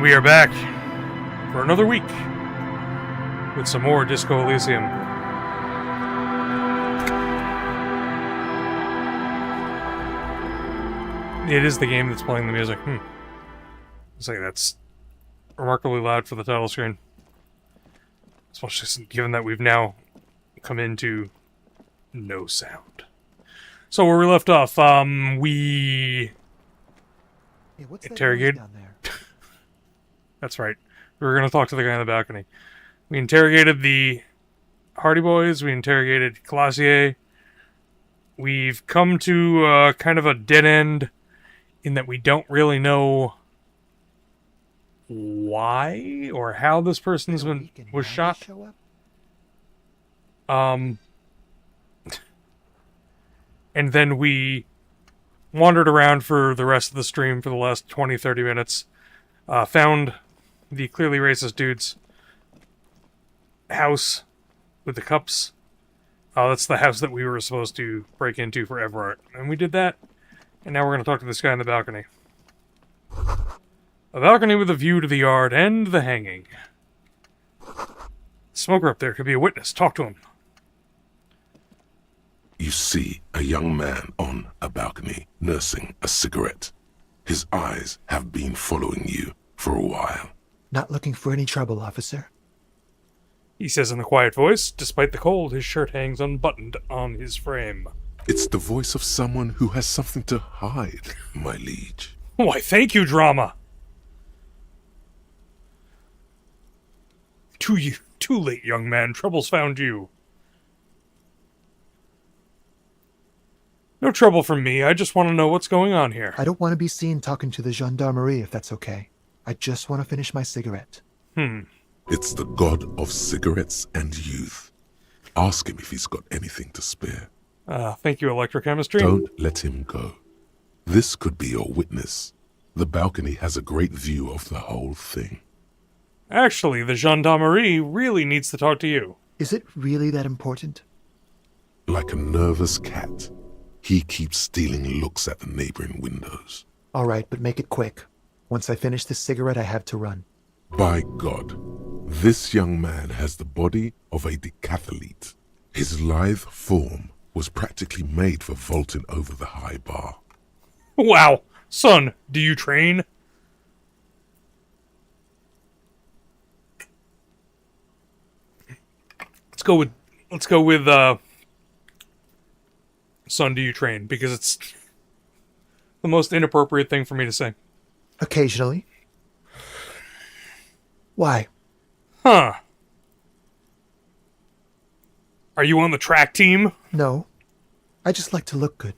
we are back for another week with some more Disco Elysium. It is the game that's playing the music. It's like that's remarkably loud for the title screen. Especially given that we've now come into no sound. So where we left off, we interrogated. Down there? That's right. We were going to talk to the guy on the balcony. We interrogated the Hardy Boys. We interrogated Classier. We've come to kind of a dead end in that we don't really know why or how this person's was shot. And then we wandered around for the rest of the stream for the last 20-30 minutes. Found the clearly racist dude's house with the cups. That's the house that we were supposed to break into for Everard. And we did that. And now we're going to talk to this guy on the balcony. A balcony with a view to the yard and the hanging. Smoker up there could be a witness. Talk to him. You see a young man on a balcony nursing a cigarette. His eyes have been following you for a while. Not looking for any trouble, officer. He says in a quiet voice. Despite the cold, his shirt hangs unbuttoned on his frame. It's the voice of someone who has something to hide, my liege. Why, thank you, drama. Too late, young man. Trouble's found you. No trouble from me. I just want to know what's going on here. I don't want to be seen talking to the gendarmerie, if that's okay. I just want to finish my cigarette. It's the god of cigarettes and youth. Ask him if he's got anything to spare. Thank you, electrochemistry. Don't let him go. This could be your witness. The balcony has a great view of the whole thing. Actually, the gendarmerie really needs to talk to you. Is it really that important? Like a nervous cat, he keeps stealing looks at the neighboring windows. All right, but make it quick. Once I finish this cigarette, I have to run. By God, this young man has the body of a decathlete. His lithe form was practically made for vaulting over the high bar. Wow. Son, do you train? Let's go with son, do you train? Because it's the most inappropriate thing for me to say. Occasionally. Why? Huh. Are you on the track team? No. I just like to look good.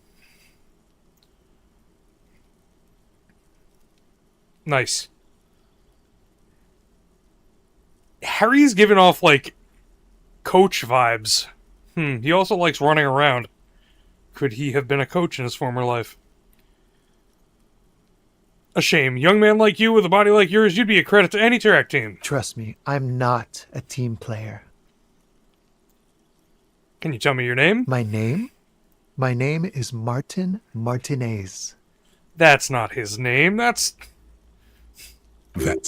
Nice. Harry's giving off, like, coach vibes. He also likes running around. Could he have been a coach in his former life? A shame. Young man like you with a body like yours, you'd be a credit to any track team. Trust me, I'm not a team player. Can you tell me your name? My name? My name is Martin Martinez. That's not his name. That's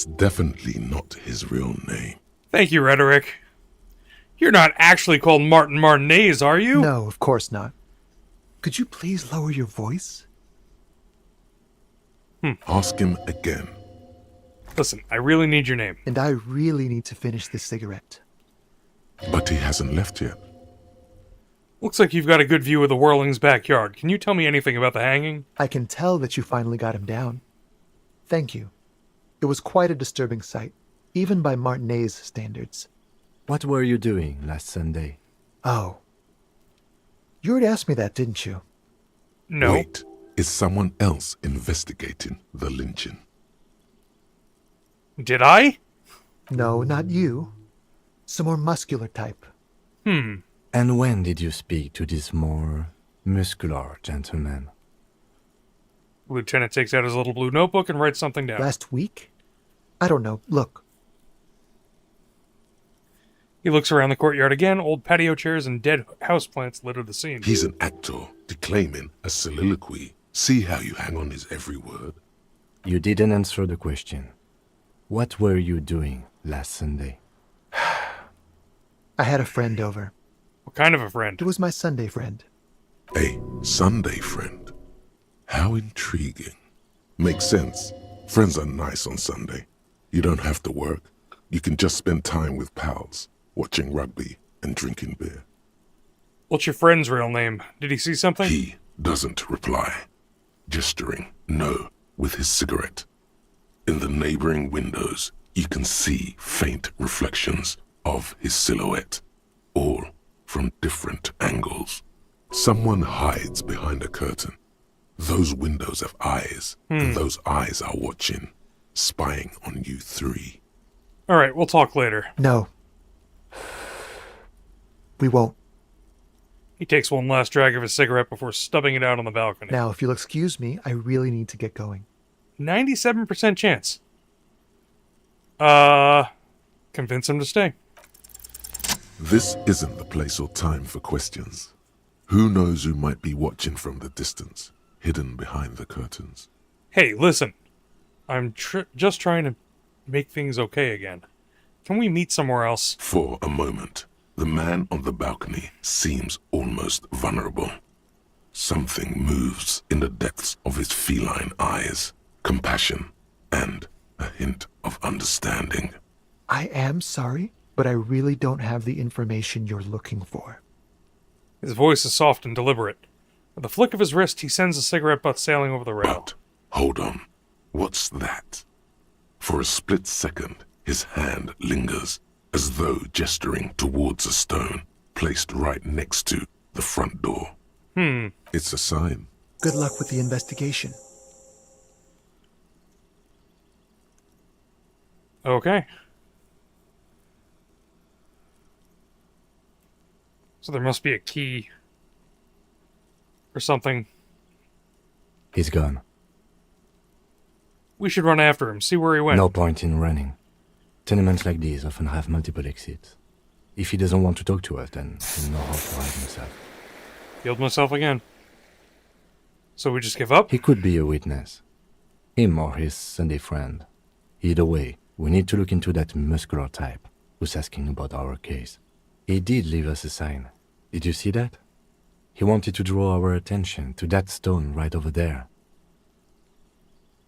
definitely not his real name. Thank you, Rhetoric. You're not actually called Martin Martinez, are you? No, of course not. Could you please lower your voice? Ask him again. Listen, I really need your name. And I really need to finish this cigarette. But he hasn't left yet. Looks like you've got a good view of the Whirling's backyard. Can you tell me anything about the hanging? I can tell that you finally got him down. Thank you. It was quite a disturbing sight, even by Martinez standards. What were you doing last Sunday? Oh. You already asked me that, didn't you? No. Wait, is someone else investigating the lynching? Did I? No, not you. Some more muscular type. And when did you speak to this more muscular gentleman? Lieutenant takes out his little blue notebook and writes something down. Last week? I don't know. Look. He looks around the courtyard again. Old patio chairs and dead houseplants litter the scene. He's an actor declaiming a soliloquy. See how you hang on his every word? You didn't answer the question. What were you doing last Sunday? I had a friend over. What kind of a friend? It was my Sunday friend. A Sunday friend. How intriguing. Makes sense. Friends are nice on Sunday. You don't have to work. You can just spend time with pals, watching rugby and drinking beer. What's your friend's real name? Did he see something? He doesn't reply, gesturing no with his cigarette. In the neighboring windows, you can see faint reflections of his silhouette, all from different angles. Someone hides behind a curtain. Those windows have eyes, and those eyes are watching, spying on you three. Alright, we'll talk later. No. We won't. He takes one last drag of his cigarette before stubbing it out on the balcony. Now, if you'll excuse me, I really need to get going. 97% chance. Convince him to stay. This isn't the place or time for questions. Who knows who might be watching from the distance, hidden behind the curtains? Hey, listen. I'm just trying to make things okay again. Can we meet somewhere else? For a moment, the man on the balcony seems almost vulnerable. Something moves in the depths of his feline eyes, compassion, and a hint of understanding. I am sorry, but I really don't have the information you're looking for. His voice is soft and deliberate. With a flick of his wrist, he sends a cigarette butt sailing over the rail. But, hold on, what's that? For a split second, his hand lingers, as though gesturing towards a stone placed right next to the front door. It's a sign. Good luck with the investigation. Okay. So there must be a key. Or something. He's gone. We should run after him, see where he went. No point in running. Tenements like these often have multiple exits. If he doesn't want to talk to us, then he'll know how to hide himself. Killed myself again. So we just give up? He could be a witness. Him or his Sunday friend. Either way, we need to look into that muscular type who's asking about our case. He did leave us a sign. Did you see that? He wanted to draw our attention to that stone right over there.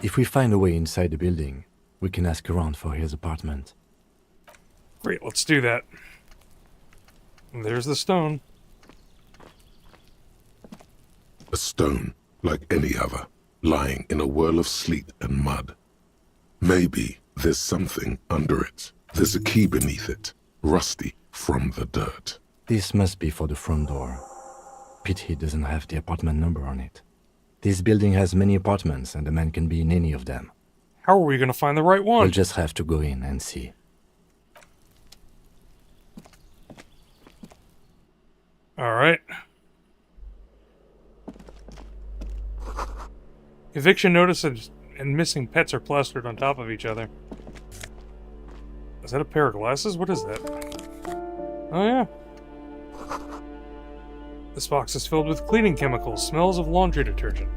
If we find a way inside the building, we can ask around for his apartment. Great, let's do that. And there's the stone. A stone, like any other, lying in a whirl of sleet and mud. Maybe there's something under it. There's a key beneath it, rusty from the dirt. This must be for the front door. Pity doesn't have the apartment number on it. This building has many apartments, and the man can be in any of them. How are we going to find the right one? We'll just have to go in and see. Alright. Eviction notices and missing pets are plastered on top of each other. Is that a pair of glasses? What is that? Oh yeah. This box is filled with cleaning chemicals, smells of laundry detergent.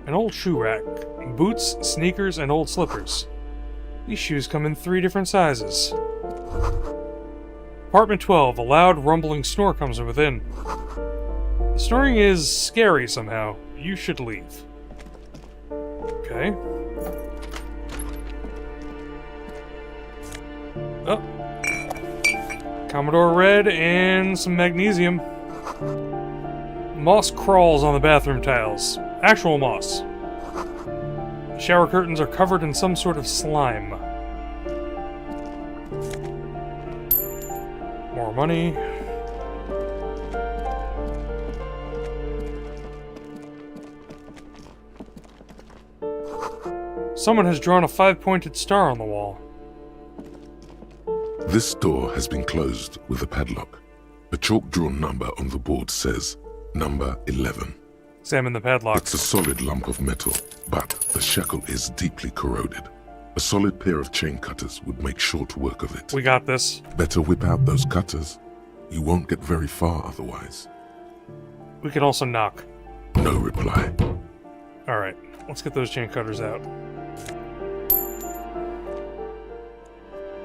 An old shoe rack, boots, sneakers, and old slippers. These shoes come in 3 different sizes. Apartment 12, a loud, rumbling snore comes from within. The snoring is scary somehow. You should leave. Okay. Oh. Commodore Red and some magnesium. Moss crawls on the bathroom tiles. Actual moss. The shower curtains are covered in some sort of slime. More money. Someone has drawn a 5-pointed star on the wall. This door has been closed with a padlock. A chalk-drawn number on the board says, number 11. Examine the padlock. It's a solid lump of metal, but the shackle is deeply corroded. A solid pair of chain cutters would make short work of it. We got this. Better whip out those cutters. You won't get very far otherwise. We can also knock. No reply. Alright, let's get those chain cutters out.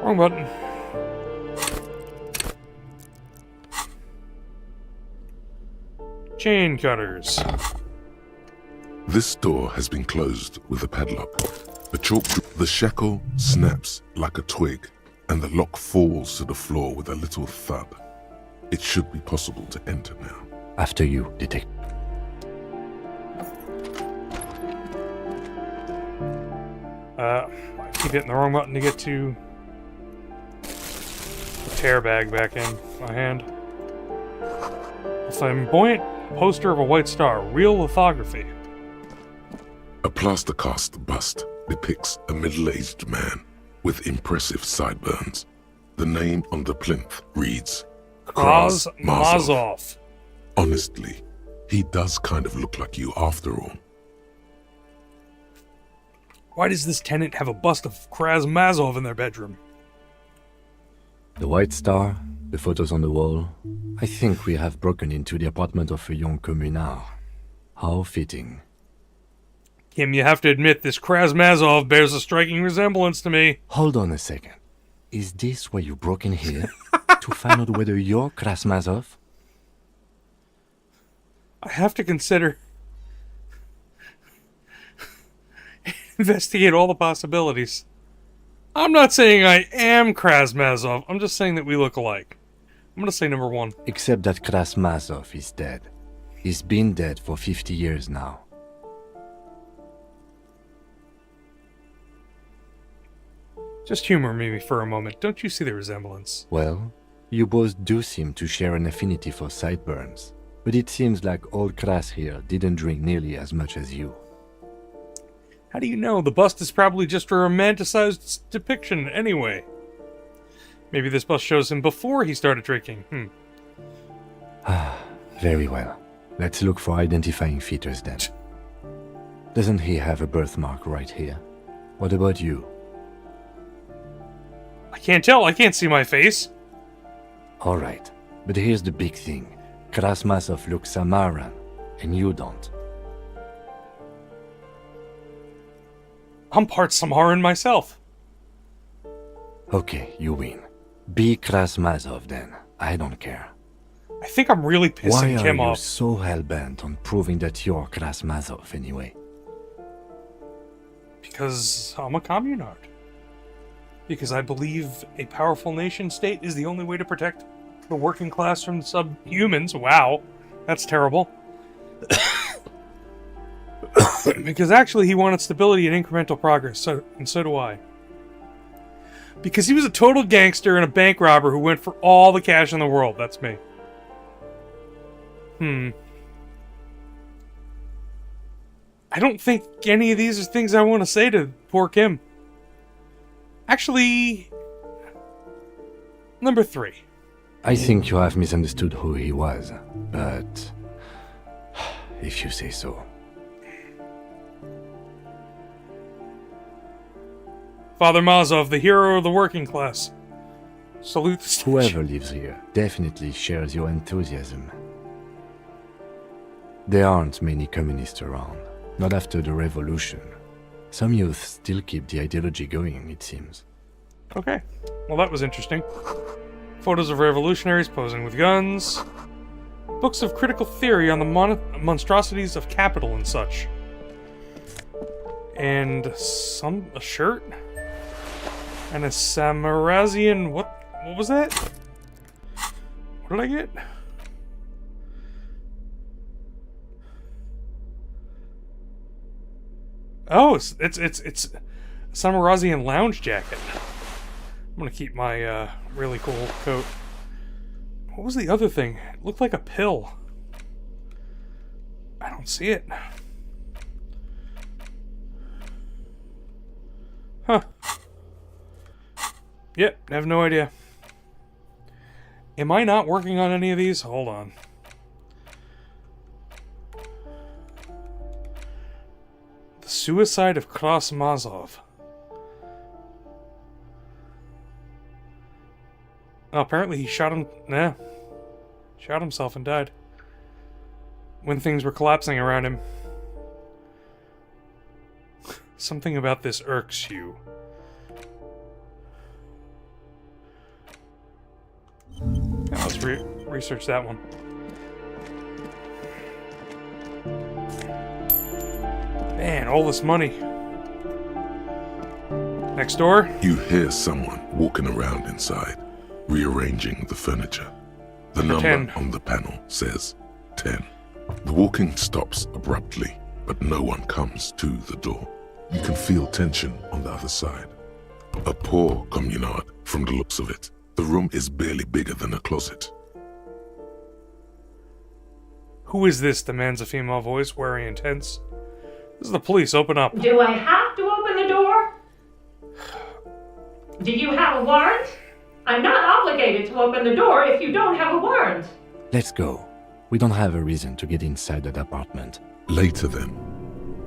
Wrong button. Chain cutters. This door has been closed with a padlock. The shackle snaps like a twig, and the lock falls to the floor with a little thud. It should be possible to enter now. After you, detective. I keep hitting the wrong button to get to the tear bag back in my hand. A flamboyant poster of a white star, real lithography. A plaster cast bust depicts a middle-aged man with impressive sideburns. The name on the plinth reads Kraz Mazov. Honestly, he does kind of look like you after all. Why does this tenant have a bust of Kraz Mazov in their bedroom? The white star, the photos on the wall. I think we have broken into the apartment of a young communard. How fitting. Kim, you have to admit this Kraz Mazov bears a striking resemblance to me. Hold on a second. Is this why you broke in here? To find out whether you're Krasmazov? I have to consider... investigate all the possibilities. I'm not saying I am Kraz Mazov. I'm just saying that we look alike. I'm gonna say number one. Except that Krasmazov is dead. He's been dead for 50 years now. Just humor me for a moment. Don't you see the resemblance? Well, you both do seem to share an affinity for sideburns. But it seems like old Kras here didn't drink nearly as much as you. How do you know? The bust is probably just a romanticized depiction anyway. Maybe this bust shows him before he started drinking. Very well. Let's look for identifying features then. Doesn't he have a birthmark right here? What about you? I can't tell. I can't see my face. Alright, but here's the big thing. Krasmazov looks Samaran, and you don't. I'm part Samaran myself. Okay, you win. Be Krasmazov then. I don't care. I think I'm really pissing Why are Kim you off. so hell-bent on proving that you're Krasmazov anyway? Because I'm a communard. Because I believe a powerful nation state is the only way to protect the working class from subhumans. Wow, that's terrible. Because actually he wanted stability and incremental progress, and so do I. Because he was a total gangster and a bank robber who went for all the cash in the world. That's me. I don't think any of these are things I want to say to poor Kim. Actually, number 3. I think you have misunderstood who he was, but... if you say so. Father Mazov, the hero of the working class. Salute the statue. Whoever lives here definitely shares your enthusiasm. There aren't many communists around, not after the revolution. Some youth still keep the ideology going, it seems. Okay, well that was interesting. Photos of revolutionaries posing with guns. Books of critical theory on the monstrosities of capital and such. And a shirt? And a Samarazian, what was that? What did I get? Oh, it's a Samarazian lounge jacket. I'm gonna keep my really cool coat. What was the other thing? It looked like a pill. I don't see it. Huh. Yep, I have no idea. Am I not working on any of these? Hold on. The suicide of Krasmazov. Oh, apparently he shot himself and died. When things were collapsing around him. Something about this irks you. research that one. Man, all this money. Next door? You hear someone walking around inside, rearranging the furniture. The number 10. on the panel says 10. The walking stops abruptly, but no one comes to the door. You can feel tension on the other side. A poor communard, from the looks of it. The room is barely bigger than a closet. Who is this? Demands a female voice, wary and tense. This is the police. Open up. Do I have to open the door? Do you have a warrant? I'm not obligated to open the door if you don't have a warrant. Let's go. We don't have a reason to get inside that apartment. Later then,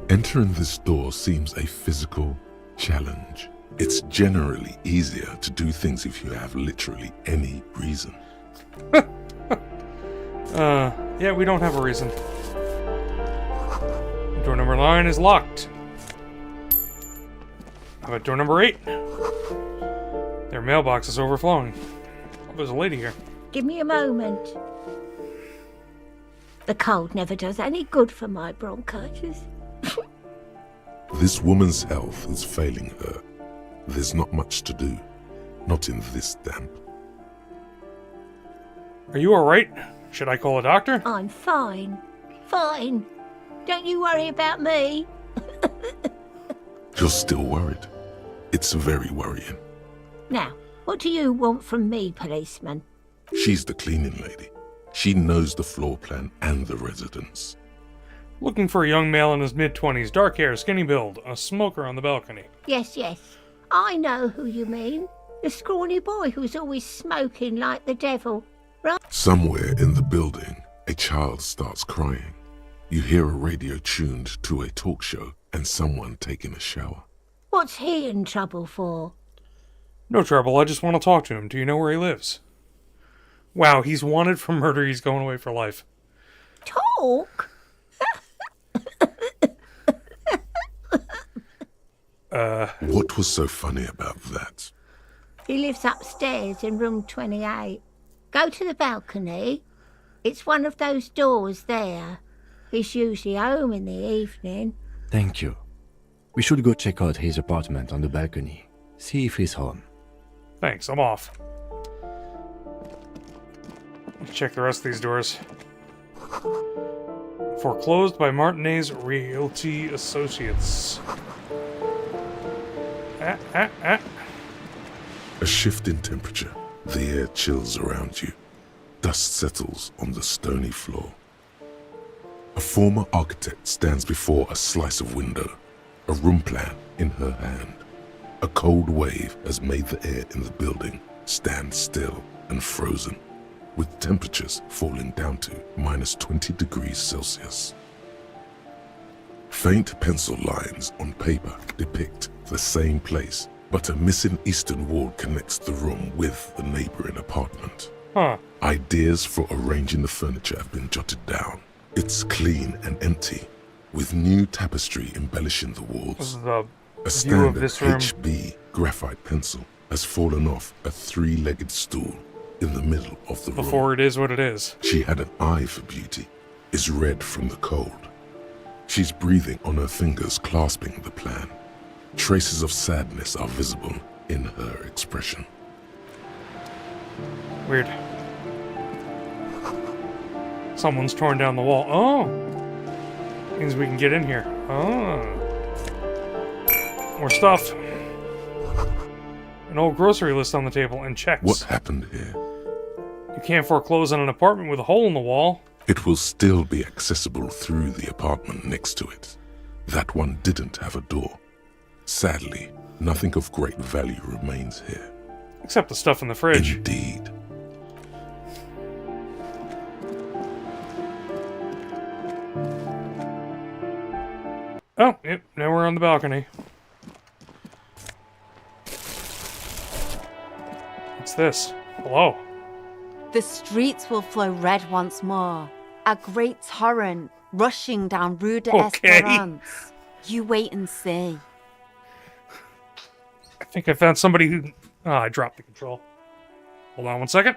entering this door seems a physical challenge. It's generally easier to do things if you have literally any reason. Yeah, we don't have a reason. Door number 9 is locked. How about door number 8? Their mailbox is overflowing. Oh, there's a lady here. Give me a moment. The cold never does any good for my bronchitis. This woman's health is failing her. There's not much to do. Not in this damp. Are you alright? Should I call a doctor? I'm fine. Fine. Don't you worry about me. You're still worried. It's very worrying. Now, what do you want from me, policeman? She's the cleaning lady. She knows the floor plan and the residence. Looking for a young male in his mid-20s, dark hair, skinny build, a smoker on the balcony. Yes, yes. I know who you mean. The scrawny boy who's always smoking like the devil. Right? Somewhere in the building, a child starts crying. You hear a radio tuned to a talk show and someone taking a shower. What's he in trouble for? No trouble, I just want to talk to him. Do you know where he lives? Wow, he's wanted for murder, he's going away for life. Talk? What was so funny about that? He lives upstairs in room 28. Go to the balcony. It's one of those doors there. He's usually home in the evening. Thank you. We should go check out his apartment on the balcony. See if he's home. Thanks, I'm off. Let's check the rest of these doors. Foreclosed by Martinez Realty Associates. A shift in temperature. The air chills around you. Dust settles on the stony floor. A former architect stands before a slice of window, a room plan in her hand. A cold wave has made the air in the building stand still and frozen, with temperatures falling down to -20 degrees Celsius. Faint pencil lines on paper depict the same place, but a missing eastern wall connects the room with the neighboring apartment. Huh. Ideas for arranging the furniture have been jotted down. It's clean and empty, with new tapestry embellishing the This walls. is the A view of standard this room. HB graphite pencil has fallen off a three-legged stool in the middle of the room. Before it is what it is. She had an eye for beauty, is red from the cold. She's breathing on her fingers, clasping the plan. Traces of sadness are visible in her expression. Weird. Someone's torn down the wall. Oh! Means we can get in here. Oh. More stuff. An old grocery list on the table and checks. What happened here? You can't foreclose on an apartment with a hole in the wall. It will still be accessible through the apartment next to it. That one didn't have a door. Sadly, nothing of great value remains here. Except the stuff in the fridge. Indeed. Oh, yep, now we're on the balcony. What's this? Hello. The streets will flow red once more, a great torrent rushing down Rue de Okay. Esperance. You wait and see. I think I found somebody who... Ah, I dropped the control. Hold on one second.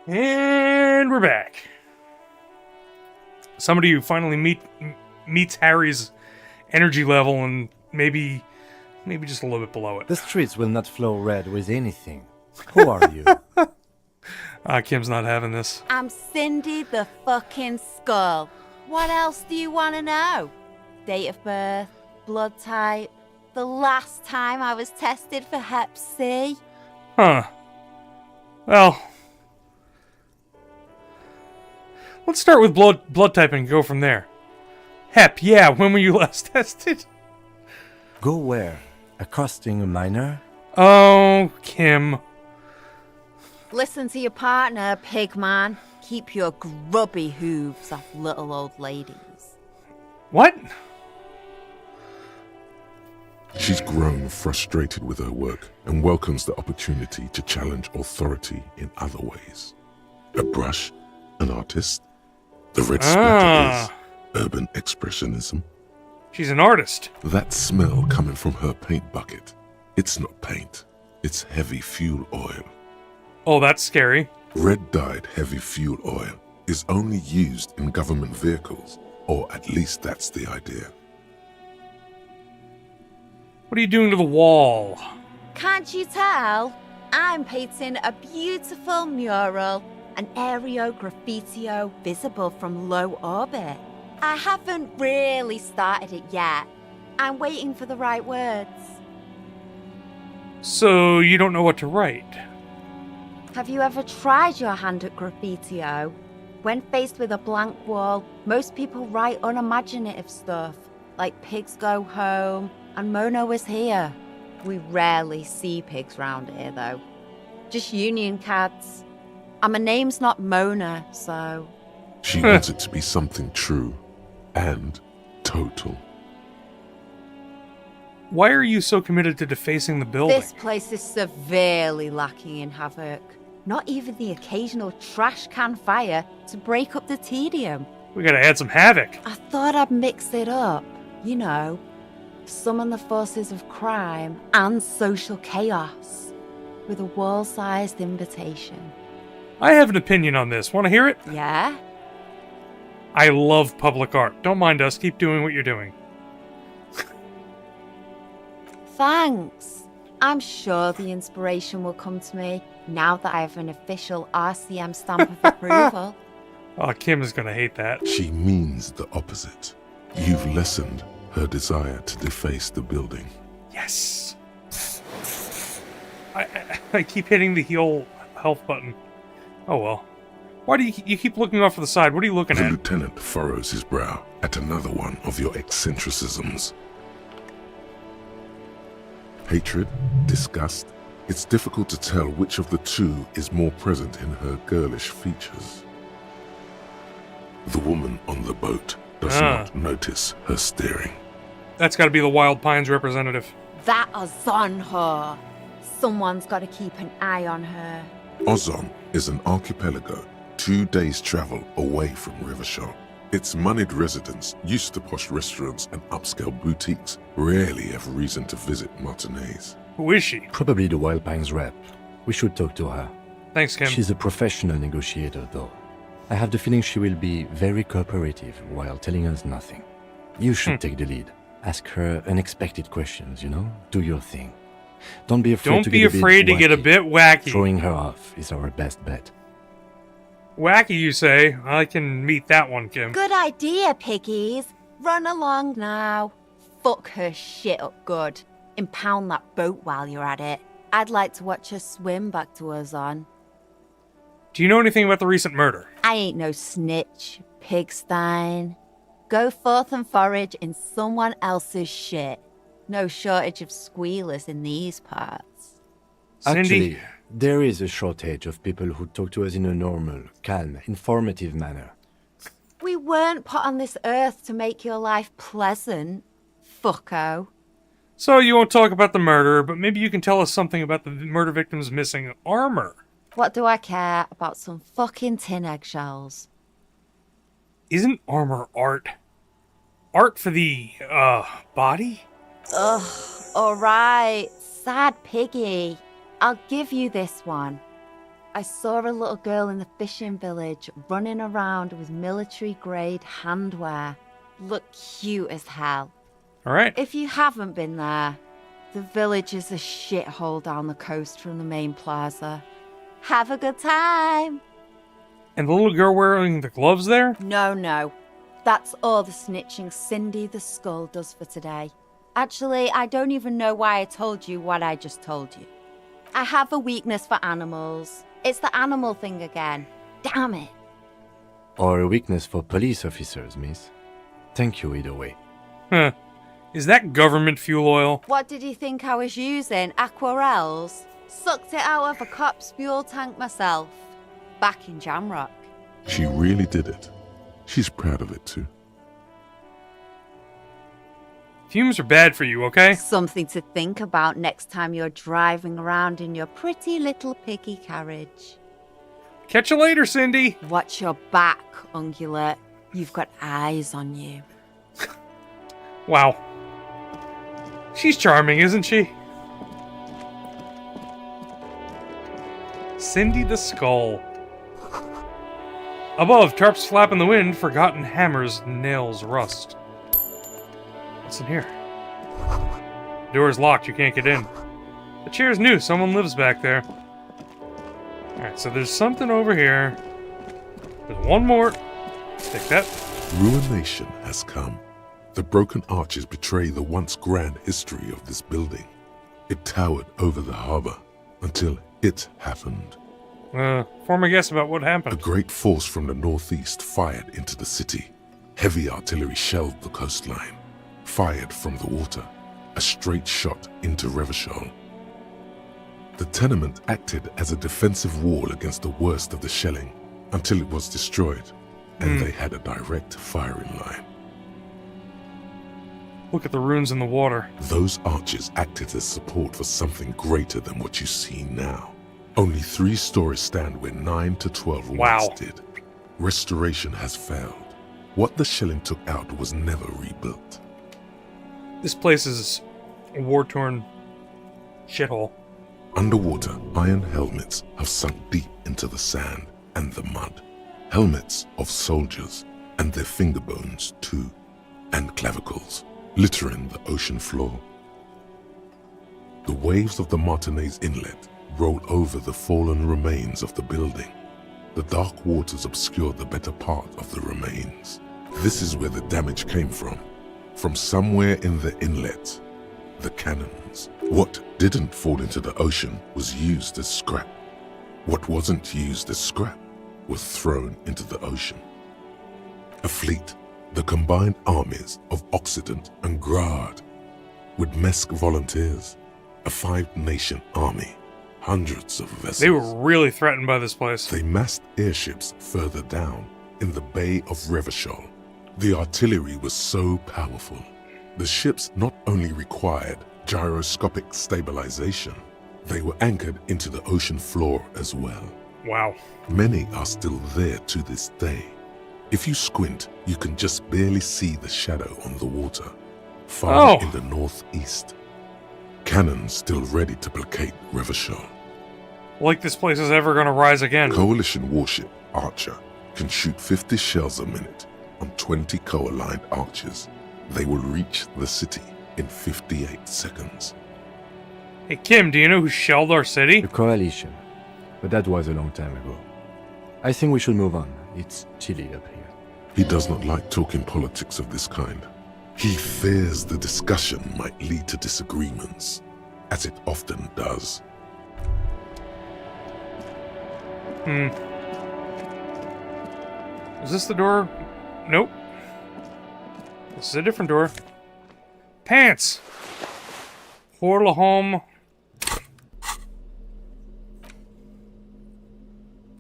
And we're back. Somebody who finally meets Harry's energy level and maybe just a little bit below it. The streets will not flow red with anything. Who are you? Kim's not having this. I'm Cindy the fucking Skull. What else do you want to know? Date of birth, blood type, the last time I was tested for Hep C. Huh. Well, let's start with blood type and go from there. Hep, yeah, when were you last tested? Go where? Accosting a minor? Oh, Kim. Listen to your partner, pigman. Keep your grubby hooves off little old ladies. What? She's grown frustrated with her work and welcomes the opportunity to challenge authority in other ways. A brush, an artist. The red splatter is urban expressionism. She's an artist. That smell coming from her paint bucket. It's not paint. It's heavy fuel oil. Oh, that's scary. Red-dyed heavy fuel oil is only used in government vehicles, or at least that's the idea. What are you doing to the wall? Can't you tell? I'm painting a beautiful mural, an aereo graffitio visible from low orbit. I haven't really started it yet. I'm waiting for the right words. So you don't know what to write? Have you ever tried your hand at graffitio? When faced with a blank wall, most people write unimaginative stuff, like pigs go home and Mona was here. We rarely see pigs round here, though. Just union cats. And my name's not Mona, so... She wants it to be something true and total. Why are you so committed to defacing the building? This place is severely lacking in havoc. Not even the occasional trash can fire to break up the tedium. We gotta add some havoc. I thought I'd mix it up, you know, summon the forces of crime and social chaos with a wall-sized invitation. I have an opinion on this. Want to hear it? Yeah? I love public art. Don't mind us. Keep doing what you're doing. Thanks. I'm sure the inspiration will come to me now that I have an official RCM stamp of approval. Oh, Kim is gonna hate that. She means the opposite. You've lessened her desire to deface the building. Yes. I keep hitting the heal health button. Oh well. Why do you keep looking off to the side? What are you looking The at? lieutenant furrows his brow at another one of your eccentricisms. Hatred, disgust. It's difficult to tell which of the two is more present in her girlish features. The woman on the boat does not notice her staring. That's got to be the Wild Pines representative. That is on her. Someone's got to keep an eye on her. Ozon is an archipelago 2 days' travel away from Rivershore. Its moneyed residents, used to posh restaurants and upscale boutiques, rarely have reason to visit Martinez. Who is she? Probably the Wild Pines rep. We should talk to her. Thanks, Kim. She's a professional negotiator, though. I have the feeling she will be very cooperative while telling us nothing. You should take the lead. Ask her unexpected questions, you know? Do your thing. Don't be afraid to get a bit wacky. Throwing her off is our best bet. Wacky, you say? I can meet that one, Kim. Good idea, piggies. Run along now. Fuck her shit up good. Impound that boat while you're at it. I'd like to watch her swim back to Ozon. Do you know anything about the recent murder? I ain't no snitch, pigstein. Go forth and forage in someone else's shit. No shortage of squealers in these parts. Cindy? Actually, there is a shortage of people who talk to us in a normal, calm, informative manner. We weren't put on this earth to make your life pleasant, fucko. So you won't talk about the murder, but maybe you can tell us something about the murder victim's missing armor. What do I care about some fucking tin eggshells? Isn't armor art? Art for the, body? Ugh, alright, sad piggy. I'll give you this one. I saw a little girl in the fishing village running around with military-grade handwear. Looked cute as hell. All right. If you haven't been there, the village is a shithole down the coast from the main plaza. Have a good time! And the little girl wearing the gloves there? No. That's all the snitching Cindy the Skull does for today. Actually, I don't even know why I told you what I just told you. I have a weakness for animals. It's the animal thing again. Damn it. Or a weakness for police officers, miss. Thank you either way. Huh. Is that government fuel oil? What did you think I was using? Aquarels? Sucked it out of a cop's fuel tank myself. Back in Jamrock. She really did it. She's proud of it too. Fumes are bad for you, okay? Something to think about next time you're driving around in your pretty little piggy carriage. Catch you later, Cindy. Watch your back, Ungulate. You've got eyes on you. Wow. She's charming, isn't she? Cindy the Skull. Above, tarps flap in the wind, forgotten hammers, nails rust. What's in here? Door's locked, you can't get in. The chair's new, someone lives back there. Alright, so there's something over here. There's one more. Take that. Ruination has come. The broken arches betray the once grand history of this building. It towered over the harbor until it happened. Form a guess about what A happened. great force from the northeast fired into the city. Heavy artillery shelled the coastline. Fired from the water. A straight shot into Revachol. The tenement acted as a defensive wall against the worst of the shelling until it was destroyed, and they had a direct firing line. Look at the runes in the water. Those arches acted as support for something greater than what you see now. Only 3 stories stand where 9 to 12 Wow. once did. Restoration has failed. What the shelling took out was never rebuilt. This place is a war-torn shithole. Underwater, iron helmets have sunk deep into the sand and the mud. Helmets of soldiers, and their finger bones too, and clavicles, littering the ocean floor. The waves of the Martinez Inlet roll over the fallen remains of the building. The dark waters obscure the better part of the remains. This is where the damage came from somewhere in the inlet. The cannons. What didn't fall into the ocean was used as scrap. What wasn't used as scrap was thrown into the ocean. A fleet, the combined armies of Occident and Grad, with Mesk volunteers, a 5-nation army, hundreds of vessels. They were really threatened by this place. They massed airships further down in the Bay of Revachol. The artillery was so powerful. The ships not only required gyroscopic stabilization, they were anchored into the ocean floor as well. Wow. Many are still there to this day. If you squint, you can just barely see the shadow on the water, far in the northeast. Cannons still ready to placate Revachol. Like this place is ever gonna rise again. Coalition warship Archer can shoot 50 shells a minute on 20 co-aligned archers. They will reach the city in 58 seconds. Hey Kim, do you know who shelled our city? The coalition. But that was a long time ago. I think we should move on. It's chilly up here. He does not like talking politics of this kind. He fears the discussion might lead to disagreements, as it often does. Is this the door? Nope. This is a different door. Pants! Pour le homme.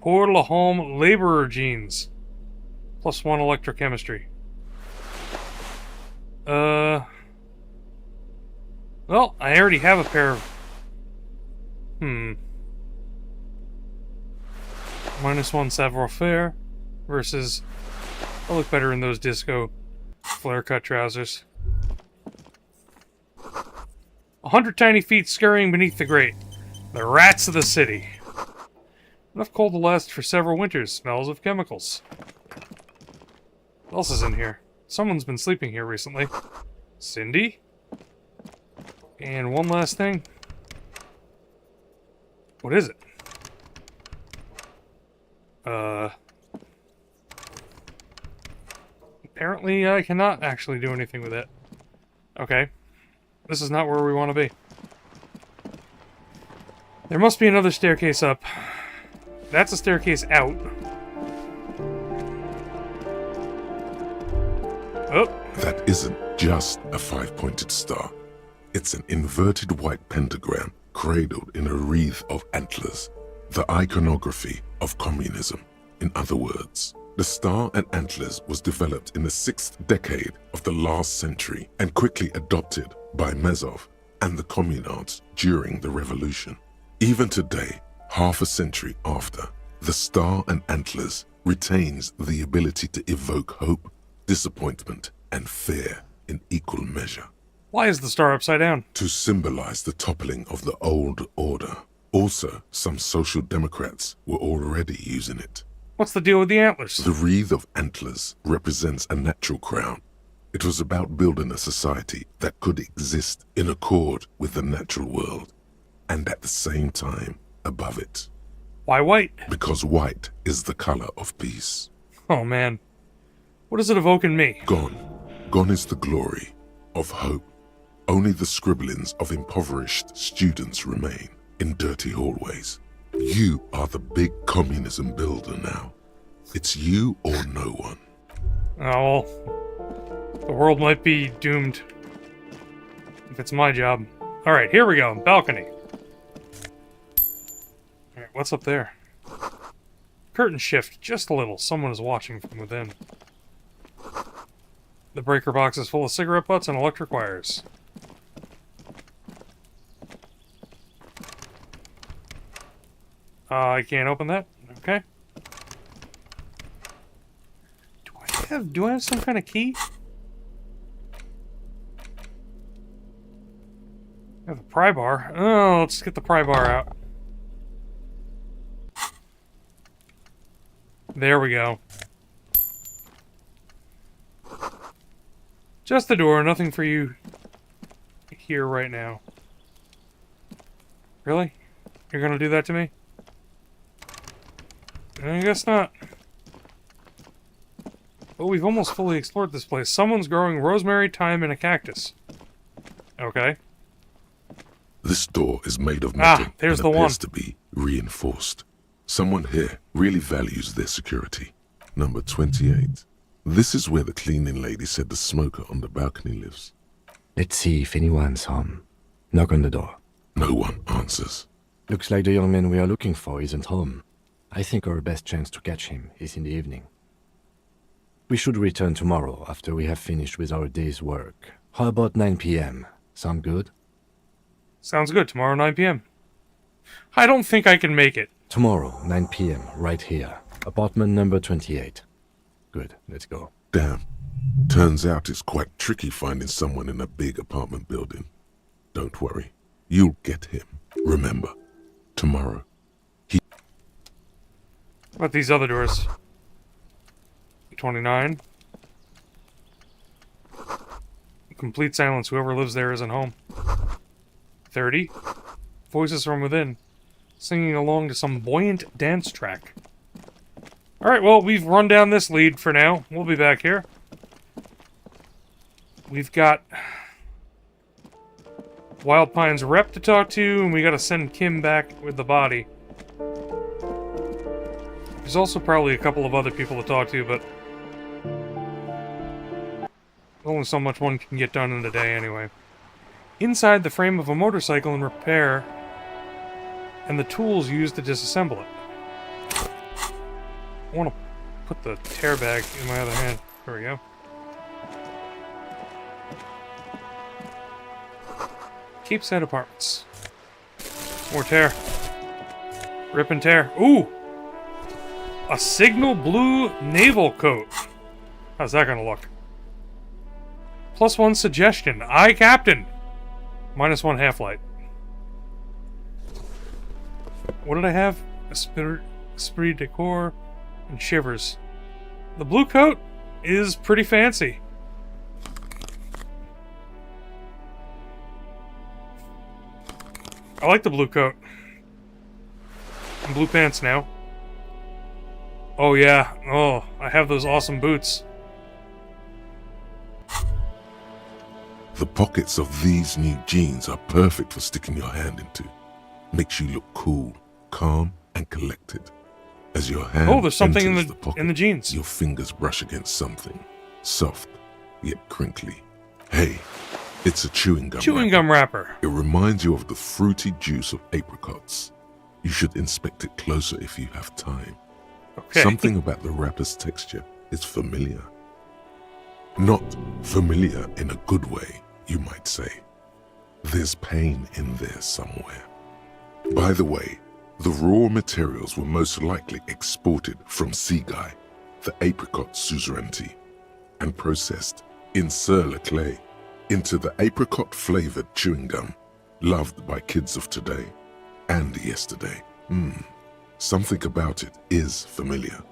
Pour le homme laborer jeans. +1 electrochemistry. Well, I already have a pair of... -1 savoir-faire versus... I look better in those disco flare-cut trousers. 100 tiny feet scurrying beneath the grate. The rats of the city. Enough coal to last for several winters. Smells of chemicals. What else is in here? Someone's been sleeping here recently. Cindy? And one last thing. What is it? Apparently I cannot actually do anything with it. Okay. This is not where we want to be. There must be another staircase up. That's a staircase out. Oh. That isn't just a five-pointed star. It's an inverted white pentagram cradled in a wreath of antlers. The iconography of communism, in other words. The star and antlers was developed in the 6th decade of the last century and quickly adopted by Mezov and the communards during the revolution. Even today, half a century after, the star and antlers retains the ability to evoke hope, disappointment, and fear in equal measure. Why is the star upside down? To symbolize the toppling of the old order. Also, some social democrats were already using it. What's the deal with the antlers? The wreath of antlers represents a natural crown. It was about building a society that could exist in accord with the natural world, and at the same time above it. Why white? Because white is the color of peace. Oh man. What does it evoke in me? Gone. Gone is the glory of hope. Only the scribblings of impoverished students remain in dirty hallways. You are the big communism builder now. It's you or no one. Oh, well, the world might be doomed if it's my job. Alright, here we go. Balcony. Alright, what's up there? Curtain shift just a little. Someone is watching from within. The breaker box is full of cigarette butts and electric wires. I can't open that. Okay. Do I have some kind of key? I have a pry bar. Oh, let's get the pry bar out. There we go. Just the door, nothing for you here right now. Really? You're gonna do that to me? I guess not. Oh, we've almost fully explored this place. Someone's growing rosemary, thyme, and a cactus. Okay. This door is made of metal there's and the one. appears to be reinforced. Someone here really values their security. Number 28. This is where the cleaning lady said the smoker on the balcony lives. Let's see if anyone's home. Knock on the door. No one answers. Looks like the young man we are looking for isn't home. I think our best chance to catch him is in the evening. We should return tomorrow after we have finished with our day's work. How about 9 p.m.? Sound good? Sounds good. Tomorrow, 9 p.m. I don't think I can make it. Tomorrow, 9 p.m., right here. Apartment number 28. Good, let's go. Damn. Turns out it's quite tricky finding someone in a big apartment building. Don't worry. You'll get him. Remember, tomorrow. What about these other doors? 29. Complete silence. Whoever lives there isn't home. 30. Voices from within, singing along to some buoyant dance track. Alright, well, we've run down this lead for now. We'll be back here. We've got Wild Pine's rep to talk to, and we gotta send Kim back with the body. There's also probably a couple of other people to talk to, but only so much one can get done in a day anyway. Inside the frame of a motorcycle in repair, and the tools used to disassemble it. I want to put the tear bag in my other hand. There we go. Keepside Apartments. More tear. Rip and tear. Ooh! A signal blue naval coat. How's that gonna look? +1 suggestion. Aye, Captain! -1 half-light. What did I have? A esprit de corps, and shivers. The blue coat is pretty fancy. I like the blue coat. And blue pants now. Oh yeah, oh, I have those awesome boots. The pockets of these new jeans are perfect for sticking your hand into. Makes you look cool, calm, and collected. As your hand Oh, there's something enters the pocket, in the jeans. your fingers brush against something, soft, yet crinkly. Hey, it's a chewing gum Chewing wrapper. gum wrapper. It reminds you of the fruity juice of apricots. You should inspect it closer if you have time. Okay. Something about the wrapper's texture is familiar. Not familiar in a good way, you might say. There's pain in there somewhere. By the way, the raw materials were most likely exported from Seaguy, the apricot suzerainty, and processed in Sur-le-Clay into the apricot-flavored chewing gum loved by kids of today and yesterday. Something about it is familiar,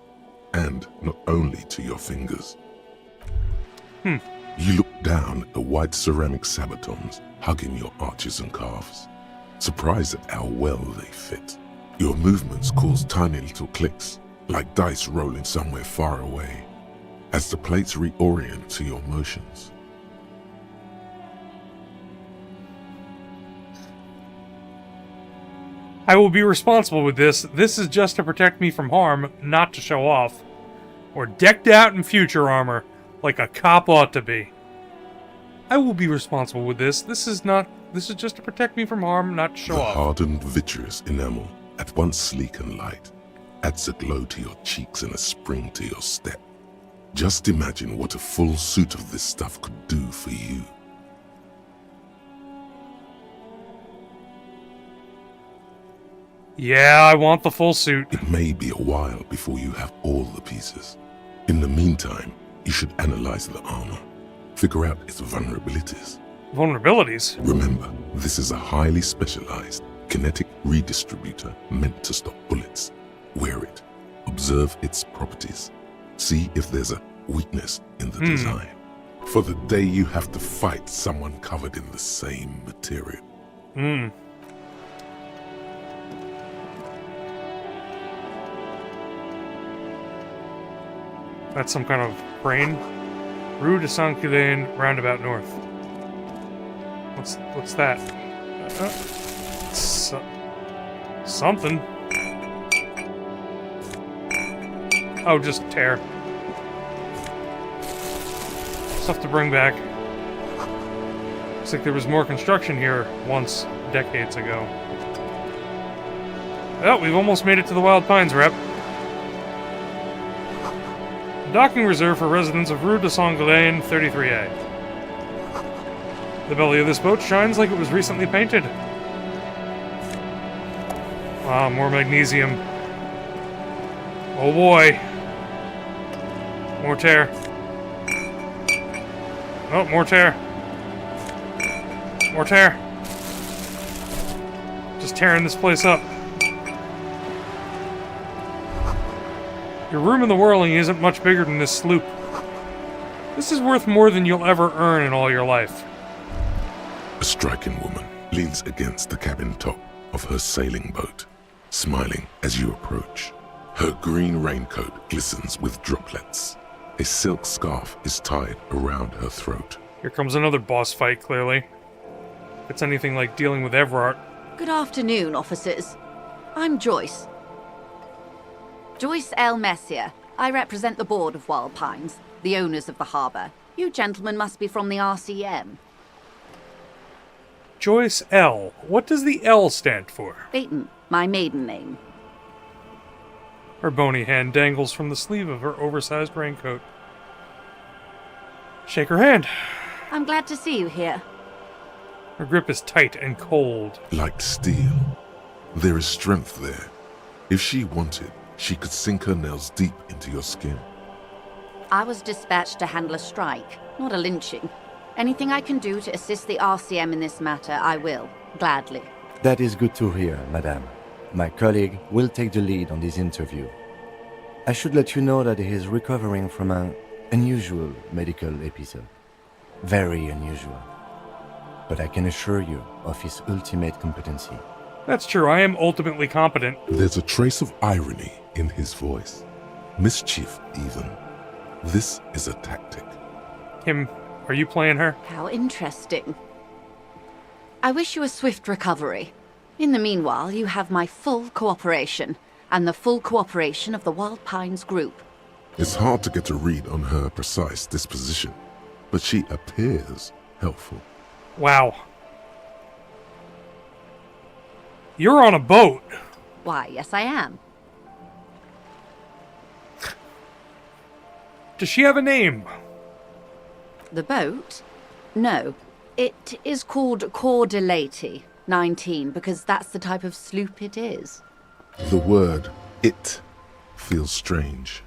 and not only to your fingers. You look down at the white ceramic sabatons hugging your arches and calves, surprised at how well they fit. Your movements cause tiny little clicks, like dice rolling somewhere far away, as the plates reorient to your motions. I will be responsible with this. This is just to protect me from harm, not to show off. Or decked out in future armor, like a cop ought to be. I will be responsible with this. This is just to protect me from harm, not to show The off. hardened vitreous enamel, at once sleek and light, adds a glow to your cheeks and a spring to your step. Just imagine what a full suit of this stuff could do for you. Yeah, I want the full suit. It may be a while before you have all the pieces. In the meantime, you should analyze the armor, figure out its vulnerabilities. Vulnerabilities? Remember, this is a highly specialized kinetic redistributor meant to stop bullets. Wear it, observe its properties, see if there's a weakness in the design. For the day you have to fight someone covered in the same material. That's some kind of crane. Rue de Saint-Ghislain, roundabout north. What's that? Something. Oh, just tear. Stuff to bring back. Looks like there was more construction here once, decades ago. Well, we've almost made it to the Wild Pines, Rep. Docking reserve for residents of Rue de Saint-Ghislain, 33A. The belly of this boat shines like it was recently painted. Ah, more magnesium. Oh boy. More tear. Oh, more tear. More tear. Just tearing this place up. Your room in the whirling isn't much bigger than this sloop. This is worth more than you'll ever earn in all your life. A striking woman leans against the cabin top of her sailing boat, smiling as you approach. Her green raincoat glistens with droplets. A silk scarf is tied around her throat. Here comes another boss fight, clearly. If it's anything like dealing with Everard. Good afternoon, officers. I'm Joyce. Joyce L. Messier. I represent the board of Wild Pines, the owners of the harbour. You gentlemen must be from the RCM. Joyce L. What does the L stand for? Baton, my maiden name. Her bony hand dangles from the sleeve of her oversized raincoat. Shake her hand. I'm glad to see you here. Her grip is tight and cold. Like steel, there is strength there. If she wanted, she could sink her nails deep into your skin. I was dispatched to handle a strike, not a lynching. Anything I can do to assist the RCM in this matter, I will, gladly. That is good to hear, madame. My colleague will take the lead on this interview. I should let you know that he is recovering from an unusual medical episode. Very unusual. But I can assure you of his ultimate competency. That's true, I am ultimately competent. There's a trace of irony in his voice. Mischief, even. This is a tactic. Kim, are you playing her? How interesting. I wish you a swift recovery. In the meanwhile, you have my full cooperation, and the full cooperation of the Wild Pines group. It's hard to get a read on her precise disposition, but she appears helpful. Wow. You're on a boat. Why, yes I am. Does she have a name? The boat? No. It is called Cordelati 19 because that's the type of sloop it is. The word "it" feels strange.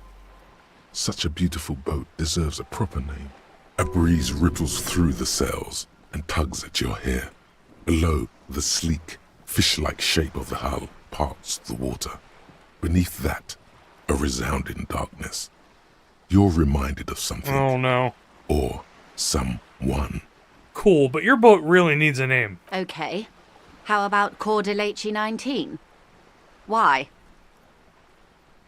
Such a beautiful boat deserves a proper name. A breeze ripples through the sails and tugs at your hair. Below, the sleek, fish-like shape of the hull parts the water. Beneath that, a resounding darkness. You're reminded of something. Oh no. Or someone. Cool, but your boat really needs a name. Okay. How about Cordelati 19? Why?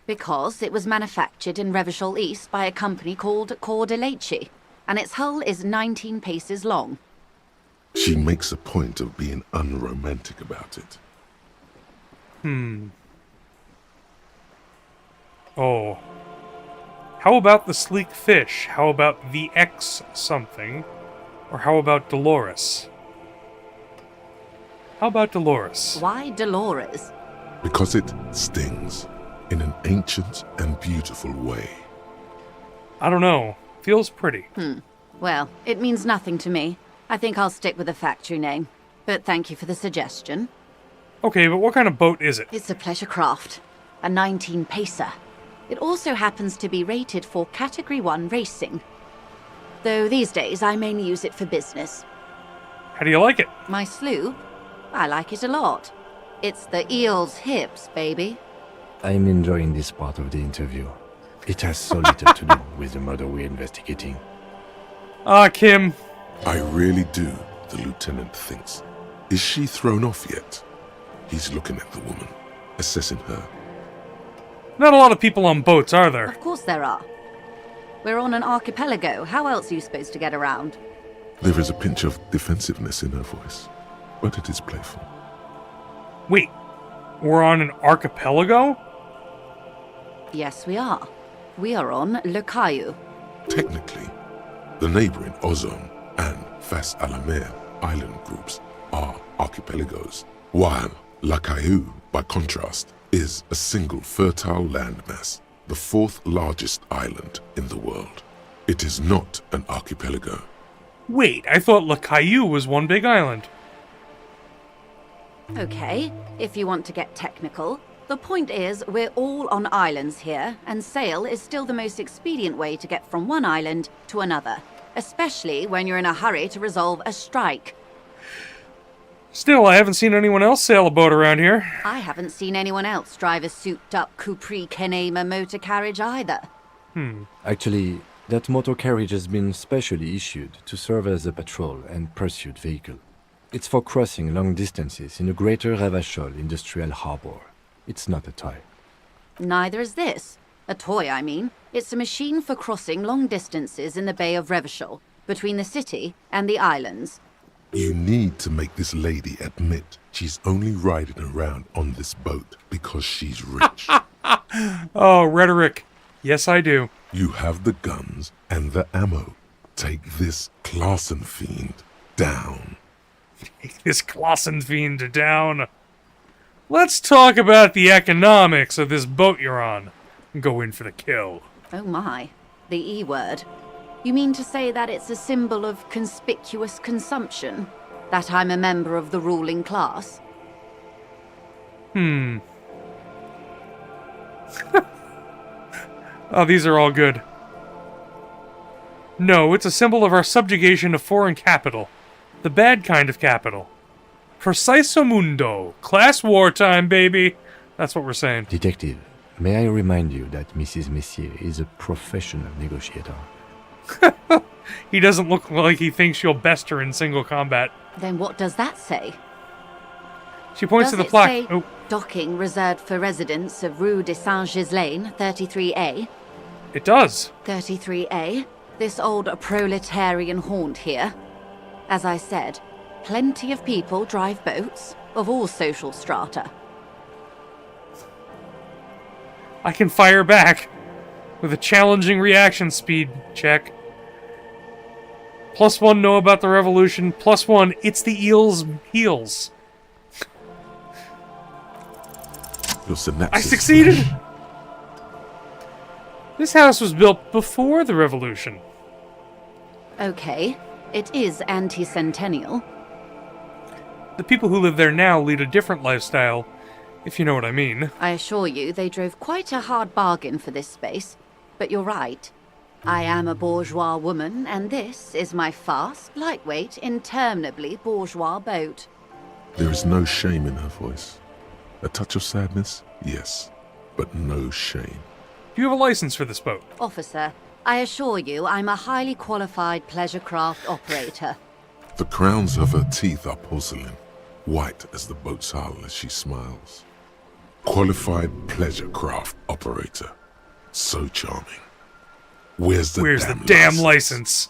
Because it was manufactured in Revachol East by a company called Cordelati, and its hull is 19 paces long. She makes a point of being unromantic about it. Oh. How about the sleek fish? How about the X something? Or how about Dolores? How about Dolores? Why Dolores? Because it stings in an ancient and beautiful way. I don't know. Feels pretty. Well, it means nothing to me. I think I'll stick with the factory name. But thank you for the suggestion. Okay, but what kind of boat is it? It's a pleasure craft. A 19-pacer. It also happens to be rated for Category 1 racing. Though these days I mainly use it for business. How do you like it? My sloop? I like it a lot. It's the eel's hips, baby. I'm enjoying this part of the interview. It has so little to do with the murder we're investigating. Ah, Kim. I really do, the lieutenant thinks. Is she thrown off yet? He's looking at the woman, assessing her. Not a lot of people on boats, are there? Of course there are. We're on an archipelago. How else are you supposed to get around? There is a pinch of defensiveness in her voice, but it is playful. Wait, we're on an archipelago? Yes, we are. We are on Le Caillou. Technically, the neighboring Ozone and Fas Alamer island groups are archipelagos, while La Caillou, by contrast, is a single fertile landmass, the fourth largest island in the world. It is not an archipelago. Wait, I thought Le Caillou was one big island. Okay, if you want to get technical. The point is, we're all on islands here, and sail is still the most expedient way to get from one island to another, especially when you're in a hurry to resolve a strike. Still, I haven't seen anyone else sail a boat around here. I haven't seen anyone else drive a souped-up Capri Kenema motor carriage either. Actually, that motor carriage has been specially issued to serve as a patrol and pursuit vehicle. It's for crossing long distances in the greater Revachol industrial harbor. It's not a toy. Neither is this. A toy, I mean. It's a machine for crossing long distances in the Bay of Revachol, between the city and the islands. You need to make this lady admit she's only riding around on this boat because she's rich. Oh, rhetoric. Yes, I do. You have the guns and the ammo. Take this Clausen fiend down. Take this Clausen fiend down. Let's talk about the economics of this boat you're on. Go in for the kill. Oh my, the E word. You mean to say that it's a symbol of conspicuous consumption? That I'm a member of the ruling class? Oh, these are all good. No, it's a symbol of our subjugation of foreign capital. The bad kind of capital. Preciso mundo. Class wartime, baby. That's what we're saying. Detective, may I remind you that Mrs. Messier is a professional negotiator. He doesn't look like he thinks you'll best her in single combat. Then what does that say? She points Does to the it plaque. say Oh, docking reserved for residents of Rue de Saint-Ghislain, 33A? it does. 33A, this old proletarian haunt here. As I said, plenty of people drive boats, of all social strata. I can fire back with a challenging reaction speed check. +1, know about the revolution. +1, it's the eel's heels. Your synapses. I succeeded! This house was built before the revolution. Okay, it is anti-centennial. The people who live there now lead a different lifestyle, if you know what I mean. I assure you, they drove quite a hard bargain for this space. But you're right. I am a bourgeois woman, and this is my fast, lightweight, interminably bourgeois boat. There is no shame in her voice. A touch of sadness, yes, but no shame. Do you have a license for this boat? Officer, I assure you I'm a highly qualified pleasure craft operator. The crowns of her teeth are porcelain, white as the boat's hull as she smiles. Qualified pleasure craft operator. So charming. Where's the damn license?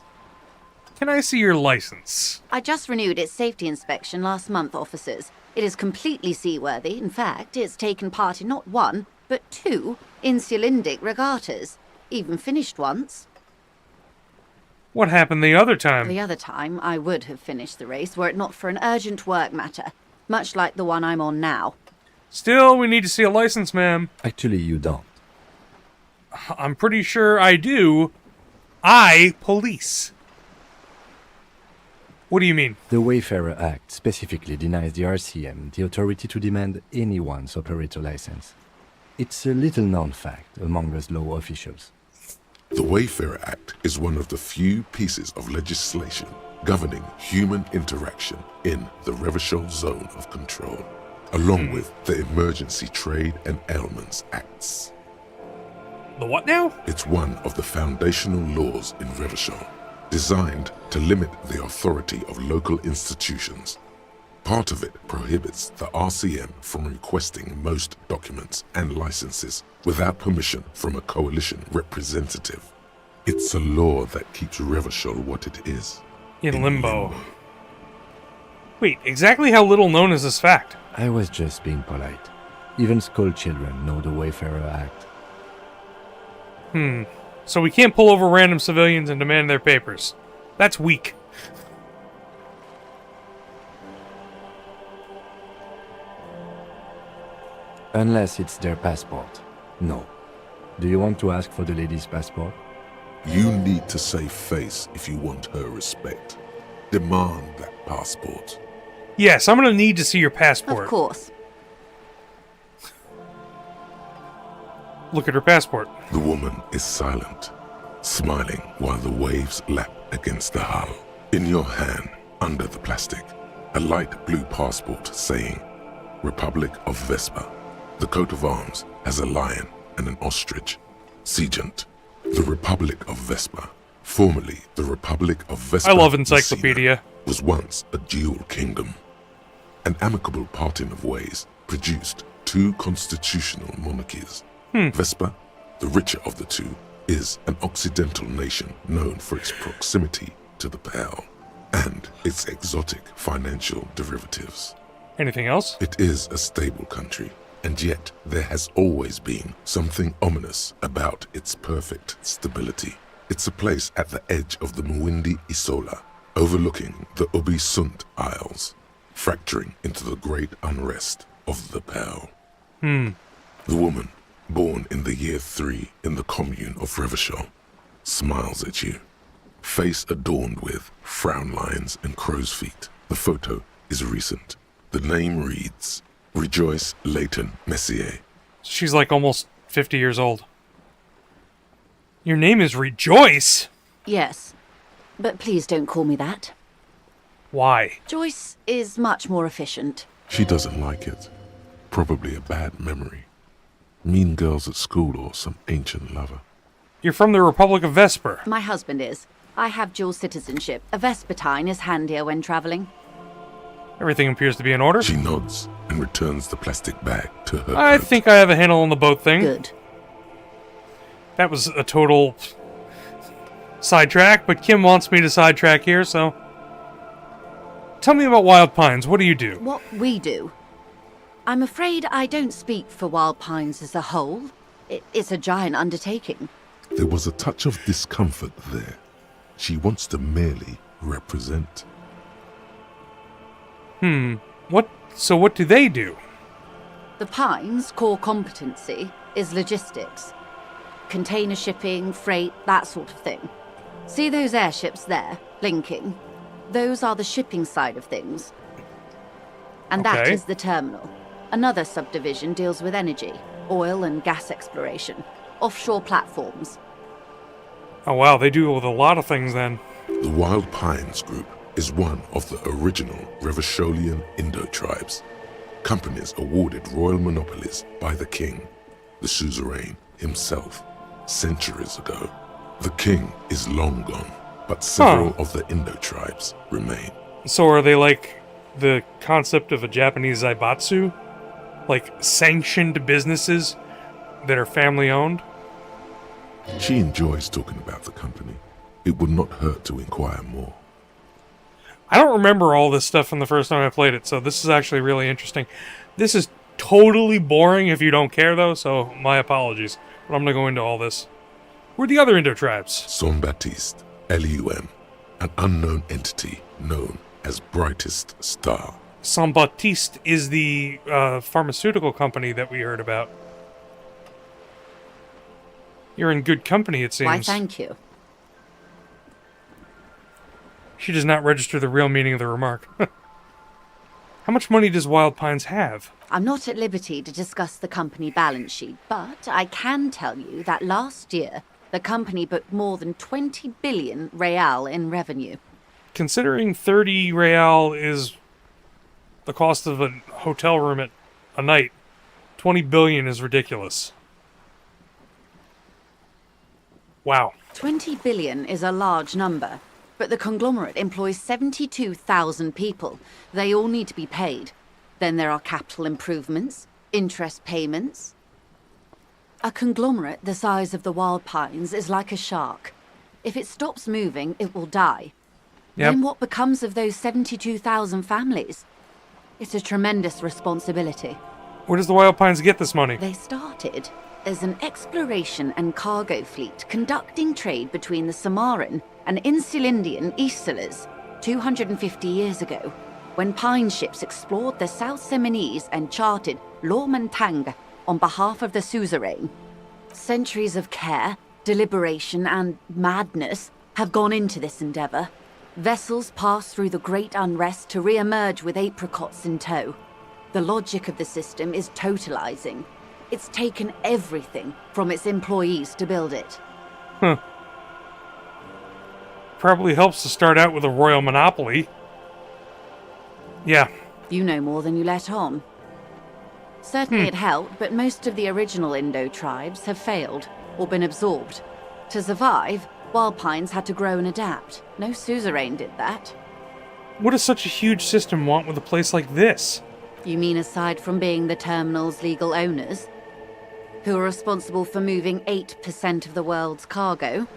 Can I see your license? I just renewed its safety inspection last month, officers. It is completely seaworthy. In fact, it's taken part in not one, but two insulindic regattas. Even finished once. What happened the other time? The other time, I would have finished the race were it not for an urgent work matter, much like the one I'm on now. Still, we need to see a license, ma'am. Actually, you don't. I'm pretty sure I do. I police. What do you mean? The Wayfarer Act specifically denies the RCM the authority to demand anyone's operator license. It's a little-known fact among us law officials. The Wayfarer Act is one of the few pieces of legislation governing human interaction in the Revachol Zone of Control, along with the Emergency Trade and Ailments Acts. The what now? It's one of the foundational laws in Revachol, designed to limit the authority of local institutions. Part of it prohibits the RCM from requesting most documents and licenses without permission from a coalition representative. It's a law that keeps Revachol what it is. In limbo. Wait, exactly how little known is this fact? I was just being polite. Even school children know the Wayfarer Act. So we can't pull over random civilians and demand their papers. That's weak. Unless it's their passport. No. Do you want to ask for the lady's passport? You need to save face if you want her respect. Demand that passport. Yes, I'm gonna need to see your passport. Of course. Look at her passport. The woman is silent, smiling while the waves lap against the hull. In your hand, under the plastic, a light blue passport saying, Republic of Vespa. The coat of arms has a lion and an ostrich. Seigent. The Republic of Vespa, formerly the Republic of Vespa. I love Encyclopedia. Was once a dual kingdom. An amicable parting of ways produced two constitutional monarchies. Vespa, the richer of the two, is an occidental nation known for its proximity to the Pale and its exotic financial derivatives. Anything else? It is a stable country, and yet there has always been something ominous about its perfect stability. It's a place at the edge of the Mwindi Isola, overlooking the Ubi Sunt Isles, fracturing into the great unrest of the Pale. The woman, born in the year 3 in the commune of Revachol, smiles at you, face adorned with frown lines and crow's feet. The photo is recent. The name reads, Rejoice Leighton Messier. She's like almost 50 years old. Your name is Rejoice? Yes. But please don't call me that. Why? Joyce is much more efficient. She doesn't like it. Probably a bad memory. Mean girls at school or some ancient lover. You're from the Republic of Vesper. My husband is. I have dual citizenship. A Vespertine is handier when traveling. Everything appears to be in order. She nods and returns the plastic bag to her I coat. think I have a handle on the boat thing. Good. That was a total sidetrack, but Kim wants me to sidetrack here, so... Tell me about Wild Pines. What do you do? What we do. I'm afraid I don't speak for Wild Pines as a whole. It's a giant undertaking. There was a touch of discomfort there. She wants to merely represent. What do they do? The Pines' core competency is logistics. Container shipping, freight, that sort of thing. See those airships there, blinking? Those are the shipping side of things. And that Okay. is the terminal. Another subdivision deals with energy, oil and gas exploration, offshore platforms. Oh wow, they do with a lot of things then. The Wild Pines Group is one of the original Revacholian Indo-tribes. Companies awarded royal monopolies by the king, the suzerain himself, centuries ago. The king is long gone, but several of the Indo-tribes remain. So are they like the concept of a Japanese zaibatsu? Like sanctioned businesses that are family owned? She enjoys talking about the company. It would not hurt to inquire more. I don't remember all this stuff from the first time I played it, so this is actually really interesting. This is totally boring if you don't care, though, so my apologies. But I'm going to go into all this. Who are the other Indo-tribes? Son Baptiste, Elysium, an unknown entity known as Brightest Star. Saint Baptiste is the pharmaceutical company that we heard about. You're in good company, it seems. Why, thank you. She does not register the real meaning of the remark. How much money does Wild Pines have? I'm not at liberty to discuss the company balance sheet, but I can tell you that last year, the company booked more than 20 billion real in revenue. Considering 30 real is the cost of a hotel room at a night, 20 billion is ridiculous. Wow. 20 billion is a large number, but the conglomerate employs 72,000 people. They all need to be paid. Then there are capital improvements, interest payments. A conglomerate the size of the Wild Pines is like a shark. If it stops moving, it will die. Yep. Then what becomes of those 72,000 families? It's a tremendous responsibility. Where does the Wild Pines get this money? They started as an exploration and cargo fleet conducting trade between the Samaran and Insulindian Isolas 250 years ago, when pine ships explored the South Seminese and charted Lomantang on behalf of the suzerain. Centuries of care, deliberation, and madness have gone into this endeavor. Vessels pass through the great unrest to re-emerge with apricots in tow. The logic of the system is totalizing. It's taken everything from its employees to build it. Probably helps to start out with a royal monopoly. Yeah. You know more than you let on. Certainly it helped, but most of the original Indo tribes have failed or been absorbed. To survive, Wild Pines had to grow and adapt. No suzerain did that. What does such a huge system want with a place like this? You mean aside from being the terminal's legal owners, who are responsible for moving 8% of the world's cargo?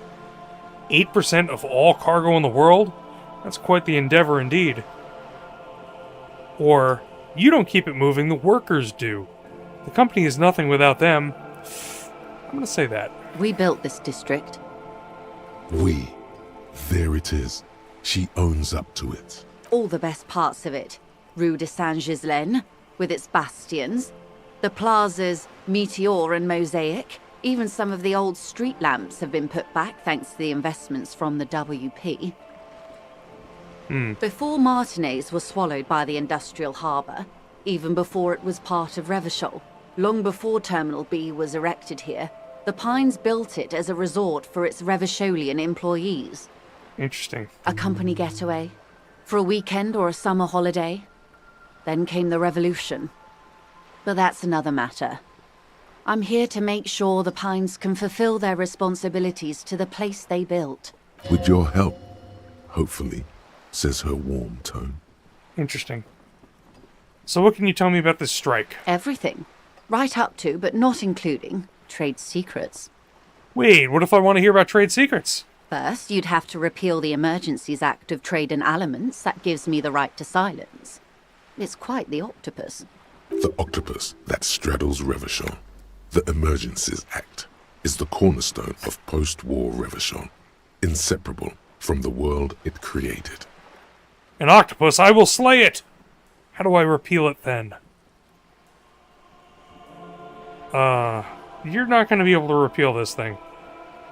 8% of all cargo in the world? That's quite the endeavor indeed. Or, you don't keep it moving, the workers do. The company is nothing without them. I'm gonna say that. We built this district. We. There it is. She owns up to it. All the best parts of it. Rue de Saint-Ghislain, with its bastions. The plazas Meteor and Mosaic. Even some of the old street lamps have been put back thanks to the investments from the WP. Before Martinez was swallowed by the industrial harbour, even before it was part of Revachol, long before Terminal B was erected here, the Pines built it as a resort for its Revacholian employees. Interesting. A company getaway, for a weekend or a summer holiday. Then came the revolution. But that's another matter. I'm here to make sure the Pines can fulfill their responsibilities to the place they built. With your help, hopefully, says her warm tone. Interesting. So what can you tell me about this strike? Everything. Right up to, but not including, trade secrets. Wait, what if I want to hear about trade secrets? First, you'd have to repeal the Emergencies Act of Trade in Aliments that gives me the right to silence. It's quite the octopus. The octopus that straddles Revachon, the Emergencies Act, is the cornerstone of post-war Revachon, inseparable from the world it created. An octopus, I will slay it! How do I repeal it then? You're not going to be able to repeal this thing.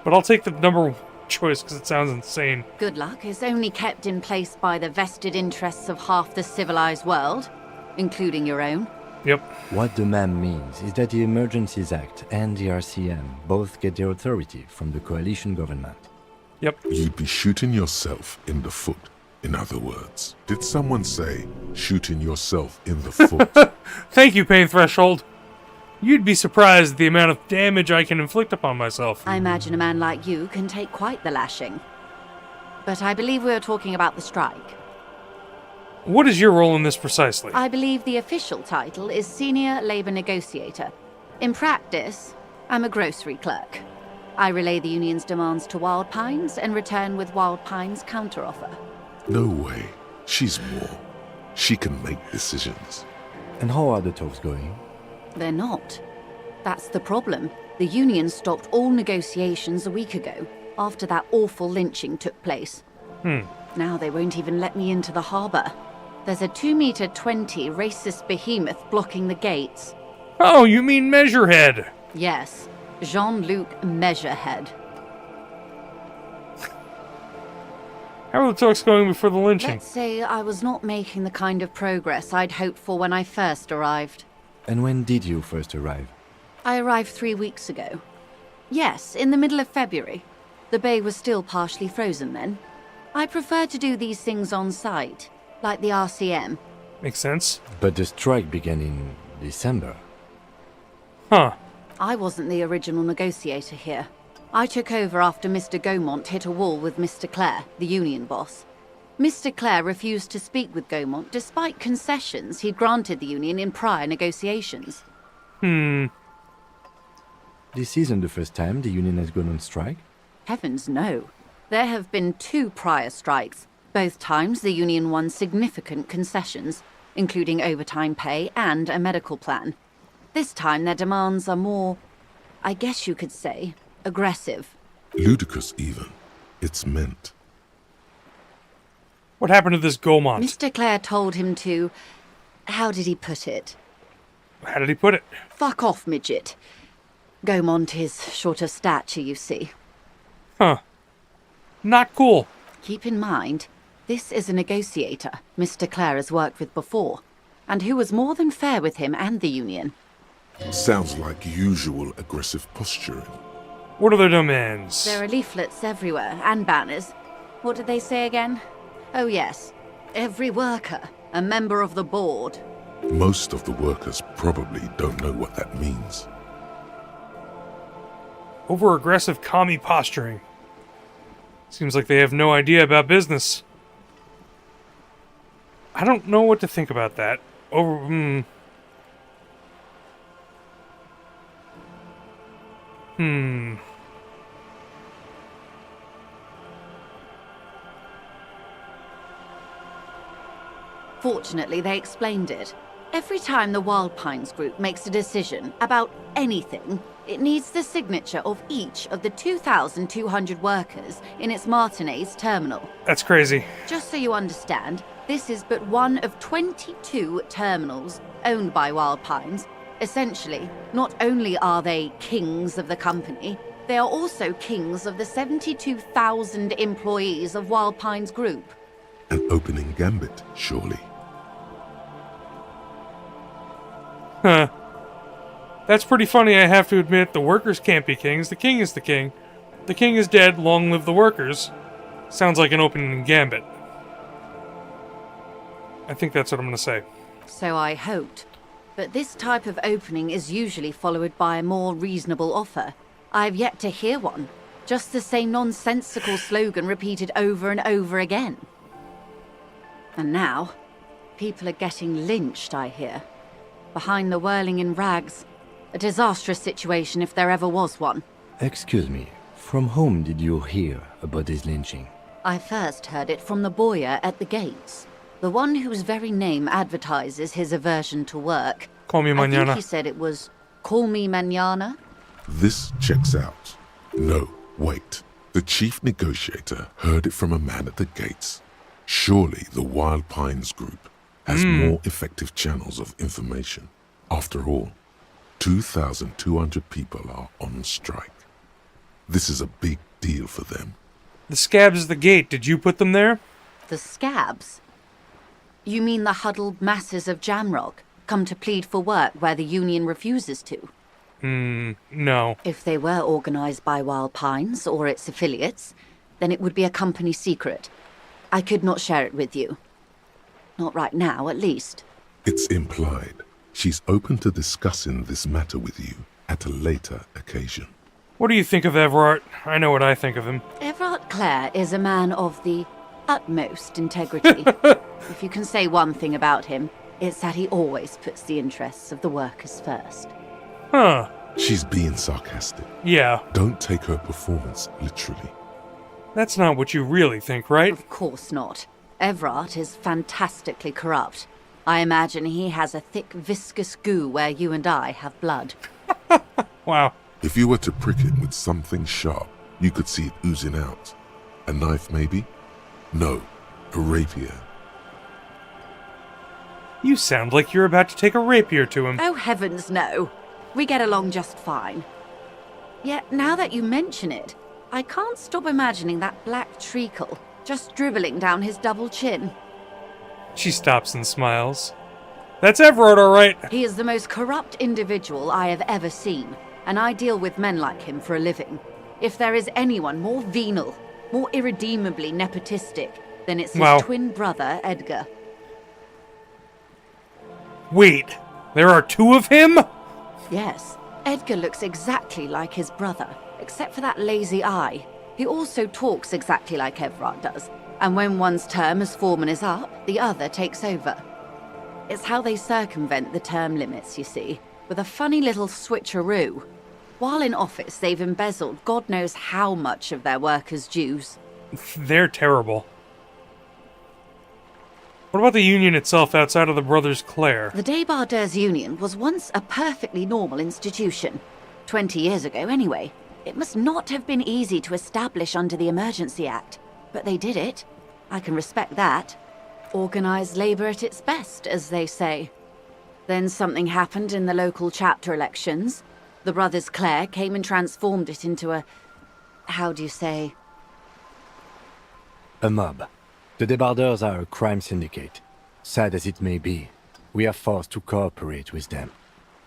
But I'll take the number one choice because it sounds insane. Good luck is only kept in place by the vested interests of half the civilized world, including your own. Yep. What the ma'am means is that the Emergencies Act and the RCM both get their authority from the coalition government. Yep. You'd be shooting yourself in the foot, in other words. Did someone say shooting yourself in the foot? Thank you, Pain Threshold. You'd be surprised at the amount of damage I can inflict upon myself. I imagine a man like you can take quite the lashing. But I believe we are talking about the strike. What is your role in this precisely? I believe the official title is Senior Labor Negotiator. In practice, I'm a grocery clerk. I relay the union's demands to Wild Pines and return with Wild Pines' counteroffer. No way. She's more. She can make decisions. And how are the talks going? They're not. That's the problem. The union stopped all negotiations a week ago, after that awful lynching took place. Now they won't even let me into the harbour. There's a 2-meter-20 racist behemoth blocking the gates. Oh, you mean Measurehead? Yes, Jean-Luc Measurehead. How are the talks going before the lynching? Let's say I was not making the kind of progress I'd hoped for when I first arrived. And when did you first arrive? I arrived 3 weeks ago. Yes, in the middle of February. The bay was still partially frozen then. I prefer to do these things on site, like the RCM. Makes sense. But the strike began in December. Huh. I wasn't the original negotiator here. I took over after Mr. Gaumont hit a wall with Mr. Clare, the union boss. Mr. Clare refused to speak with Gaumont despite concessions he'd granted the union in prior negotiations. This isn't the first time the union has gone on strike. Heavens no. There have been 2 prior strikes. Both times the union won significant concessions, including overtime pay and a medical plan. This time their demands are more, I guess you could say, aggressive. Ludicrous even. It's meant. What happened to this Gaumont? Mr. Clare told him to... How did he put it? How did he put it? Fuck off, midget. Gaumont is short of stature, you see. Huh. Not cool. Keep in mind, this is a negotiator Mr. Clare has worked with before, and who was more than fair with him and the union. Sounds like usual aggressive posturing. What are their demands? There are leaflets everywhere, and banners. What did they say again? Oh yes, every worker, a member of the board. Most of the workers probably don't know what that means. Over-aggressive commie posturing. Seems like they have no idea about business. I don't know what to think about that. Fortunately, they explained it. Every time the Wild Pines group makes a decision about anything, it needs the signature of each of the 2,200 workers in its Martinez terminal. That's crazy. Just so you understand, this is but one of 22 terminals owned by Wild Pines. Essentially, not only are they kings of the company, they are also kings of the 72,000 employees of Wild Pines Group. An opening gambit, surely. Huh. That's pretty funny, I have to admit. The workers can't be kings. The king is the king. The king is dead. Long live the workers. Sounds like an opening gambit. I think that's what I'm going to say. So I hoped. but this type of opening is usually followed by a more reasonable offer. I've yet to hear one. Just the same nonsensical slogan repeated over and over again. And now, people are getting lynched, I hear. Behind the whirling in rags. A disastrous situation if there ever was one. Excuse me, from whom did you hear about this lynching? I first heard it from the bowyer at the gates. The one whose very name advertises his aversion to work. Call me I think mañana. he said it was, "Call me mañana." This checks out. No, wait. The chief negotiator heard it from a man at the gates. Surely the Wild Pines group has more effective channels of information. After all, 2,200 people are on strike. This is a big deal for them. The scabs at the gate, did you put them there? The scabs? You mean the huddled masses of Jamrock, come to plead for work where the Union refuses to? No. If they were organized by Wild Pines or its affiliates, then it would be a company secret. I could not share it with you. Not right now, at least. It's implied. She's open to discussing this matter with you at a later occasion. What do you think of Everard? I know what I think of him. Everard Clare is a man of the utmost integrity. If you can say one thing about him, it's that he always puts the interests of the workers first. Huh. She's being sarcastic. Yeah. Don't take her performance literally. That's not what you really think, right? Of course not. Everard is fantastically corrupt. I imagine he has a thick, viscous goo where you and I have blood. Wow. If you were to prick it with something sharp, you could see it oozing out. A knife, maybe? No, a rapier. You sound like you're about to take a rapier to him. Oh, heavens no. We get along just fine. Yet, now that you mention it, I can't stop imagining that black treacle just dribbling down his double chin. She stops and smiles. That's Everard, all right. He is the most corrupt individual I have ever seen, and I deal with men like him for a living. If there is anyone more venal, more irredeemably nepotistic, then it's his Wow. twin brother, Edgar. Wait, there are two of him? Yes, Edgar looks exactly like his brother, except for that lazy eye. He also talks exactly like Everard does, and when one's term as foreman is up, the other takes over. It's how they circumvent the term limits, you see, with a funny little switcheroo. While in office, they've embezzled God knows how much of their workers' dues. They're terrible. What about the Union itself outside of the Brothers Clare? The Débardeurs Union was once a perfectly normal institution. 20 years ago, anyway. It must not have been easy to establish under the Emergency Act, but they did it. I can respect that. Organised labour at its best, as they say. Then something happened in the local chapter elections. The Brothers Clare came and transformed it into a... how do you say? A mob. The Débardeurs are a crime syndicate. Sad as it may be, we are forced to cooperate with them.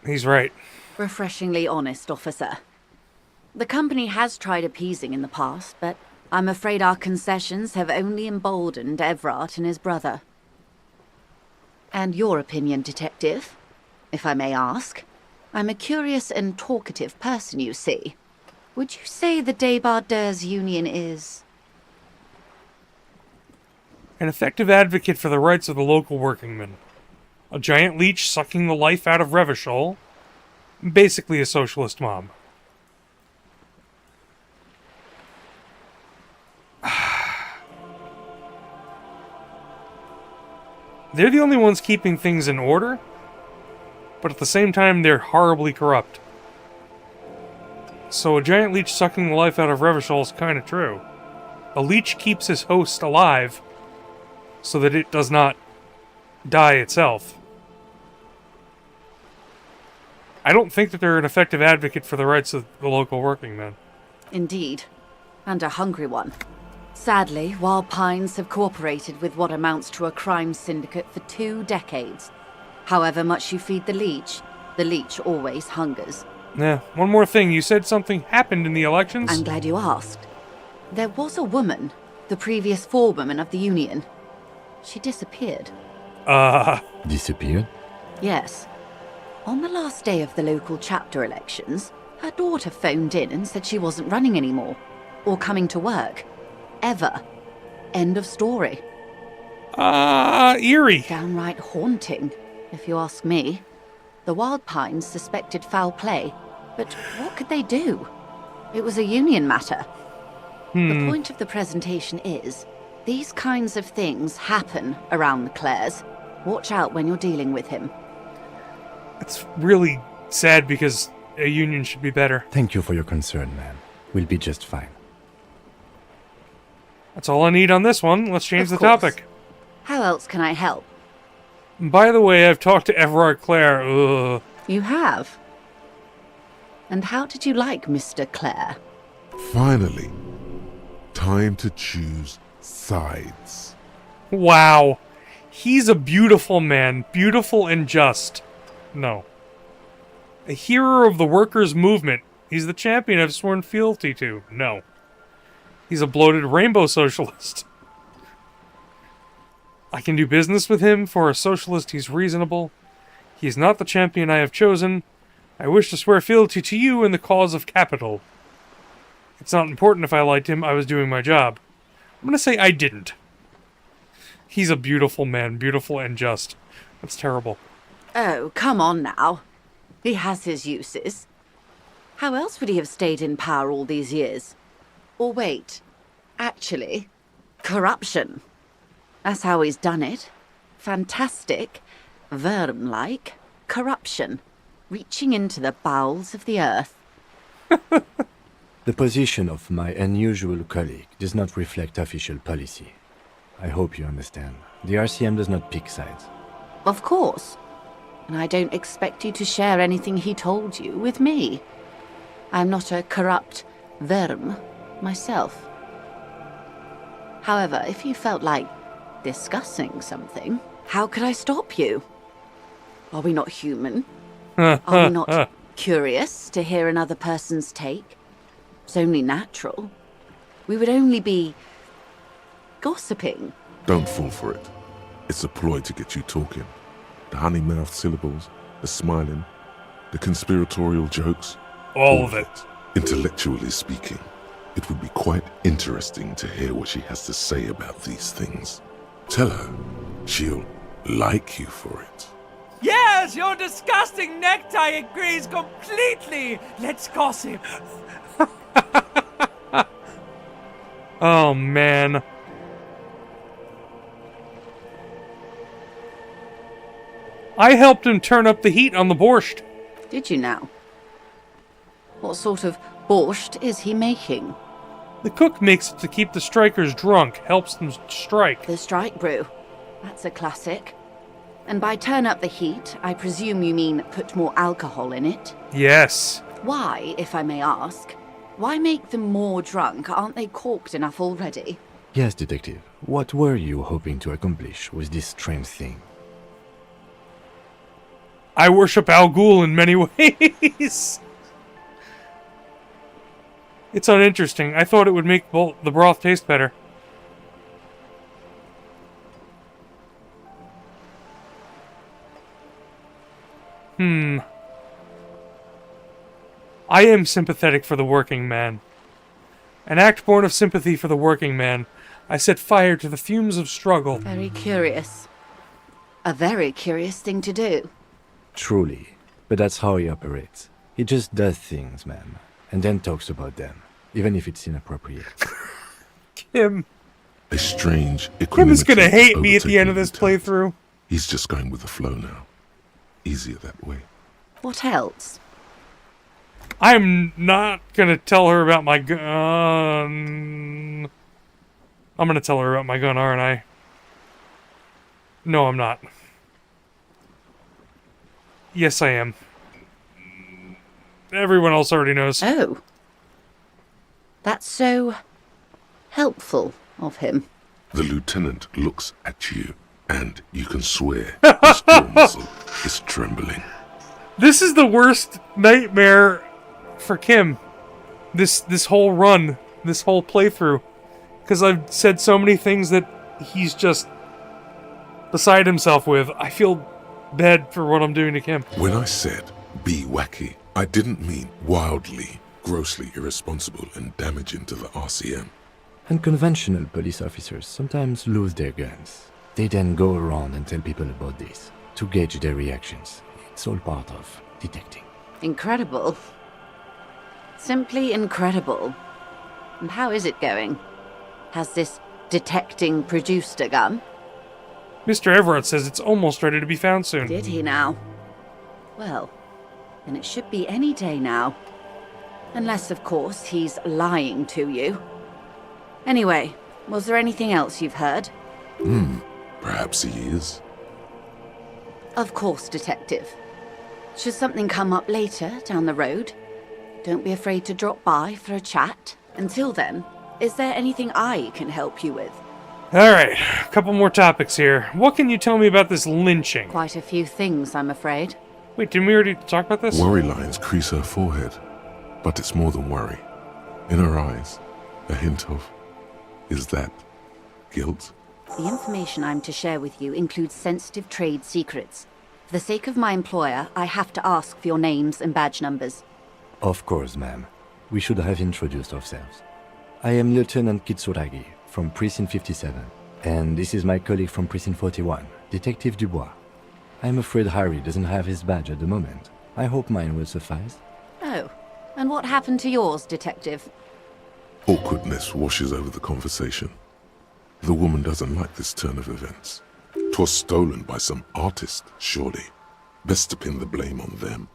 He's right. Refreshingly honest, officer. The company has tried appeasing in the past, but I'm afraid our concessions have only emboldened Everard and his brother. And your opinion, detective, if I may ask? I'm a curious and talkative person, you see. Would you say the Débardeurs Union is... An effective advocate for the rights of the local workingmen. A giant leech sucking the life out of Revachol. Basically a socialist mob. They're the only ones keeping things in order, but at the same time they're horribly corrupt. So a giant leech sucking the life out of Revachol is kind of true. A leech keeps his host alive so that it does not die itself. I don't think that they're an effective advocate for the rights of the local workingmen. Indeed. And a hungry one. Sadly, Wild Pines have cooperated with what amounts to a crime syndicate for 2 decades. However much you feed the leech always hungers. Yeah, one more thing. You said something happened in the elections? I'm glad you asked. There was a woman, the previous forewoman of the Union. She disappeared. Disappeared? Yes. On the last day of the local chapter elections, her daughter phoned in and said she wasn't running anymore. Or coming to work. Ever. End of story. Eerie. Downright haunting, if you ask me. The Wild Pines suspected foul play, but what could they do? It was a union matter. The point of the presentation is, these kinds of things happen around the Clares. Watch out when you're dealing with him. It's really sad because a union should be better. Thank you for your concern, man. We'll be just fine. That's all I need on this one. Let's change the Of course. topic. How else can I help? By the way, I've talked to Everard Clare. Ugh. You have? And how did you like Mr. Clare? Finally, time to choose sides. Wow. He's a beautiful man. Beautiful and just. No. A hero of the workers' movement. He's the champion I've sworn fealty to. No. He's a bloated rainbow socialist. I can do business with him. For a socialist, he's reasonable. He is not the champion I have chosen. I wish to swear fealty to you in the cause of capital. It's not important if I liked him. I was doing my job. I'm gonna say I didn't. He's a beautiful man. Beautiful and just. That's terrible. Oh, come on now. He has his uses. How else would he have stayed in power all these years? Or wait, actually, corruption. That's how he's done it. Fantastic, Worm-like corruption, reaching into the bowels of the earth. The position of my unusual colleague does not reflect official policy. I hope you understand. The RCM does not pick sides. Of course. And I don't expect you to share anything he told you with me. I'm not a corrupt Worm myself. However, if you felt like discussing something, how could I stop you? Are we not human? Are we not curious to hear another person's take? It's only natural. We would only be gossiping. Don't fall for it. It's a ploy to get you talking. The honey-mouthed syllables, the smiling, the conspiratorial jokes. All of it. Intellectually speaking, it would be quite interesting to hear what she has to say about these things. Tell her she'll like you for it. Yes, your disgusting necktie agrees completely. Let's gossip. Oh, man. I helped him turn up the heat on the borscht. Did you now? What sort of borscht is he making? The cook makes it to keep the strikers drunk, helps them strike. The strike brew. That's a classic. And by turn up the heat, I presume you mean put more alcohol in it? Yes. Why, if I may ask? Why make them more drunk? Aren't they corked enough already? Yes, Detective. What were you hoping to accomplish with this strange thing? I worship Al Ghul in many ways. It's uninteresting. I thought it would make the broth taste better. I am sympathetic for the working man. An act born of sympathy for the working man. I set fire to the fumes of struggle. Very curious. A very curious thing to do. Truly. But that's how he operates. He just does things, man. And then talks about them. Even if it's inappropriate. Kim. A strange Kim is gonna equanimity hate me at the end of this overtaking playthrough. He's just going with the flow now. Easier that way. What else? I'm not gonna tell her about my gun. I'm gonna tell her about my gun, aren't I? No, I'm not. Yes, I am. Everyone else already knows. Oh. That's so helpful of him. The lieutenant looks at you, and you can swear his jaw muscle is trembling. This is the worst nightmare for Kim. This whole run, this whole playthrough. Because I've said so many things that he's just beside himself with. I feel bed for what I'm doing to Kim. When I said be wacky, I didn't mean wildly, grossly irresponsible and damaging to the RCM. Unconventional police officers sometimes lose their guns. They then go around and tell people about this to gauge their reactions. It's all part of detecting. Incredible. Simply incredible. And how is it going? Has this detecting produced a gun? Mr. Everett says it's almost ready to be found soon. Did he now? Well, then it should be any day now. Unless, of course, he's lying to you. Anyway, was there anything else you've heard? Perhaps he is. Of course, Detective. Should something come up later, down the road, don't be afraid to drop by for a chat. Until then, is there anything I can help you with? Alright, a couple more topics here. What can you tell me about this lynching? Quite a few things, I'm afraid. Wait, didn't we already talk about this? Worry lines crease her forehead, but it's more than worry. In her eyes, a hint of, is that guilt? The information I'm to share with you includes sensitive trade secrets. For the sake of my employer, I have to ask for your names and badge numbers. Of course, ma'am. We should have introduced ourselves. I am Lieutenant Kitsuragi from Precinct 57, and this is my colleague from Precinct 41, Detective Dubois. I'm afraid Harry doesn't have his badge at the moment. I hope mine will suffice. Oh, and what happened to yours, Detective? Awkwardness washes over the conversation. The woman doesn't like this turn of events. 'Twas stolen by some artist, surely. Best to pin the blame on them.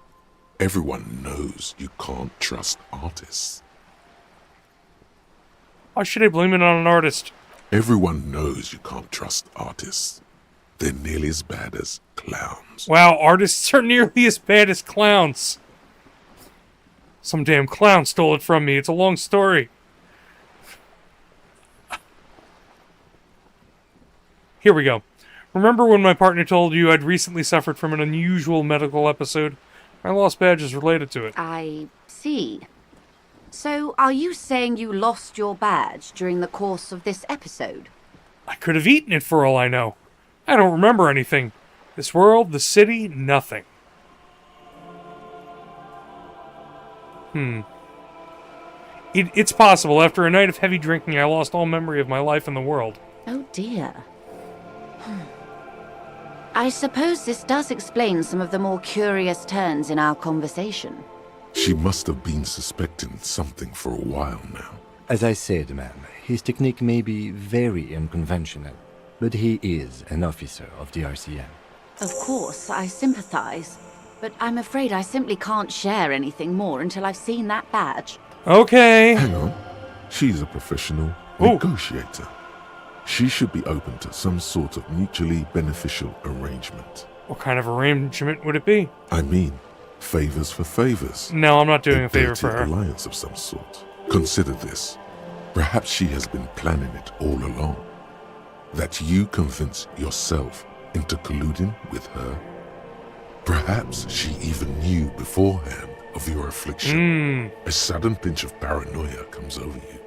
Everyone knows you can't trust artists. Why should I blame it on an artist? Everyone knows you can't trust artists. They're nearly as bad as clowns. Wow, artists are nearly as bad as clowns. Some damn clown stole it from me. It's a long story. Here we go. Remember when my partner told you I'd recently suffered from an unusual medical episode? My lost badge is related to it. I see. So, are you saying you lost your badge during the course of this episode? I could have eaten it for all I know. I don't remember anything. This world, the city, nothing. It's possible. After a night of heavy drinking, I lost all memory of my life in the world. Oh dear. I suppose this does explain some of the more curious turns in our conversation. She must have been suspecting something for a while now. As I said, ma'am, his technique may be very unconventional, but he is an officer of the RCM. Of course, I sympathize, but I'm afraid I simply can't share anything more until I've seen that badge. Okay. Hang on. She's a professional Ooh. negotiator. She should be open to some sort of mutually beneficial arrangement. What kind of arrangement would it be? I mean, favors for favors. No, I'm not doing a favor dirty for her. alliance of some sort. Consider this. Perhaps she has been planning it all along. That you convince yourself into colluding with her. Perhaps she even knew beforehand of your affliction. A sudden pinch of paranoia comes over you.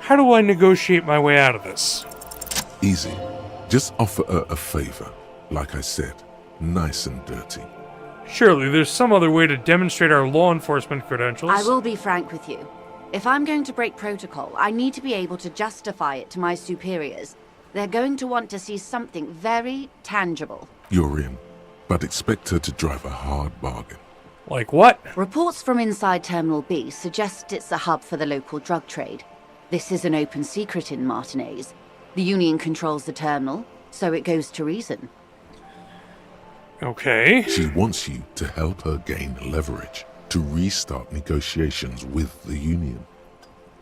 How do I negotiate my way out of this? Easy. Just offer her a favor. Like I said, nice and dirty. Surely there's some other way to demonstrate our law enforcement credentials. I will be frank with you. If I'm going to break protocol, I need to be able to justify it to my superiors. They're going to want to see something very tangible. You're in, but expect her to drive a hard bargain. Like what? Reports from inside Terminal B suggest it's a hub for the local drug trade. This is an open secret in Martinez. The Union controls the terminal, so it goes to reason. Okay. She wants you to help her gain leverage to restart negotiations with the Union.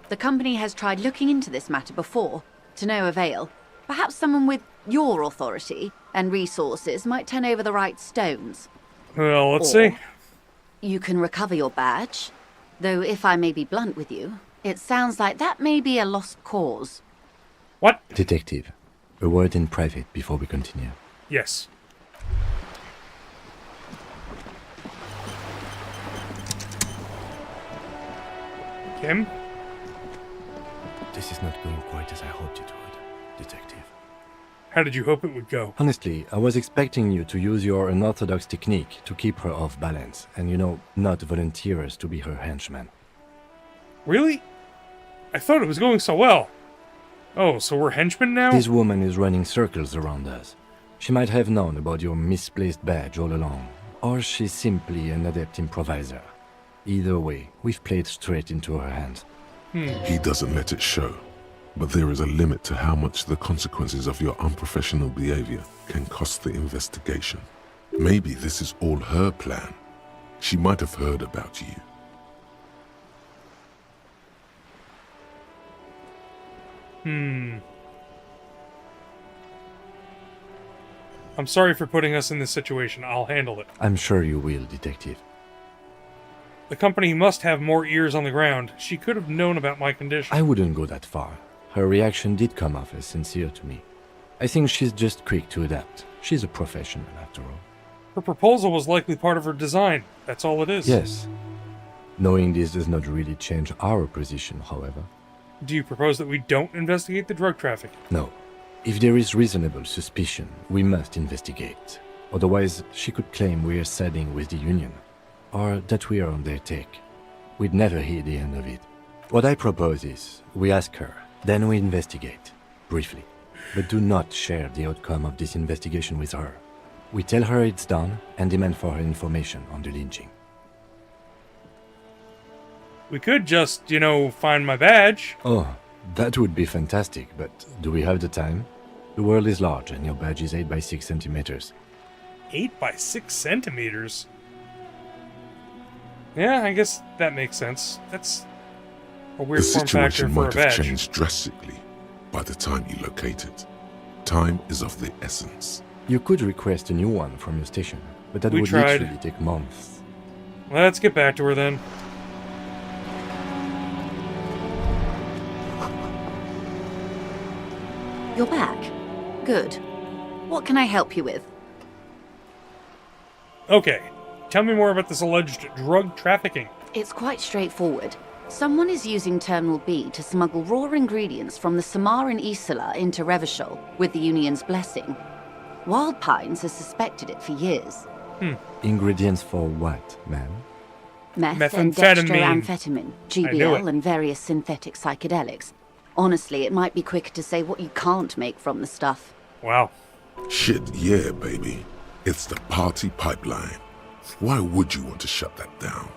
The company has tried looking into this matter before, to no avail. Perhaps someone with your authority and resources might turn over the right stones. Well, let's Or see. You can recover your badge. Though if I may be blunt with you, it sounds like that may be a lost cause. What? Detective, a word in private before we continue. Yes. Kim? This is not going quite as I hoped it would, Detective. How did you hope it would go? Honestly, I was expecting you to use your unorthodox technique to keep her off balance and, not volunteer us to be her henchmen. Really? I thought it was going so well. Oh, so we're henchmen now? This woman is running circles around us. She might have known about your misplaced badge all along, or she's simply an adept improviser. Either way, we've played straight into her hands. He doesn't let it show, but there is a limit to how much the consequences of your unprofessional behavior can cost the investigation. Maybe this is all her plan. She might have heard about you. I'm sorry for putting us in this situation. I'll handle it. I'm sure you will, Detective. The company must have more ears on the ground. She could have known about my condition. I wouldn't go that far. Her reaction did come off as sincere to me. I think she's just quick to adapt. She's a professional, after all. Her proposal was likely part of her design. That's all it is. Yes. Knowing this does not really change our position, however. Do you propose that we don't investigate the drug traffic? No. If there is reasonable suspicion, we must investigate. Otherwise, she could claim we are siding with the Union, or that we are on their take. We'd never hear the end of it. What I propose is, we ask her, then we investigate, briefly. But do not share the outcome of this investigation with her. We tell her it's done and demand for her information on the lynching. We could just, find my badge. Oh, that would be fantastic, but do we have the time? The world is large and your badge is 8 by 6 centimeters. 8 by 6 centimeters? Yeah, I guess that makes sense. That's a weird The form factor situation for a might have badge. changed drastically by the time you locate it. Time is of the essence. You could request a new one from your station, but that We would tried. literally take months. Let's get back to her then. You're back. Good. What can I help you with? Okay, tell me more about this alleged drug trafficking. It's quite straightforward. Someone is using Terminal B to smuggle raw ingredients from the Samar and Isola into Revachol with the Union's blessing. Wild Pines has suspected it for years. Ingredients for what, ma'am? Meth and Methamphetamine. dextroamphetamine, I knew GBL, it. and various synthetic psychedelics. Honestly, it might be quicker to say what you can't make from the stuff. Wow. Shit, yeah, baby. It's the party pipeline. Why would you want to shut that down?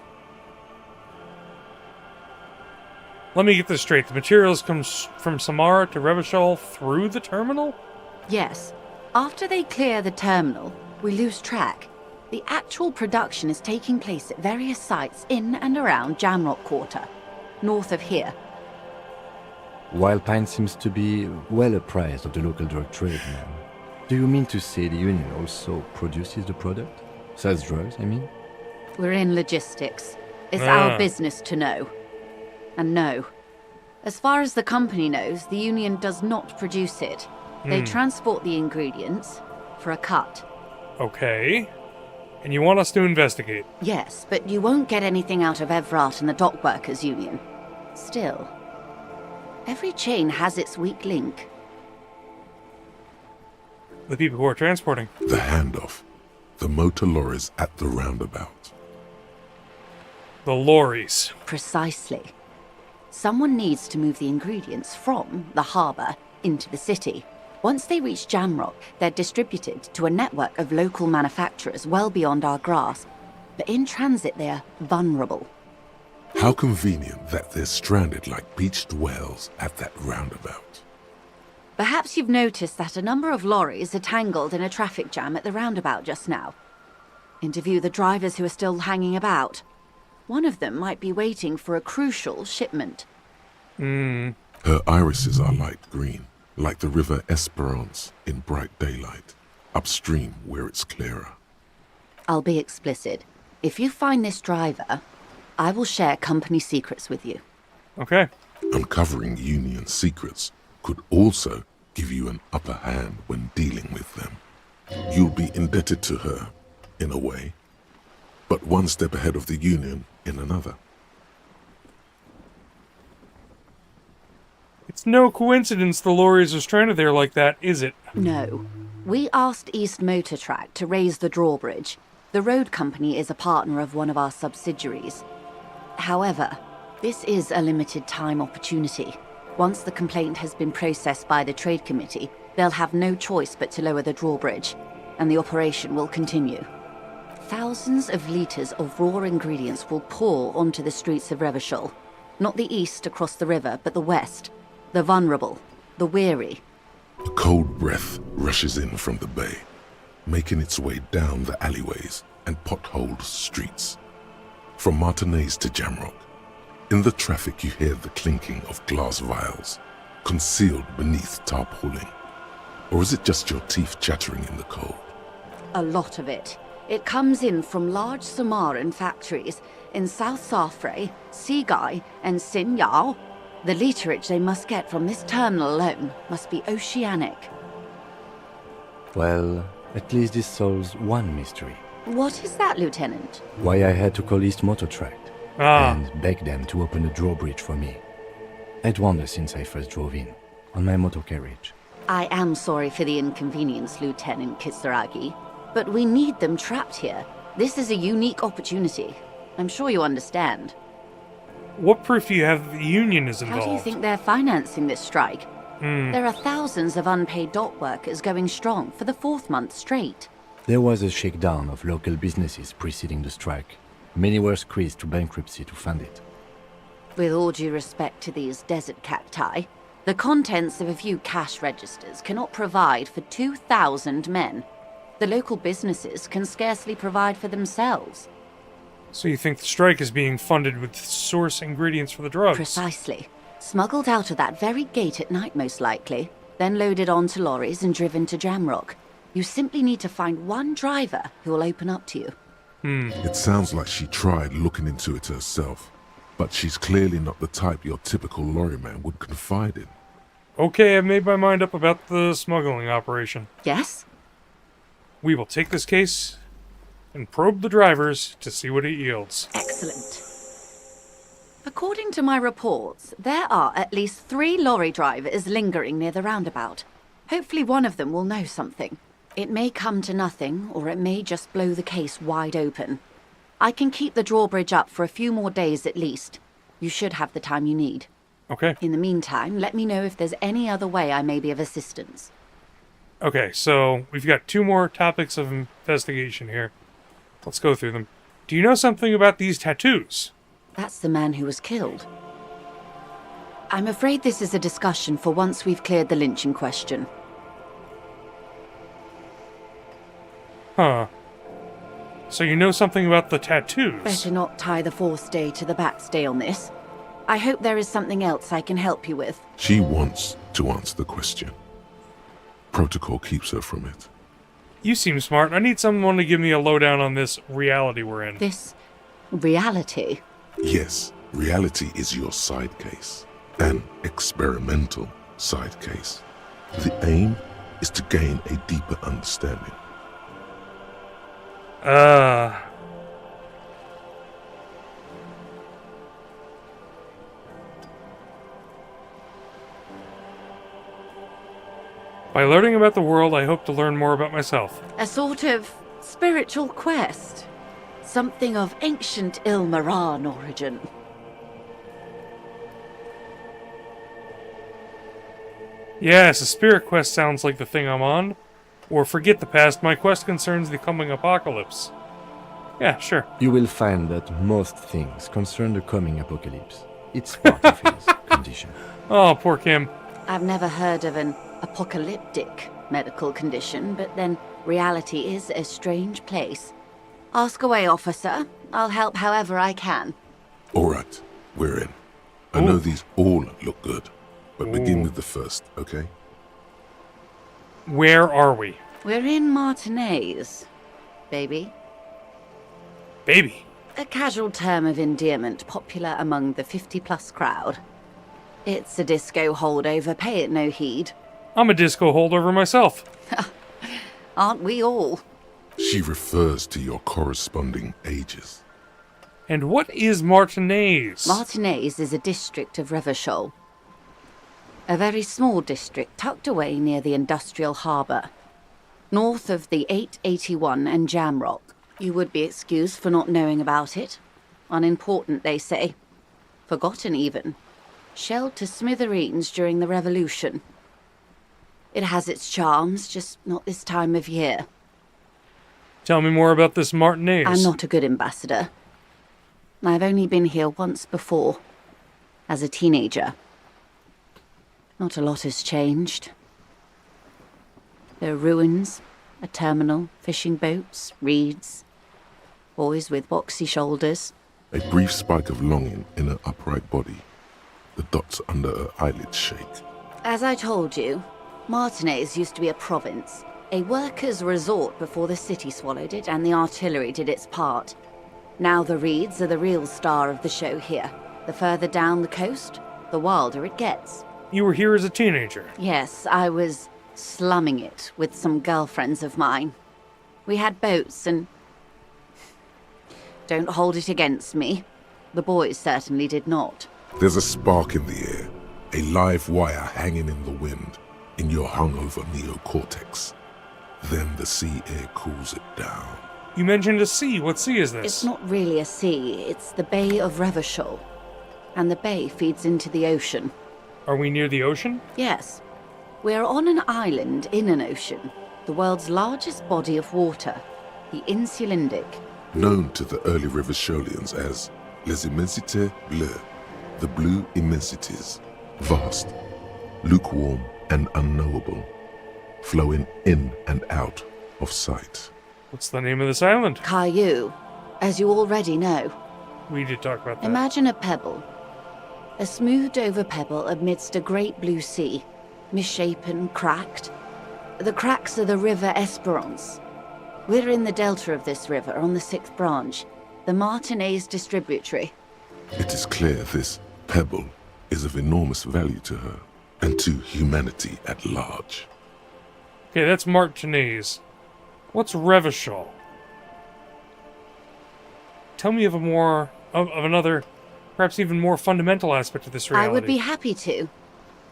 Let me get this straight. The materials come from Samara to Revachol through the terminal? Yes. After they clear the terminal, we lose track. The actual production is taking place at various sites in and around Jamrock Quarter, north of here. Wild Pine seems to be well apprised of the local drug trade, ma'am. Do you mean to say the Union also produces the product? Sells drugs, I mean? We're in logistics. It's Ah. our business to know. And no. As far as the company knows, the Union does not produce it. They transport the ingredients for a cut. Okay. And you want us to investigate? Yes, but you won't get anything out of Evrat and the Dock Workers Union. Still, every chain has its weak link. The people who are transporting. The handoff. The motor lorries at the roundabout. The lorries. Precisely. Someone needs to move the ingredients from the harbour into the city. Once they reach Jamrock, they're distributed to a network of local manufacturers well beyond our grasp. But in transit, they're vulnerable. How convenient that they're stranded like beached whales at that roundabout. Perhaps you've noticed that a number of lorries are tangled in a traffic jam at the roundabout just now. Interview the drivers who are still hanging about. One of them might be waiting for a crucial shipment. Her irises are light green, like the river Esperance in bright daylight, upstream where it's clearer. I'll be explicit. If you find this driver, I will share company secrets with you. Okay. Uncovering Union secrets could also give you an upper hand when dealing with them. You'll be indebted to her, in a way, but one step ahead of the Union in another. It's no coincidence the lorries are stranded there like that, is it? No. We asked East Motor Track to raise the drawbridge. The road company is a partner of one of our subsidiaries. However, this is a limited time opportunity. Once the complaint has been processed by the trade committee, they'll have no choice but to lower the drawbridge, and the operation will continue. Thousands of litres of raw ingredients will pour onto the streets of Revachol. Not the east across the river, but the west. The vulnerable, the weary. A cold breath rushes in from the bay, making its way down the alleyways and potholed streets. From Martinez to Jamrock, in the traffic you hear the clinking of glass vials, concealed beneath tarpaulin. Or is it just your teeth chattering in the cold? A lot of it. It comes in from large Samaran factories in South Safre, Sigai, and Sinyao. The literage they must get from this terminal alone must be oceanic. Well, at least this solves one mystery. What is that, Lieutenant? Why I had to call East Motor Track Ah, and beg them to open the drawbridge for me. I'd wondered since I first drove in, on my motor carriage. I am sorry for the inconvenience, Lieutenant Kisaragi, but we need them trapped here. This is a unique opportunity. I'm sure you understand. what proof do you have that the Union is How involved? do you think they're financing this strike? Hmm. There are thousands of unpaid dock workers going strong for the 4th month straight. There was a shakedown of local businesses preceding the strike. Many were squeezed to bankruptcy to fund it. With all due respect to these desert cacti, the contents of a few cash registers cannot provide for 2,000 men. The local businesses can scarcely provide for themselves. So you think the strike is being funded with source ingredients for the drugs? Precisely. Smuggled out of that very gate at night, most likely, then loaded onto lorries and driven to Jamrock. You simply need to find one driver who will open up to you. It sounds like she tried looking into it herself, but she's clearly not the type your typical lorryman would confide in. Okay, I've made my mind up about the smuggling operation. Yes? We will take this case and probe the drivers to see what it yields. Excellent. According to my reports, there are at least 3 lorry drivers lingering near the roundabout. Hopefully one of them will know something. It may come to nothing, or it may just blow the case wide open. I can keep the drawbridge up for a few more days at least. You should have the time you need. Okay. In the meantime, let me know if there's any other way I may be of assistance. Okay, so we've got 2 more topics of investigation here. Let's go through them. Do you know something about these tattoos? That's the man who was killed. I'm afraid this is a discussion for once we've cleared the lynching question. Huh. So you know something about the tattoos? Better not tie the forestay to the backstay on this. I hope there is something else I can help you with. She wants to answer the question. Protocol keeps her from it. You seem smart. I need someone to give me a lowdown on this reality we're in. This reality? Yes, reality is your side case. An experimental side case. The aim is to gain a deeper understanding. By learning about the world, I hope to learn more about myself. A sort of spiritual quest. Something of ancient Ilmaran origin. Yes, a spirit quest sounds like the thing I'm on. Or forget the past, my quest concerns the coming apocalypse. Yeah, sure. You will find that most things concern the coming apocalypse. It's part of his condition. Oh, poor Kim. I've never heard of an apocalyptic medical condition, but then reality is a strange place. Ask away, officer. I'll help however I can. All right, we're in. I know Ooh. these all look good, but begin Ooh. with the first, okay? Where are we? We're in Martinez, baby. Baby. A casual term of endearment popular among the 50-plus crowd. It's a disco holdover, pay it no heed. I'm a disco holdover myself. Aren't we all? She refers to your corresponding ages. And what is Martinez? Martinez is a district of Revachol. A very small district tucked away near the industrial harbour. North of the 881 and Jamrock. You would be excused for not knowing about it. Unimportant, they say. Forgotten, even. Shelled to smithereens during the Revolution. It has its charms, just not this time of year. Tell me more about this Martinez. I'm not a good ambassador. I've only been here once before, as a teenager. Not a lot has changed. There are ruins, a terminal, fishing boats, reeds, boys with boxy shoulders. A brief spike of longing in her upright body. The dots under her eyelids shake. As I told you, Martinez used to be a province, a workers' resort before the city swallowed it and the artillery did its part. Now the reeds are the real star of the show here. The further down the coast, the wilder it gets. You were here as a teenager. Yes, I was slumming it with some girlfriends of mine. We had boats and... Don't hold it against me. The boys certainly did not. There's a spark in the air, a live wire hanging in the wind, in your hungover neocortex. Then the sea air cools it down. You mentioned a sea. What sea is this? It's not really a sea, it's the Bay of Revachol. And the bay feeds into the ocean. Are we near the ocean? Yes. We're on an island in an ocean, the world's largest body of water, the Insulindic. Known to the early Revacholians as Les Immensités Bleues, the blue immensities, vast, lukewarm and unknowable, flowing in and out of sight. What's the name of this island? Caillou, as you already know. We did talk about that. Imagine a pebble. A smoothed-over pebble amidst a great blue sea, misshapen, cracked. The cracks are the River Esperance. We're in the delta of this river, on the 6th branch, the Martinez distributary. It is clear this pebble is of enormous value to her and to humanity at large. Okay, that's Martinez. What's Revachol? Tell me of another, perhaps even more fundamental aspect of this reality. I would be happy to.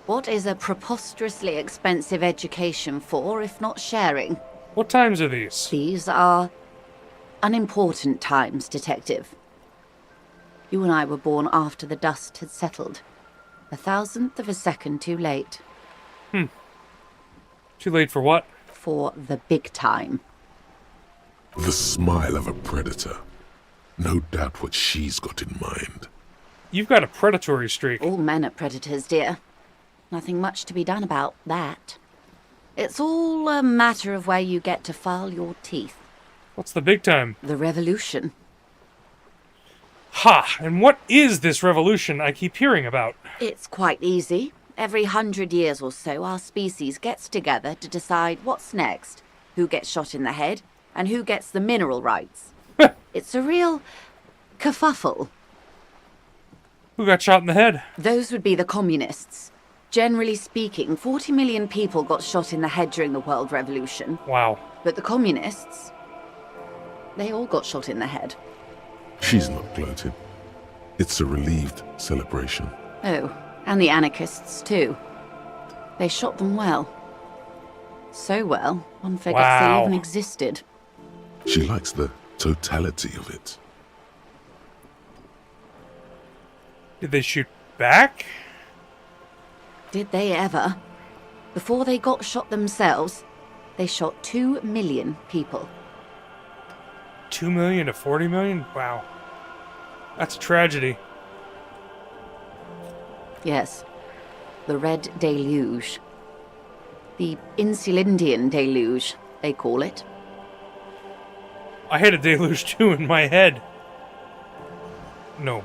What is a preposterously expensive education for, if not sharing? What times are these? These are unimportant times, Detective. You and I were born after the dust had settled. 1,000th of a second too late. Too late for what? For the big time. The smile of a predator. No doubt what she's got in mind. You've got a predatory streak. All men are predators, dear. Nothing much to be done about that. It's all a matter of where you get to file your teeth. What's the big time? The revolution. Ha! And what is this revolution I keep hearing about? It's quite easy. Every 100 years or so, our species gets together to decide what's next, who gets shot in the head, and who gets the mineral rights. It's a real kerfuffle. Who got shot in the head? Those would be the communists. Generally speaking, 40 million people got shot in the head during the World Revolution. Wow. But the communists, they all got shot in the head. She's not gloating. It's a relieved celebration. Oh, and the anarchists too. They shot them well. So well, one forgets Wow. they even existed. She likes the totality of it. Did they shoot back? Did they ever? Before they got shot themselves, they shot 2 million people. 2 million to 40 million? Wow. That's a tragedy. Yes, the Red Deluge. The Insulindian Deluge, they call it. I had a deluge too in my head. No.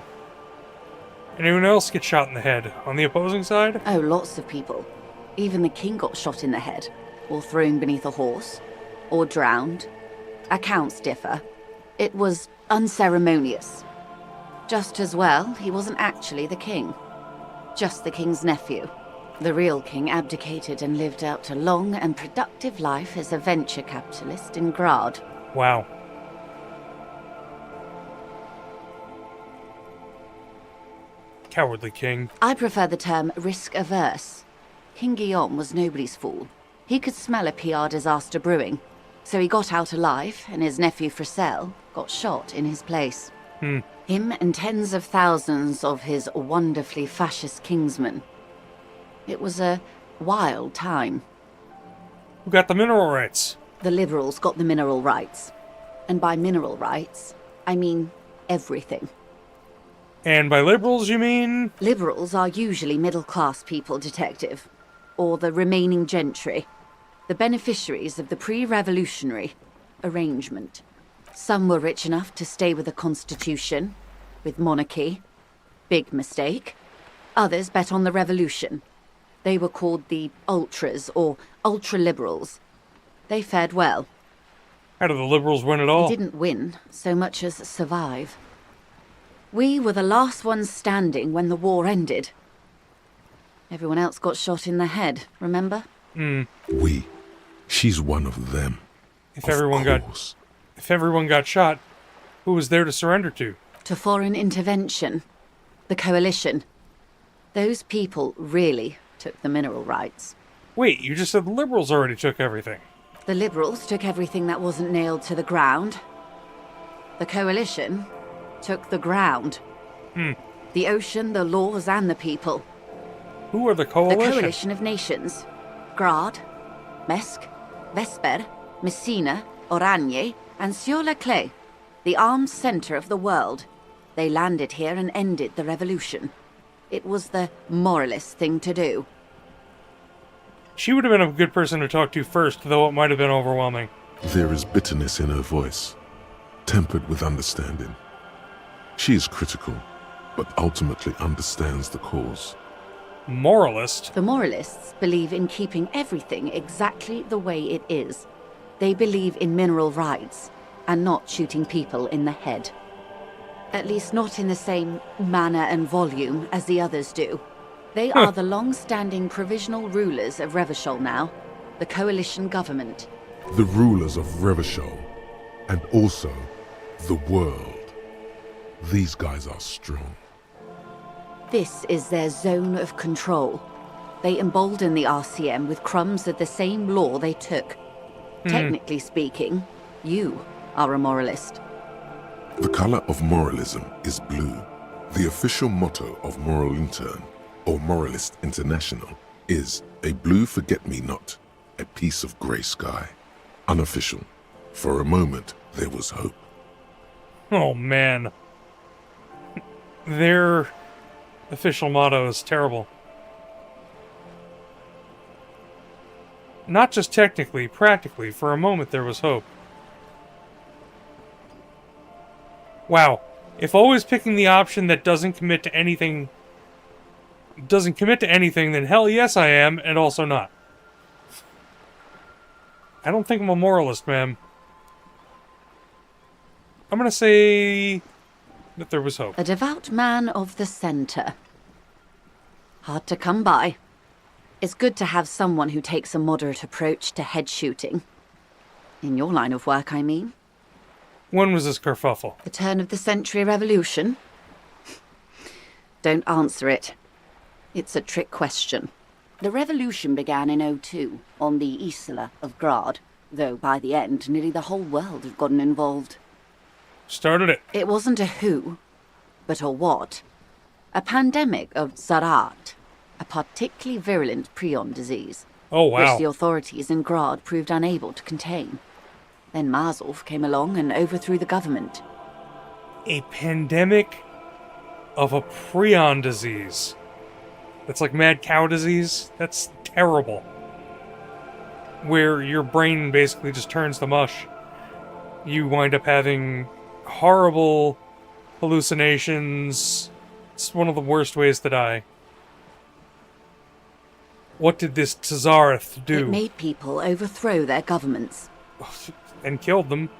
Anyone else get shot in the head on the opposing side? Oh, lots of people. Even the king got shot in the head, or thrown beneath a horse, or drowned. Accounts differ. It was unceremonious. Just as well, he wasn't actually the king. Just the king's nephew. The real king abdicated and lived out a long and productive life as a venture capitalist in Grad. Wow. Cowardly king. I prefer the term risk-averse. King Guillaume was nobody's fool. He could smell a PR disaster brewing, so he got out alive, and his nephew Fricelle got shot in his place. Him and tens of thousands of his wonderfully fascist kingsmen. It was a wild time. Who got the mineral rights? The Liberals got the mineral rights. And by mineral rights, I mean everything. And by liberals, you mean? Liberals are usually middle-class people, Detective. Or the remaining gentry. The beneficiaries of the pre-revolutionary arrangement. Some were rich enough to stay with the Constitution, with monarchy. Big mistake. Others bet on the revolution. They were called the Ultras, or Ultra-Liberals. They fared well. How did the liberals win it all? They didn't win so much as survive. We were the last ones standing when the war ended. Everyone else got shot in the head, remember? We. She's one of them. If everyone got shot, who was there to surrender to? To foreign intervention. The coalition. Those people really took the mineral rights. Wait, you just said the liberals already took everything. The Liberals took everything that wasn't nailed to the ground. The coalition took the ground. The ocean, the laws, and the people. Who are the coalition? The coalition of nations. Grad, Mesk, Vesper, Messina, Oranje, and Sur-la-Clay. The armed center of the world. They landed here and ended the revolution. It was the moralist thing to do. She would have been a good person to talk to first, though it might have been overwhelming. There is bitterness in her voice, tempered with understanding. She is critical, but ultimately understands the cause. Moralist? The moralists believe in keeping everything exactly the way it is. They believe in mineral rights, and not shooting people in the head. At least not in the same manner and volume as the others do. They are the long-standing provisional rulers of Revachol now, the coalition government. The rulers of Revachol, and also the world. These guys are strong. This is their zone of control. They embolden the RCM with crumbs of the same law they took. Technically speaking, you are a moralist. The color of moralism is blue. The official motto of Moral Intern, or Moralist International, is a blue forget-me-not, a piece of grey sky. Unofficial. For a moment, there was hope. Oh, man. Their official motto is terrible. Not just technically, practically, for a moment there was hope. Wow. If always picking the option that doesn't commit to anything, then hell yes I am, and also not. I don't think I'm a moralist, ma'am. I'm gonna say that there was hope. A devout man of the center. Hard to come by. It's good to have someone who takes a moderate approach to head shooting. In your line of work, I mean. When was this kerfuffle? The turn of the century revolution? Don't answer it. It's a trick question. The revolution began in '02 on the Isla of Grad, though by the end, nearly the whole world had gotten involved. Started it. It wasn't a who, but a what. A pandemic of Zarat, a particularly virulent prion disease. Oh, wow. Which the authorities in Grad proved unable to contain. Then Mazov came along and overthrew the government. A pandemic of a prion disease. That's like mad cow disease. That's terrible. Where your brain basically just turns to mush. You wind up having horrible hallucinations. It's one of the worst ways to die. What did this Tsareth do? It made people overthrow their governments. And killed them.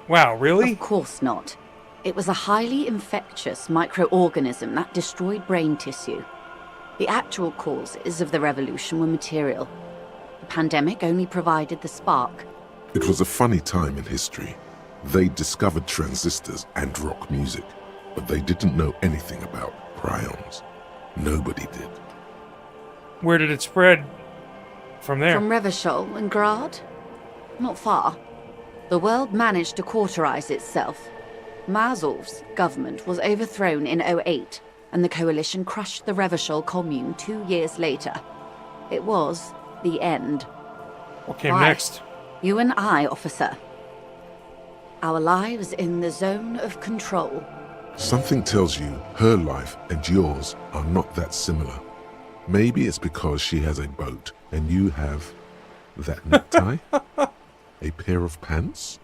Wow, really? Of course not. It was a highly infectious microorganism that destroyed brain tissue. The actual causes of the revolution were material. The pandemic only provided the spark. It was a funny time in history. They discovered transistors and rock music, but they didn't know anything about prions. Nobody did. Where did it spread from there? From Revachol and Grad? Not far. The world managed to cauterize itself. Mazov's government was overthrown in '08, and the coalition crushed the Revachol commune 2 years later. It was the end. What came Why? next? You and I, officer. Our lives in the zone of control. Something tells you her life and yours are not that similar. Maybe it's because she has a boat and you have that necktie? A pair of pants?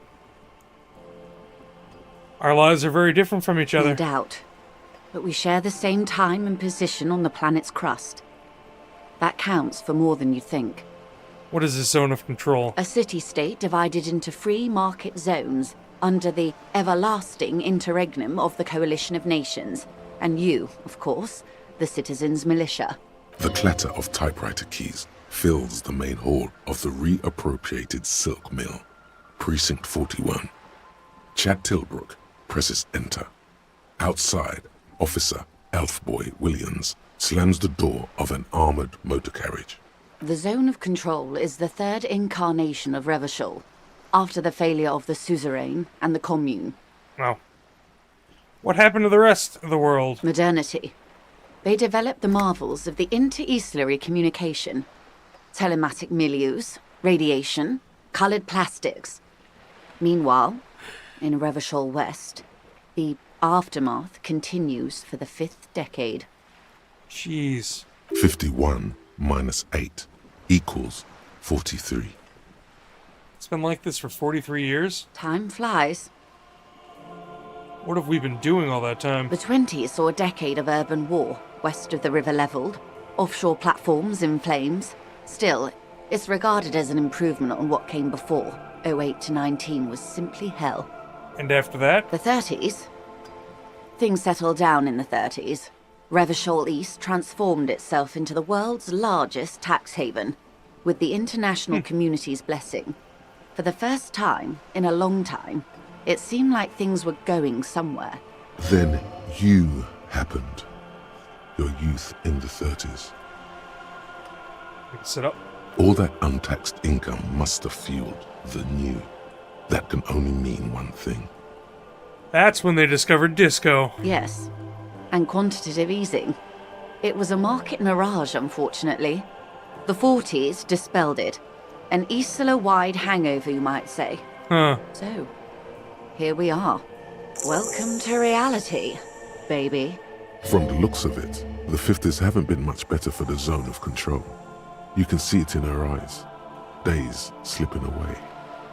Our lives are very different from each No other. doubt. But we share the same time and position on the planet's crust. That counts for more than you think. What is this zone of control? A city-state divided into free market zones under the everlasting interregnum of the Coalition of Nations. And you, of course, the Citizens' Militia. The clatter of typewriter keys fills the main hall of the reappropriated silk mill. Precinct 41. Chad Tilbrook presses enter. Outside, Officer Elfboy Williams slams the door of an armored motor carriage. The Zone of Control is the third incarnation of Revachol, after the failure of the Suzerain and the Commune. Wow. What happened to the rest of the world? Modernity. They developed the marvels of the inter-eastlery communication. Telematic milieus, radiation, colored plastics. Meanwhile, in Revachol West, the aftermath continues for the 5th decade. Jeez. 51 minus 8 equals 43. It's been like this for 43 years? Time flies. What have we been doing all that time? The 20s saw a decade of urban war, west of the river leveled, offshore platforms in flames. Still, it's regarded as an improvement on what came before. '08 to 19 was simply hell. And after that? The 30s? Things settled down in the 30s. Revachol East transformed itself into the world's largest tax haven, with the international community's blessing. For the first time in a long time, it seemed like things were going somewhere. Then you happened. Your youth in the 30s. We can sit up. All that untaxed income must have fueled the new. That can only mean one thing. That's when they discovered disco. Yes, and quantitative easing. It was a market mirage, unfortunately. The 40s dispelled it. An Isola-wide hangover, you might say. Huh. So, here we are. Welcome to reality, baby. From the looks of it, the 50s haven't been much better for the zone of control. You can see it in her eyes. Days slipping away.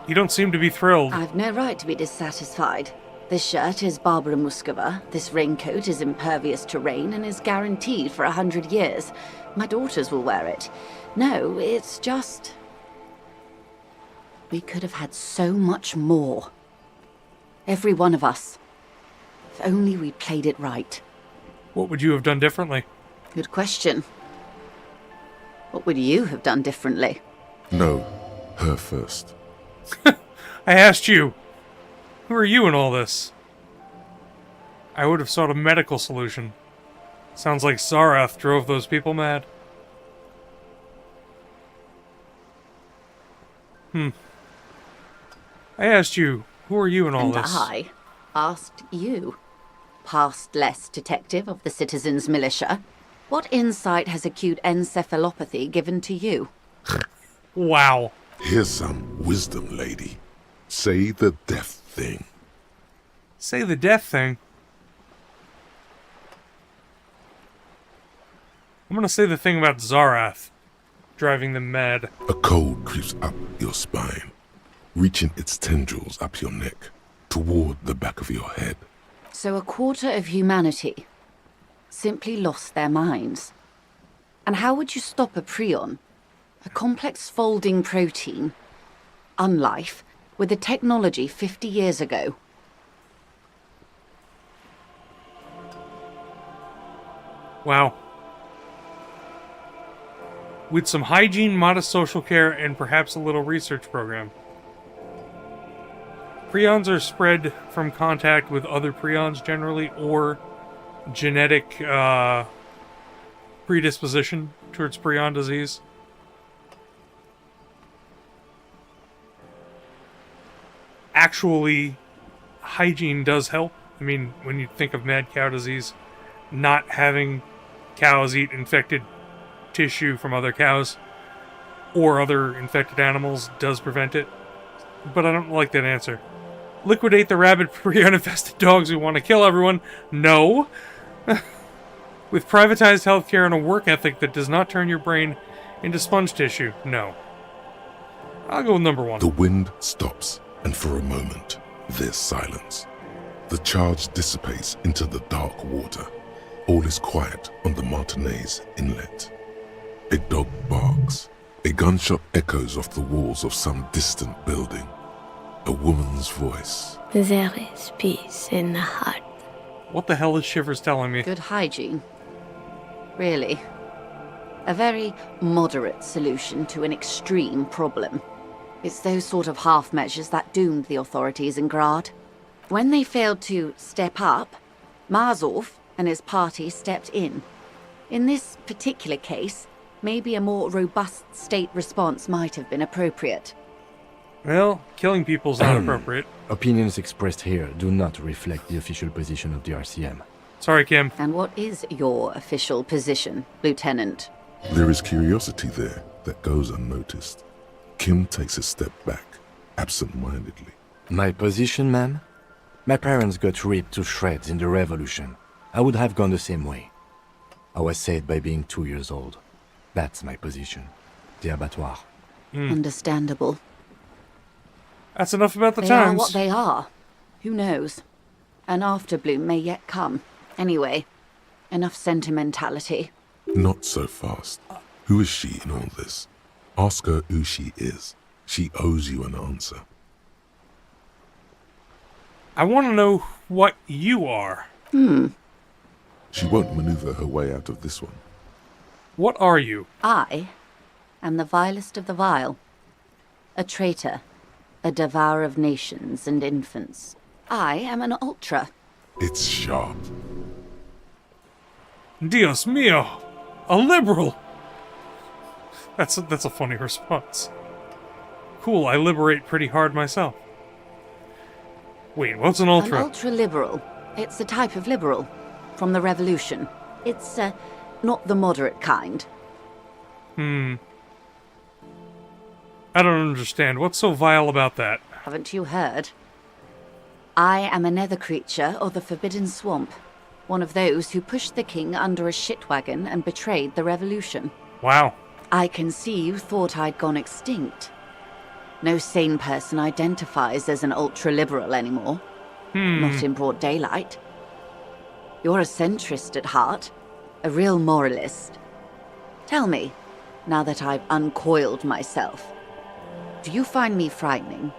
You don't seem to be thrilled. I've no right to be dissatisfied. This shirt is Barbara Muscova, this raincoat is impervious to rain and is guaranteed for 100 years. My daughters will wear it. No, it's just... we could have had so much more. Every one of us. If only we'd played it right. What would you have done differently? Good question. What would you have done differently? No, her first. I asked you. Who are you in all this? I would have sought a medical solution. Sounds like Zarath drove those people mad. I asked you, who are you in all And this? I asked you, past-less detective of the Citizens' Militia, what insight has acute encephalopathy given to you? Wow. Here's some wisdom, lady. Say the death thing. Say the death thing. I'm gonna say the thing about Zarath driving them mad. A cold creeps up your spine, reaching its tendrils up your neck, toward the back of your head. So a quarter of humanity simply lost their minds. And how would you stop a prion, a complex folding protein, unlife, with the technology 50 years ago? Wow. With some hygiene, modest social care, and perhaps a little research program. Prions are spread from contact with other prions generally, or genetic predisposition towards prion disease. Actually, hygiene does help. I mean, when you think of mad cow disease, not having cows eat infected tissue from other cows or other infected animals does prevent it. But I don't like that answer. Liquidate the rabid prion-infested dogs who want to kill everyone? No. With privatized healthcare and a work ethic that does not turn your brain into sponge tissue? No. I'll go with number 1. The wind stops, and for a moment, there's silence. The charge dissipates into the dark water. All is quiet on the Martinez inlet. A dog barks. A gunshot echoes off the walls of some distant building. A woman's voice. There is peace in the heart. What the hell is Shivers telling me? Good hygiene. Really. A very moderate solution to an extreme problem. It's those sort of half measures that doomed the authorities in Grad. When they failed to step up, Marzov and his party stepped in. In this particular case, maybe a more robust state response might have been appropriate. Well, killing people's not appropriate. Opinions expressed here do not reflect the official position of the RCM. Sorry, Kim. And what is your official position, Lieutenant? There is curiosity there that goes unnoticed. Kim takes a step back, absent-mindedly. My position, ma'am? My parents got ripped to shreds in the revolution. I would have gone the same way. I was saved by being 2 years old. That's my position. The abattoir. Understandable. That's enough about the They are times. what they are. Who knows? An afterbloom may yet come. Anyway, enough sentimentality. Not so fast. Who is she in all this? Ask her who she is. She owes you an answer. I want to know what you are. She won't maneuver her way out of this one. What are you? I am the vilest of the vile. A traitor. A devourer of nations and infants. I am an ultra. It's sharp. Dios mío! A liberal! That's a funny response. Cool, I liberate pretty hard myself. Wait, what's an ultra? An ultra-liberal. It's a type of liberal. From the revolution. It's, not the moderate kind. I don't understand. What's so vile about that? Haven't you heard? I am a nether creature of the Forbidden Swamp. One of those who pushed the king under a shitwagon and betrayed the revolution. Wow. I can see you thought I'd gone extinct. No sane person identifies as an ultra-liberal anymore. Not in broad daylight. You're a centrist at heart. A real moralist. Tell me, now that I've uncoiled myself, do you find me frightening?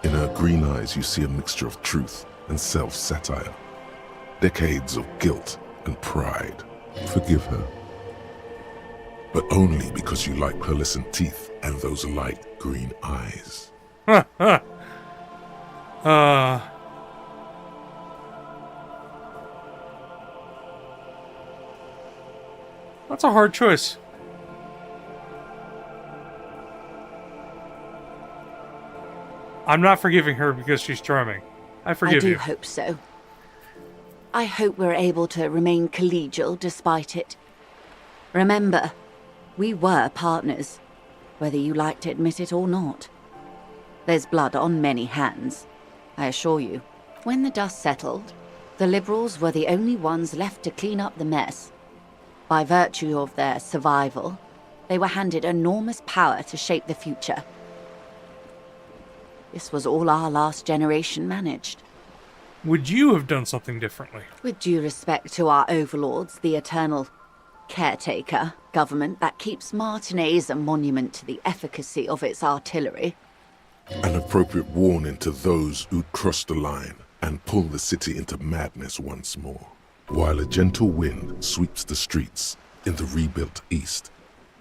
In her green eyes, you see a mixture of truth and self-satire. Decades of guilt and pride. Forgive her. But only because you like pearlescent teeth and those light green eyes. That's a hard choice. I'm not forgiving her because she's charming. I forgive I do you. hope so. I hope we're able to remain collegial despite it. Remember, we were partners, whether you like to admit it or not. There's blood on many hands, I assure you. When the dust settled, the Liberals were the only ones left to clean up the mess. By virtue of their survival, they were handed enormous power to shape the future. This was all our last generation managed. Would you have done something differently? With due respect to our overlords, the eternal caretaker government that keeps Martinez a monument to the efficacy of its artillery. An appropriate warning to those who'd cross the line and pull the city into madness once more. While a gentle wind sweeps the streets in the rebuilt east,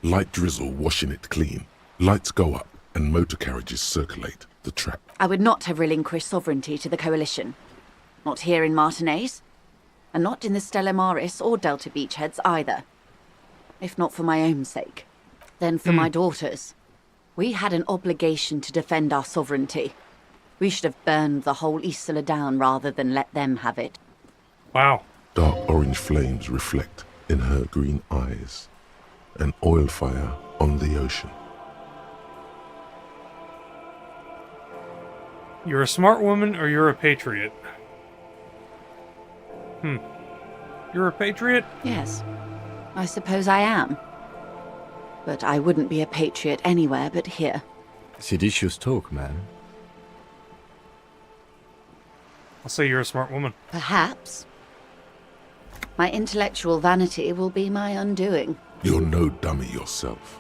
light drizzle washing it clean, lights go up and motor carriages circulate the track. I would not have relinquished sovereignty to the Coalition. Not here in Martinez, and not in the Stella Maris or Delta Beachheads either. if not for my own sake, then for my daughter's. We had an obligation to defend our sovereignty. We should have burned the whole Isola down rather than let them have it. Wow. Dark orange flames reflect in her green eyes. An oil fire on the ocean. You're a smart woman or you're a patriot? You're a patriot? Yes, I suppose I am. But I wouldn't be a patriot anywhere but here. Seditious talk, man. I'll say you're a smart woman. Perhaps. My intellectual vanity will be my undoing. You're no dummy yourself.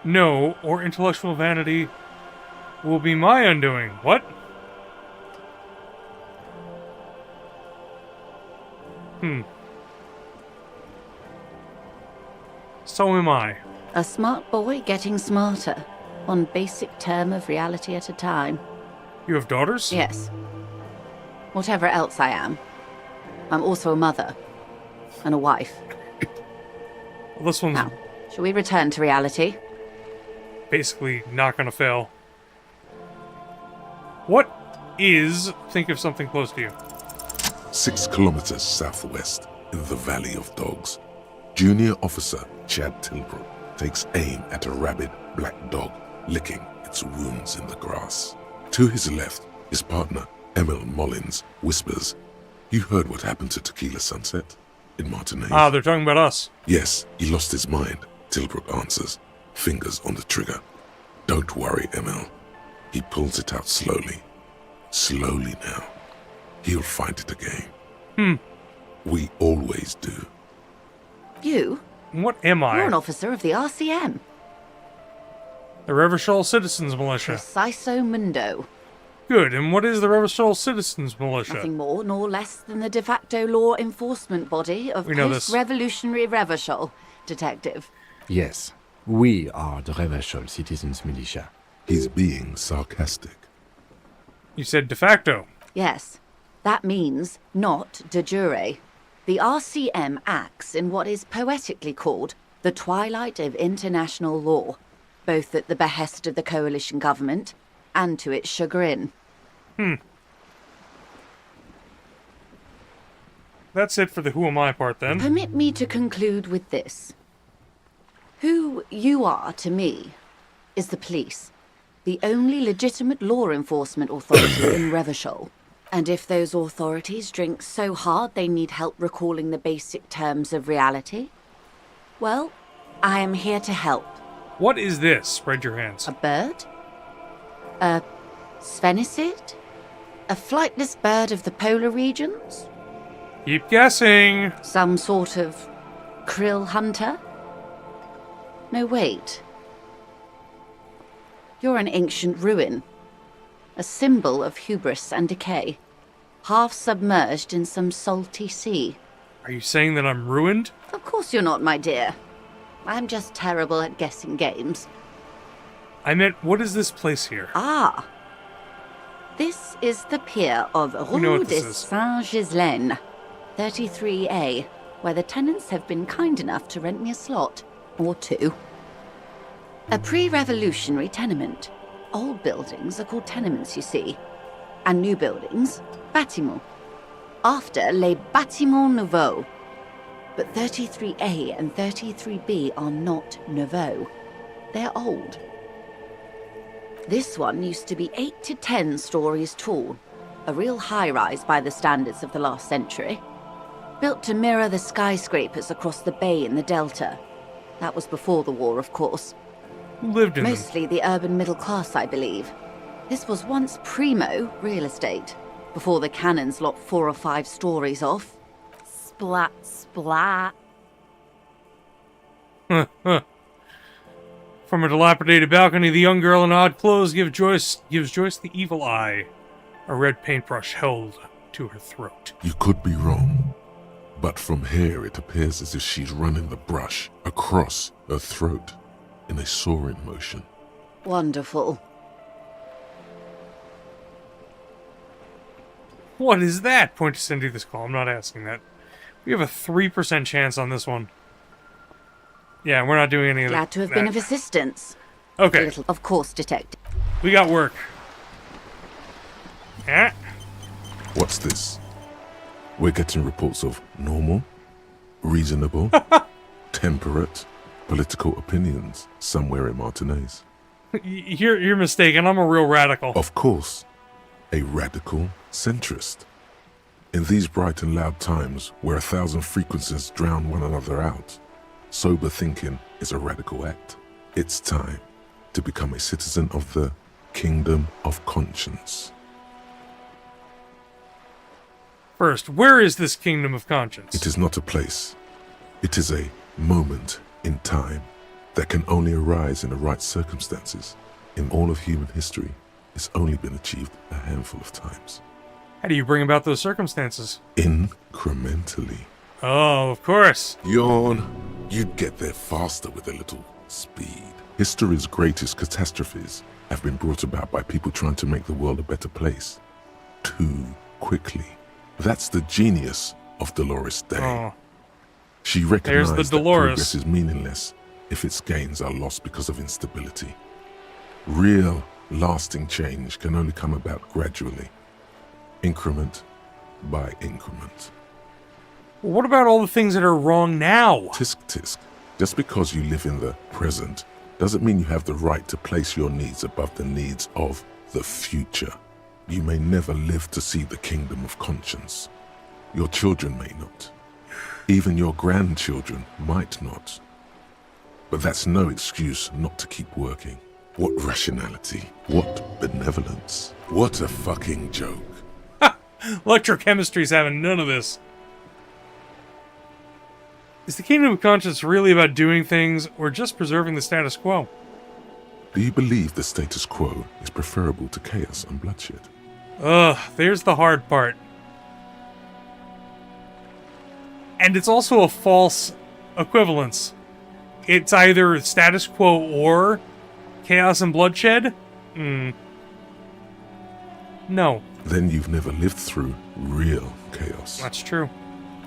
No, or intellectual vanity will be my undoing. What? So am I. A smart boy getting smarter, one basic term of reality at a time. You have daughters? Yes. Whatever else I am, I'm also a mother. And a wife. Well, this one's Now, shall we return to reality? basically not gonna fail. What is... Think of something close to you. 6 kilometers southwest in the Valley of Dogs, Junior Officer Chad Tilbrook takes aim at a rabid black dog licking its wounds in the grass. To his left, his partner, Emil Mullins, whispers, "You heard what happened to Tequila Sunset in Martinez?" Ah, they're talking about us. "Yes, he lost his mind," Tilbrook answers, fingers on the trigger. "Don't worry, Emil." He pulls it out slowly. Slowly now. He'll find it again. We always do. You? What am I? You're an officer of the RCM. The Revachol Citizens Militia. Preciso Mundo. Good, and what is the Revachol Citizens Militia? Nothing more nor less than the de facto law enforcement body of We know this. post-revolutionary Revachol, Detective. Yes, we are the Revachol Citizens Militia. He's being sarcastic. You said de facto. Yes, that means not de jure. The RCM acts in what is poetically called the twilight of international law, both at the behest of the coalition government and to its chagrin. That's it for the who am I part then. Permit me to conclude with this. Who you are to me is the police, the only legitimate law enforcement authority in Revachol. And if those authorities drink so hard they need help recalling the basic terms of reality, well, I am here to help. What is this? Spread your hands. A bird? A sphenicid? A flightless bird of the polar regions? Keep guessing. Some sort of krill hunter? No, wait. You're an ancient ruin. A symbol of hubris and decay. Half submerged in some salty sea. Are you saying that I'm ruined? Of course you're not, my dear. I'm just terrible at guessing games. I meant, what is this place here? Ah. This is the pier of We know Rue what de this is. Saint-Ghislain, 33A, where the tenants have been kind enough to rent me a slot. Or two. A pre-revolutionary tenement. Old buildings are called tenements, you see. And new buildings, bâtiments. After les bâtiments nouveaux. But 33A and 33B are not nouveaux. They're old. This one used to be 8 to 10 stories tall. A real high-rise by the standards of the last century. Built to mirror the skyscrapers across the bay in the Delta. That was before the war, of course. Who lived in them? Mostly the urban middle class, I believe. This was once primo real estate, before the cannons lopped 4 or 5 stories off. Splat, splat. From a dilapidated balcony, the young girl in odd clothes gives Joyce the evil eye. A red paintbrush held to her throat. You could be wrong, but from here it appears as if she's running the brush across her throat in a soaring motion. Wonderful. What is that? Point to Cindy this call. I'm not asking that. We have a 3% chance on this one. Yeah, we're not doing any of that. Glad to have been of assistance. Okay. A little, of course, detective. We got work. What's this? We're getting reports of normal, reasonable, temperate, political opinions somewhere in Martinez. You're mistaken. I'm a real radical. Of course, a radical centrist. In these bright and loud times where 1,000 frequencies drown one another out, sober thinking is a radical act. It's time to become a citizen of the kingdom of conscience. First, where is this kingdom of conscience? It is not a place. It is a moment in time that can only arise in the right circumstances. In all of human history, it's only been achieved a handful of times. How do you bring about those circumstances? Incrementally. Oh, of course. Yawn. You'd get there faster with a little speed. History's greatest catastrophes have been brought about by people trying to make the world a better place. Too quickly. That's the genius of Dolores Day. Oh. She recognized There's the that Dolores. progress is meaningless if its gains are lost because of instability. Real, lasting change can only come about gradually, increment by increment. What about all the things that are wrong now? Tisk tisk. Just because you live in the present doesn't mean you have the right to place your needs above the needs of the future. You may never live to see the kingdom of conscience. Your children may not. Even your grandchildren might not. But that's no excuse not to keep working. What rationality? What benevolence? What a fucking joke. Electrochemistry's having none of this. Is the kingdom of conscience really about doing things or just preserving the status quo? Do you believe the status quo is preferable to chaos and bloodshed? Ugh, there's the hard part. And it's also a false equivalence. It's either status quo or chaos and bloodshed? No. Then you've never lived through real chaos. That's true.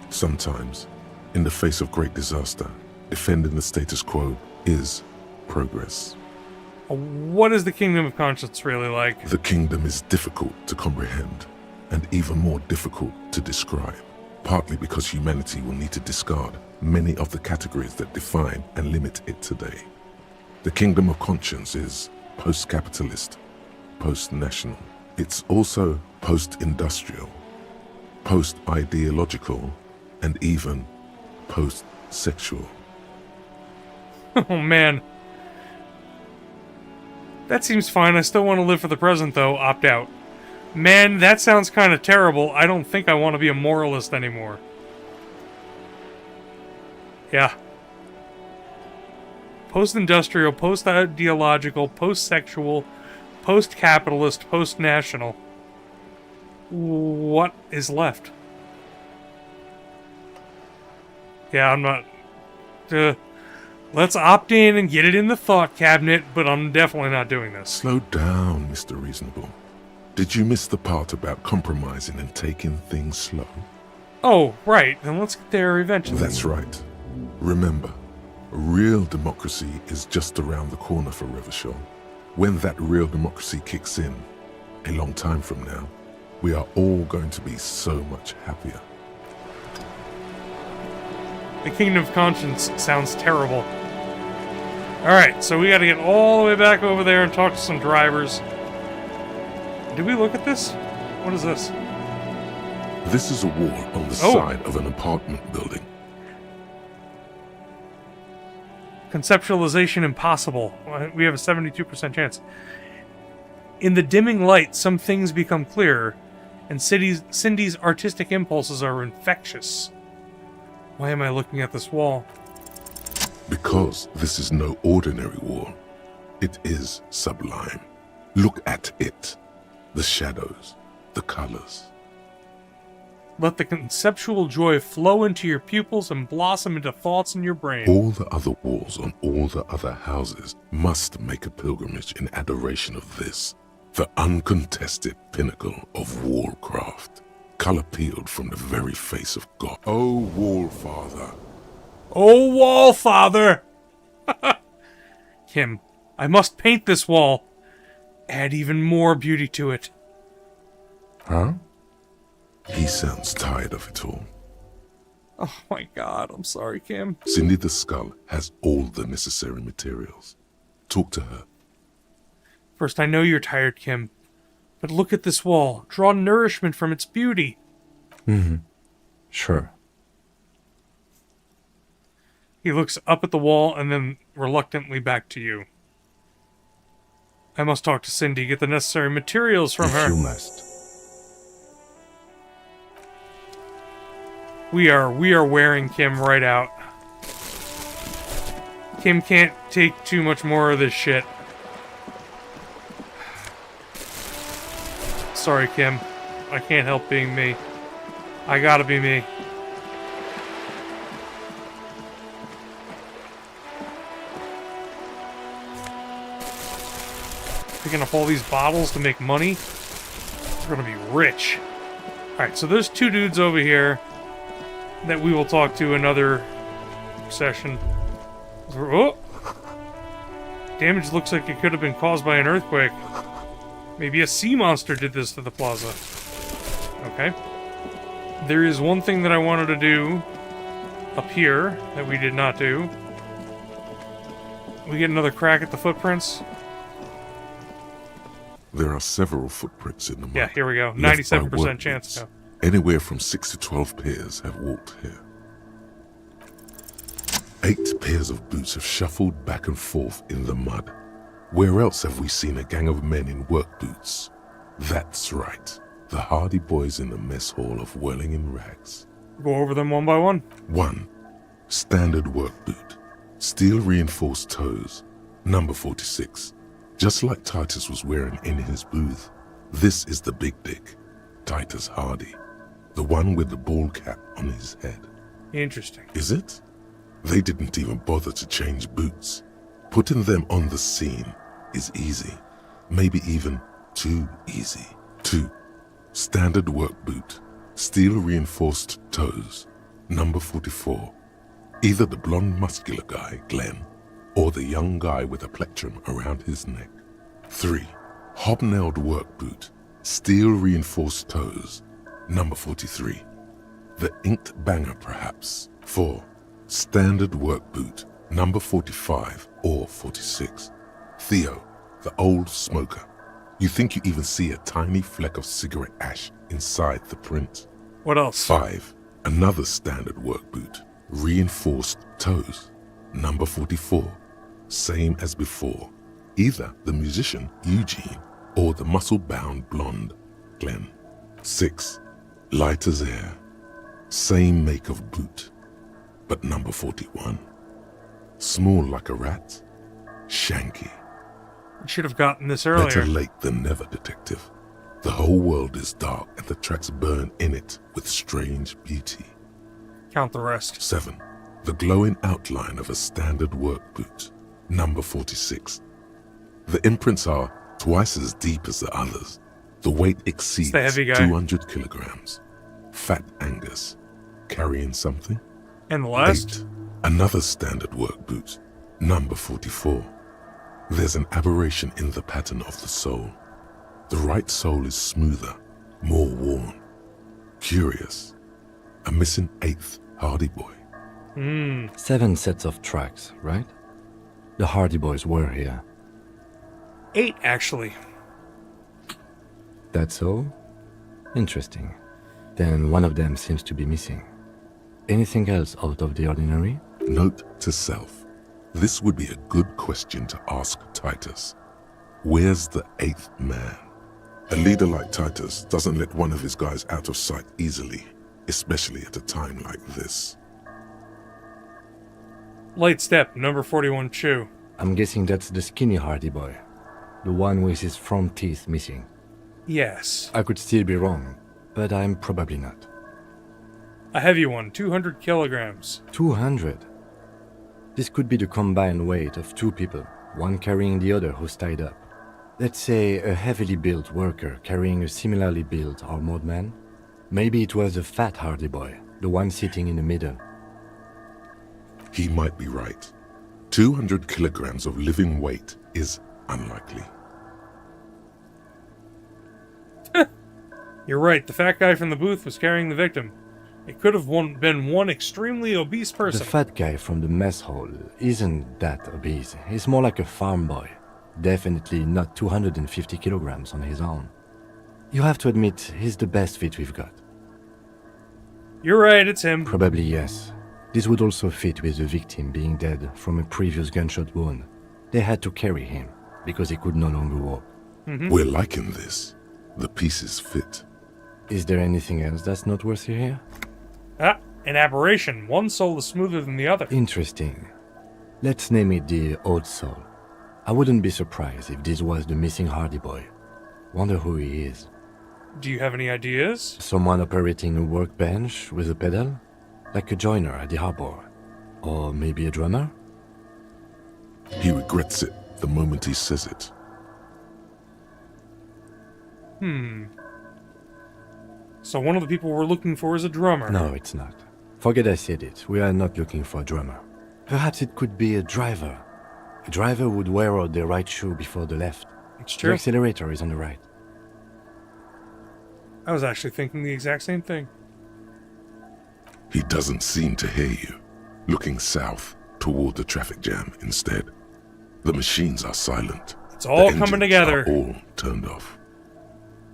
Sometimes, in the face of great disaster, defending the status quo is progress. What is the kingdom of conscience really like? The kingdom is difficult to comprehend, and even more difficult to describe, partly because humanity will need to discard many of the categories that define and limit it today. The kingdom of conscience is post-capitalist, post-national. It's also post-industrial, post-ideological, and even post-sexual. Oh man. That seems fine. I still want to live for the present, though. Opt out. Man, that sounds kind of terrible. I don't think I want to be a moralist anymore. Yeah. Post-industrial, post-ideological, post-sexual, post-capitalist, post-national. What is left? Yeah, I'm not... let's opt in and get it in the thought cabinet, but I'm definitely not doing this. Slow down, Mr. Reasonable. Did you miss the part about compromising and taking things slow? Oh, right. Then let's get there eventually. That's right. Remember, real democracy is just around the corner for Revachol. When that real democracy kicks in, a long time from now, we are all going to be so much happier. The Kingdom of Conscience sounds terrible. Alright, so we gotta get all the way back over there and talk to some drivers. Did we look at this? What is this? This is a wall on the side of an apartment building. Conceptualization impossible. We have a 72% chance. In the dimming light, some things become clearer, and Cindy's artistic impulses are infectious. Why am I looking at this wall? Because this is no ordinary wall. It is sublime. Look at it. The shadows, the colors. Let the conceptual joy flow into your pupils and blossom into thoughts in your brain. All the other walls on all the other houses must make a pilgrimage in adoration of this, the uncontested pinnacle of wallcraft. color peeled from the very face of God. Oh, Wall Father. Oh, wall, father! Kim, I must paint this wall. Add even more beauty to it. Huh? He sounds tired of it all. Oh my god, I'm sorry, Kim. Cindy the Skull has all the necessary materials. Talk to her. First, I know you're tired, Kim. But look at this wall. Draw nourishment from its beauty. Mm-hmm. Sure. He looks up at the wall and then reluctantly back to you. I must talk to Cindy, get the necessary materials from her. You must. We are wearing Kim right out. Kim can't take too much more of this shit. Sorry, Kim. I can't help being me. I gotta be me. Picking up all these bottles to make money. We're gonna be rich. Alright, so there's two dudes over here that we will talk to another session. Oh! Damage looks like it could have been caused by an earthquake. Maybe a sea monster did this to the plaza. Okay. There is one thing that I wanted to do up here that we did not do. We get another crack at the footprints. There are several footprints in the mud. Yeah, here we go. left by 97% work chance. boots. Anywhere from 6 to 12 pairs have walked here. 8 pairs of boots have shuffled back and forth in the mud. Where else have we seen a gang of men in work boots? That's right. The Hardy Boys in the mess hall of Whirling in Rags. Go over them one by one. 1. Standard work boot. Steel reinforced toes. Number 46. Just like Titus was wearing in his booth. This is the big dick. Titus Hardy. The one with the ball cap on his head. Interesting. Is it? They didn't even bother to change boots. Putting them on the scene is easy. Maybe even too easy. 2. Standard work boot. Steel reinforced toes. Number 44. Either the blonde muscular guy, Glenn, or the young guy with a plectrum around his neck. 3. Hobnailed work boot. Steel reinforced toes. Number 43. The inked banger, perhaps. 4. Standard work boot. Number 45 or 46. Theo, the old smoker. You think you even see a tiny fleck of cigarette ash inside the print. What else? 5. Another standard work boot. Reinforced toes. Number 44. Same as before. Either the musician, Eugene, or the muscle-bound blonde, Glenn. 6. Light as air. Same make of boot. But number 41. Small like a rat. Shanky. You should have gotten this earlier. Better late than never, detective. The whole world is dark and the tracks burn in it with strange beauty. Count the rest. 7. The glowing outline of a standard work boot. Number 46. The imprints are twice as deep as the others. The weight exceeds the heavy guy. 200 kilograms. Fat Angus. Carrying something? And the last? 8. Another standard work boot. Number 44. There's an aberration in the pattern of the sole. The right sole is smoother, more worn. Curious. A missing 8th Hardy Boy. 7 sets of tracks, right? The Hardy Boys were here. 8, actually. That's all? Interesting. Then one of them seems to be missing. Anything else out of the ordinary? Note to self. This would be a good question to ask Titus. Where's the 8th man? A leader like Titus doesn't let one of his guys out of sight easily, especially at a time like this. Light step, number 41 Chew. I'm guessing that's the skinny Hardy Boy. The one with his front teeth missing. Yes. I could still be wrong, but I'm probably not. A heavy one, 200 kilograms. 200? This could be the combined weight of 2 people, one carrying the other who's tied up. Let's say a heavily built worker carrying a similarly built armored man. Maybe it was a fat Hardy boy, the one sitting in the middle. He might be right. 200 kilograms of living weight is unlikely. You're right, the fat guy from the booth was carrying the victim. It could have been one extremely obese person. The fat guy from the mess hall isn't that obese. He's more like a farm boy. Definitely not 250 kilograms on his own. You have to admit, he's the best fit we've got. You're right, it's him. Probably yes. This would also fit with the victim being dead from a previous gunshot wound. They had to carry him, because he could no longer walk. We're liking this. The pieces fit. Is there anything else that's noteworthy here? Ah, an aberration. One soul is smoother than the other. Interesting. Let's name it the Old Soul. I wouldn't be surprised if this was the missing Hardy boy. Wonder who he is. Do you have any ideas? Someone operating a workbench with a pedal? Like a joiner at the harbor. Or maybe a drummer? He regrets it the moment he says it. So one of the people we're looking for is a drummer. No, it's not. Forget I said it. We are not looking for a drummer. Perhaps it could be a driver. A driver would wear out their right shoe before the left. It's The true. accelerator is on the right. I was actually thinking the exact same thing. He doesn't seem to hear you, looking south toward the traffic jam instead. The machines are silent. It's all The coming engines together. are all turned off.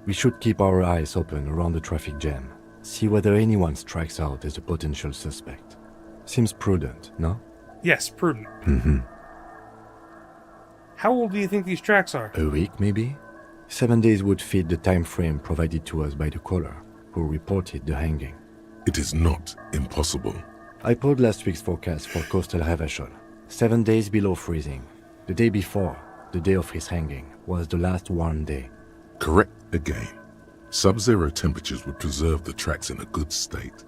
We should keep our eyes open around the traffic jam. See whether anyone strikes out as a potential suspect. Seems prudent, no? Yes, prudent. Mm-hmm. How old do you think these tracks are? A week, maybe? 7 days would fit the time frame provided to us by the caller, who reported the hanging. It is not impossible. I pulled last week's forecast for coastal Revachol. 7 days below freezing. The day before, the day of his hanging, was the last warm day. Correct again. Sub-zero temperatures would preserve the tracks in a good state.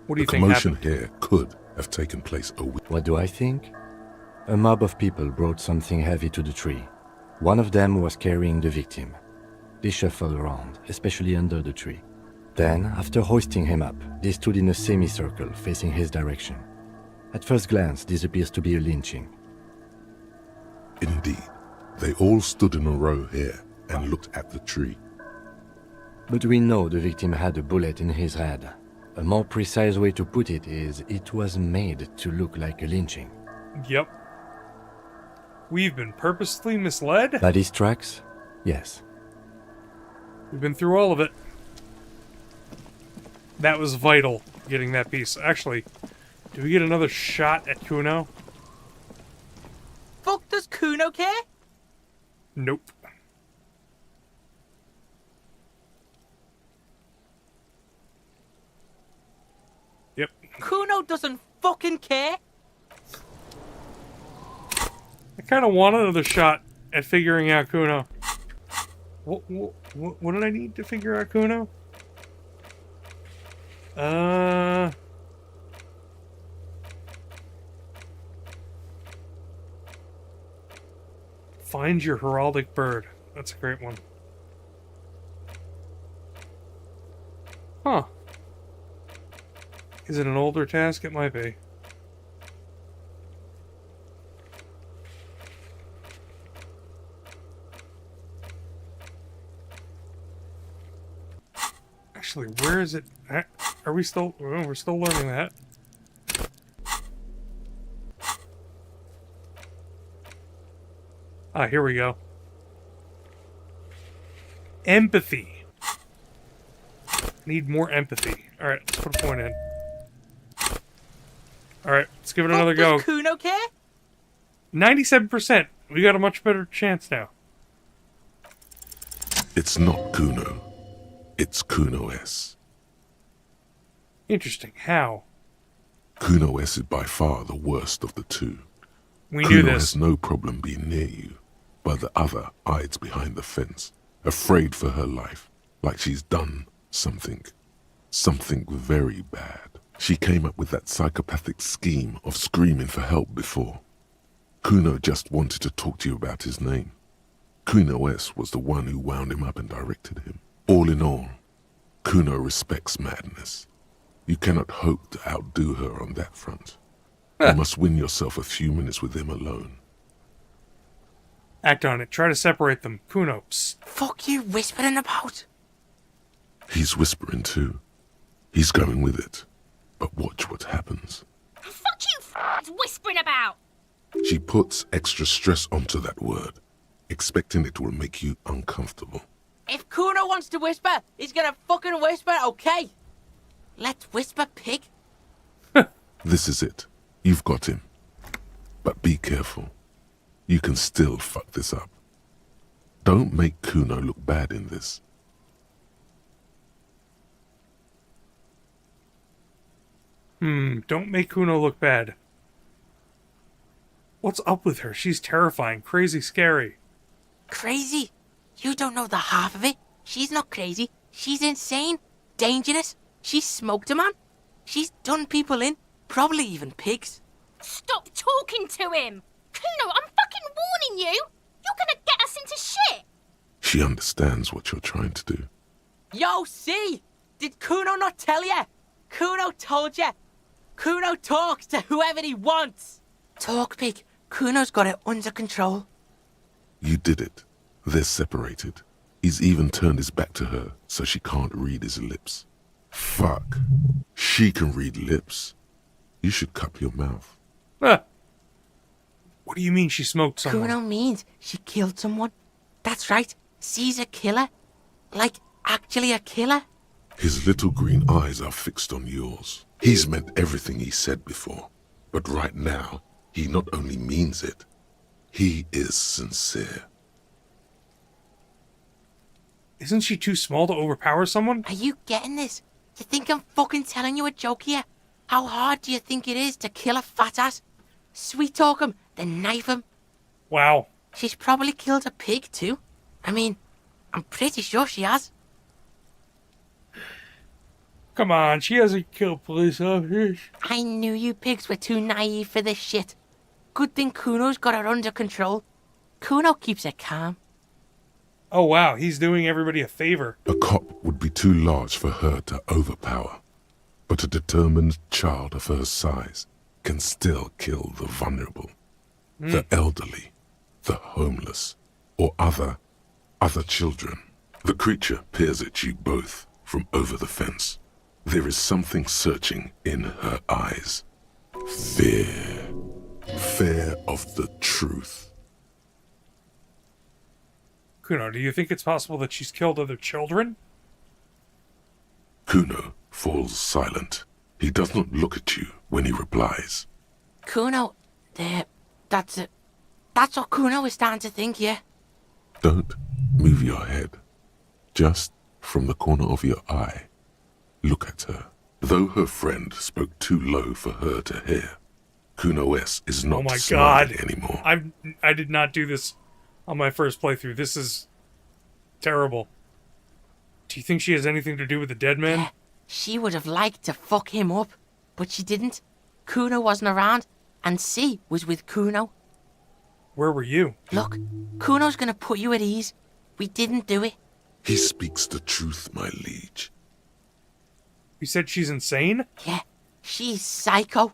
What do you The think commotion happened? here could have taken place a week. What do I think? A mob of people brought something heavy to the tree. One of them was carrying the victim. They shuffled around, especially under the tree. Then, after hoisting him up, they stood in a semicircle facing his direction. At first glance, this appears to be a lynching. Indeed, they all stood in a row here and looked at the tree. But we know the victim had a bullet in his head. A more precise way to put it is, it was made to look like a lynching. Yep. We've been purposely misled? By these tracks? Yes. We've been through all of it. That was vital, getting that piece. Actually, do we get another shot at Kuno? Fuck, does Kuno care? Nope. Yep. Kuno doesn't fucking care. I kind of want another shot at figuring out Kuno. What did I need to figure out Kuno? Find your heraldic bird. That's a great one. Huh. Is it an older task? It might be. Actually, where is it? Are we still... Oh, we're still learning that. Ah, here we go. Empathy. Need more empathy. Alright, let's put a point in. Alright, let's give it another go. Does Kuno care? 97%. We got a much better chance now. It's not Kuno. It's Kuno S. Interesting. How? Kuno S is by far the worst of the two. We knew Kuno this. has no problem being near you, but the other hides behind the fence, afraid for her life, like she's done something very bad. She came up with that psychopathic scheme of screaming for help before. Kuno just wanted to talk to you about his name. Kuno S was the one who wound him up and directed him. All in all, Kuno respects madness. You cannot hope to outdo her on that front. You must win yourself a few minutes with him alone. Act on it. Try to separate them. Kuno, psst. Fuck you whispering about? He's whispering too. He's going with it. But watch what happens. Fuck you whispering about? She puts extra stress onto that word, expecting it will make you uncomfortable. If Kuno wants to whisper, he's gonna fucking whisper, okay? Let's whisper, pig. This is it. You've got him. But be careful. You can still fuck this up. Don't make Kuno look bad in this. Don't make Kuno look bad. What's up with her? She's terrifying, crazy, scary. Crazy? You don't know the half of it. She's not crazy. She's insane. Dangerous. She's smoked a man. She's done people in. Probably even pigs. Stop talking to him! Kuno, I'm fucking warning you! You're gonna get us into shit! She understands what you're trying to do. Yo, see? Did Kuno not tell you? Kuno told you. Kuno talks to whoever he wants. Talk, pig. Kuno's got it under control. You did it. They're separated. He's even turned his back to her so she can't read his lips. Fuck. She can read lips. You should cup your mouth. What do you mean she smoked someone? Kuno means she killed someone. That's right. She's a killer. Like, actually a killer. His little green eyes are fixed on yours. He's meant everything he said before. But right now, he not only means it, he is sincere. Isn't she too small to overpower someone? Are you getting this? You think I'm fucking telling you a joke here? How hard do you think it is to kill a fat ass? Sweet talk him, then knife him. Wow. She's probably killed a pig too. I mean, I'm pretty sure she has. Come on, she hasn't killed police officers. I knew you pigs were too naive for this shit. Good thing Kuno's got her under control. Kuno keeps her calm. Oh wow, he's doing everybody a favor. A cop would be too large for her to overpower. But a determined child of her size can still kill the vulnerable, the elderly, the homeless, or other children. The creature peers at you both from over the fence. There is something searching in her eyes. Fear. Fear of the truth. Kuno, do you think it's possible that she's killed other children? Kuno falls silent. He does not look at you when he replies. Kuno, that's it. That's what Kuno is starting to think, yeah. Don't move your head. Just from the corner of your eye, look at her. Though her friend spoke too low for her to hear, Kuno S is not Oh my smiling god. anymore. I did not do this on my first playthrough. This is terrible. Do you think she has anything to do with the dead man? Yeah, she would have liked to fuck him up, but she didn't. Kuno wasn't around, and C was with Kuno. Where were you? Look, Kuno's gonna put you at ease. We didn't do it. He speaks the truth, my liege. You said she's insane? Yeah, she's psycho.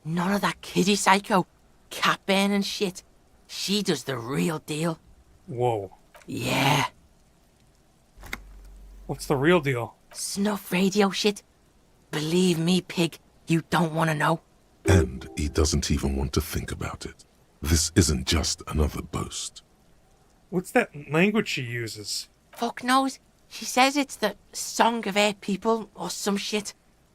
None of that kiddie psycho, cat burning shit. She does the real deal. Whoa. Yeah. What's the real deal? Snuff radio shit. Believe me, pig, you don't want to know. And he doesn't even want to think about it. This isn't just another boast. What's that language she uses? Fuck knows. She says it's the song of her people or some shit.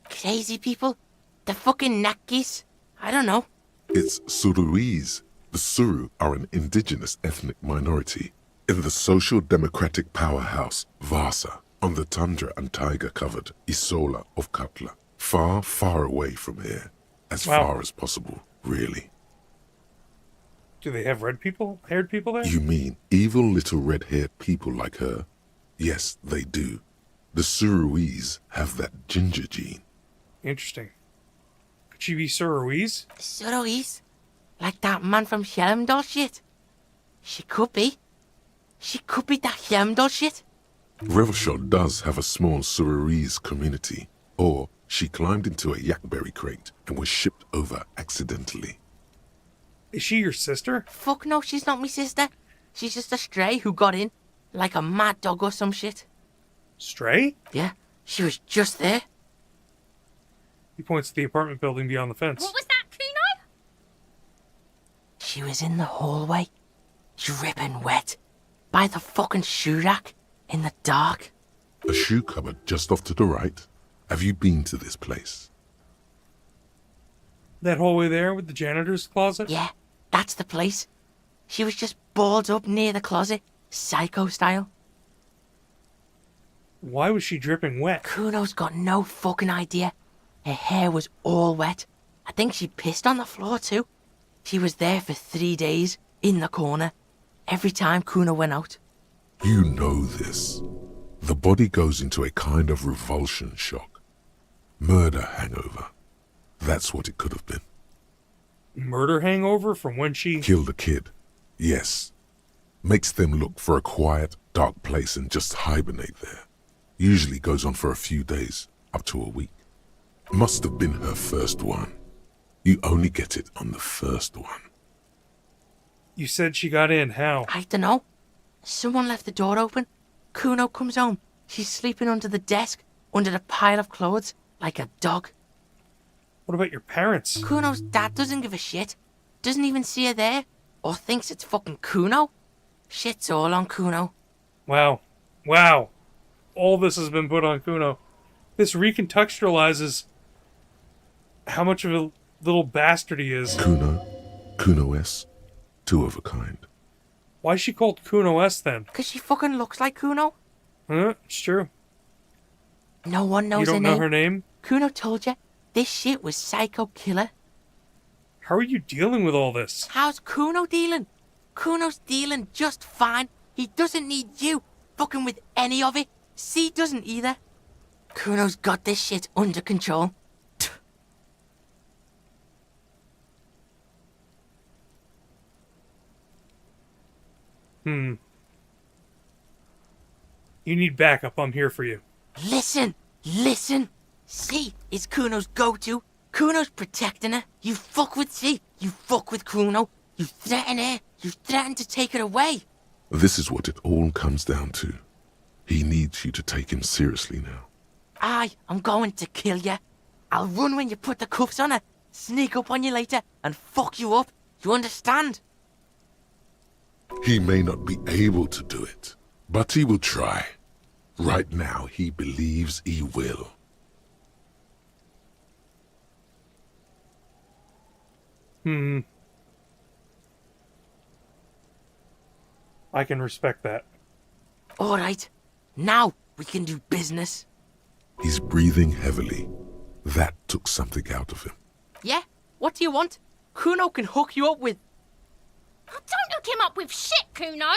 Crazy people. The fucking Nakis. I don't know. It's Suruese. The Suru are an indigenous ethnic minority in the social democratic powerhouse Vasa on the tundra and taiga-covered Isola of Katla. Far, far away from here. As far as possible, really. Do they have haired people there? You mean evil little red-haired people like her? Yes, they do. The Suruese have that ginger gene. Interesting. Could she be Suruese? Suruese? Like that man from Helmdall shit? She could be. She could be that Helmdall shit. Revelshot does have a small Suarese community, or she climbed into a yakberry crate and was shipped over accidentally. Is she your sister? Fuck no, she's not my sister. She's just a stray who got in, like a mad dog or some shit. Stray? Yeah, she was just there. He points to the apartment building beyond the fence. What was that, Kuno? She was in the hallway, dripping wet, by the fucking shoe rack, in the dark. A shoe cupboard just off to the right. Have you been to this place? That hallway there with the janitor's closet? Yeah, that's the place. She was just balled up near the closet, psycho style. Why was she dripping wet? Kuno's got no fucking idea. Her hair was all wet. I think she pissed on the floor too. She was there for 3 days, in the corner, every time Kuno went out. You know this. The body goes into a kind of revulsion shock. Murder hangover. That's what it could have been. Murder hangover from when she... Killed a kid. Yes. Makes them look for a quiet, dark place and just hibernate there. Usually goes on for a few days, up to a week. Must have been her first one. You only get it on the first one. You said she got in. How? I dunno. Someone left the door open. Kuno comes home. She's sleeping under the desk, under the pile of clothes, like a dog. What about your parents? Kuno's dad doesn't give a shit. Doesn't even see her there. Or thinks it's fucking Kuno. Shit's all on Kuno. Wow. Wow. All this has been put on Kuno. This recontextualizes how much of a little bastard he is. Kuno-S, two of a kind. Why is she called Kuno S then? Because she fucking looks like Kuno. Huh? It's true. No one knows You don't her know name. her name? Kuno told you, this shit was psycho killer. How are you dealing with all this? How's Kuno dealing? Kuno's dealing just fine. He doesn't need you fucking with any of it. C doesn't either. Kuno's got this shit under control. You need backup. I'm here for you. Listen. C is Kuno's go-to. Kuno's protecting her. You fuck with C. You fuck with Kuno. You threaten her. You threaten to take her away. This is what it all comes down to. He needs you to take him seriously now. I'm going to kill you. I'll run when you put the cuffs on her, sneak up on you later, and fuck you up. You understand? He may not be able to do it, but he will try. Right now, he believes he will. I can respect that. All right. Now we can do business. He's breathing heavily. That took something out of him. Yeah? What do you want? Kuno can hook you up with... Oh, don't hook him up with shit, Kuno.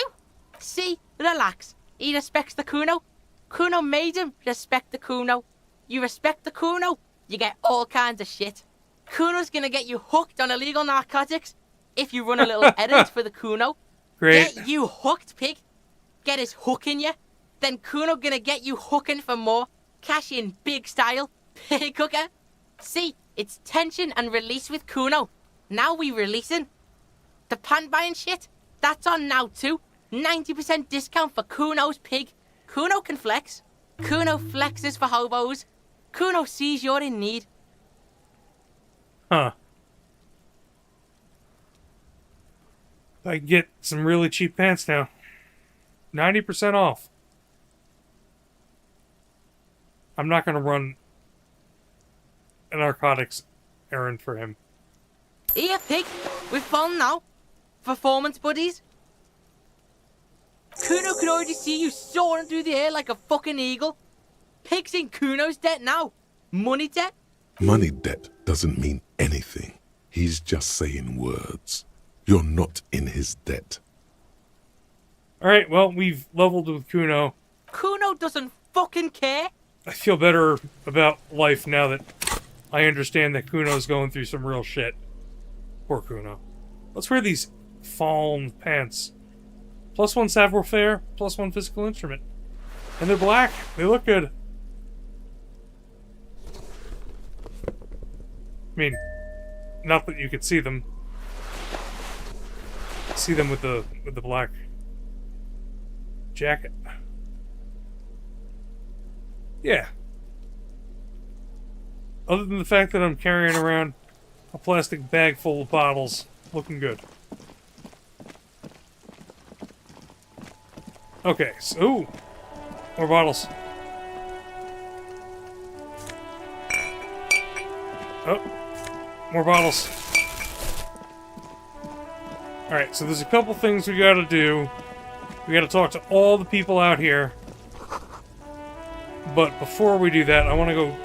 See? Relax. He respects the Kuno. Kuno made him respect the Kuno. You respect the Kuno, you get all kinds of shit. Kuno's gonna get you hooked on illegal narcotics if you run a little errand for the Kuno. Great. Get you hooked, pig. Get his hook in you. Then Kuno gonna get you hooking for more. Cash in big style. Pig hooker. See, it's tension and release with Kuno. Now we releasing. The pan buying shit, that's on now too. 90% discount for Kuno's pig. Kuno can flex. Kuno flexes for hobos. Kuno sees you're in need. Huh. I can get some really cheap pants now. 90% off. I'm not going to run a narcotics errand for him. Here, pig. We're fun now. Performance buddies. Kuno can already see you soaring through the air like a fucking eagle. Pig's in Kuno's debt now. Money debt. Money debt doesn't mean anything. He's just saying words. You're not in his debt. Alright, well, we've leveled with Kuno. Kuno doesn't fucking care. I feel better about life now that I understand that Kuno's going through some real shit. Poor Kuno. Let's wear these fallen pants. +1 savoir faire, +1 physical instrument. And they're black. They look good. I mean, not that you could see them. See them with the black jacket. Yeah. Other than the fact that I'm carrying around a plastic bag full of bottles, looking good. Okay, so ooh, more bottles. Oh, more bottles. Alright, so there's a couple things we gotta do. We gotta talk to all the people out here. But before we do that, I wanna go...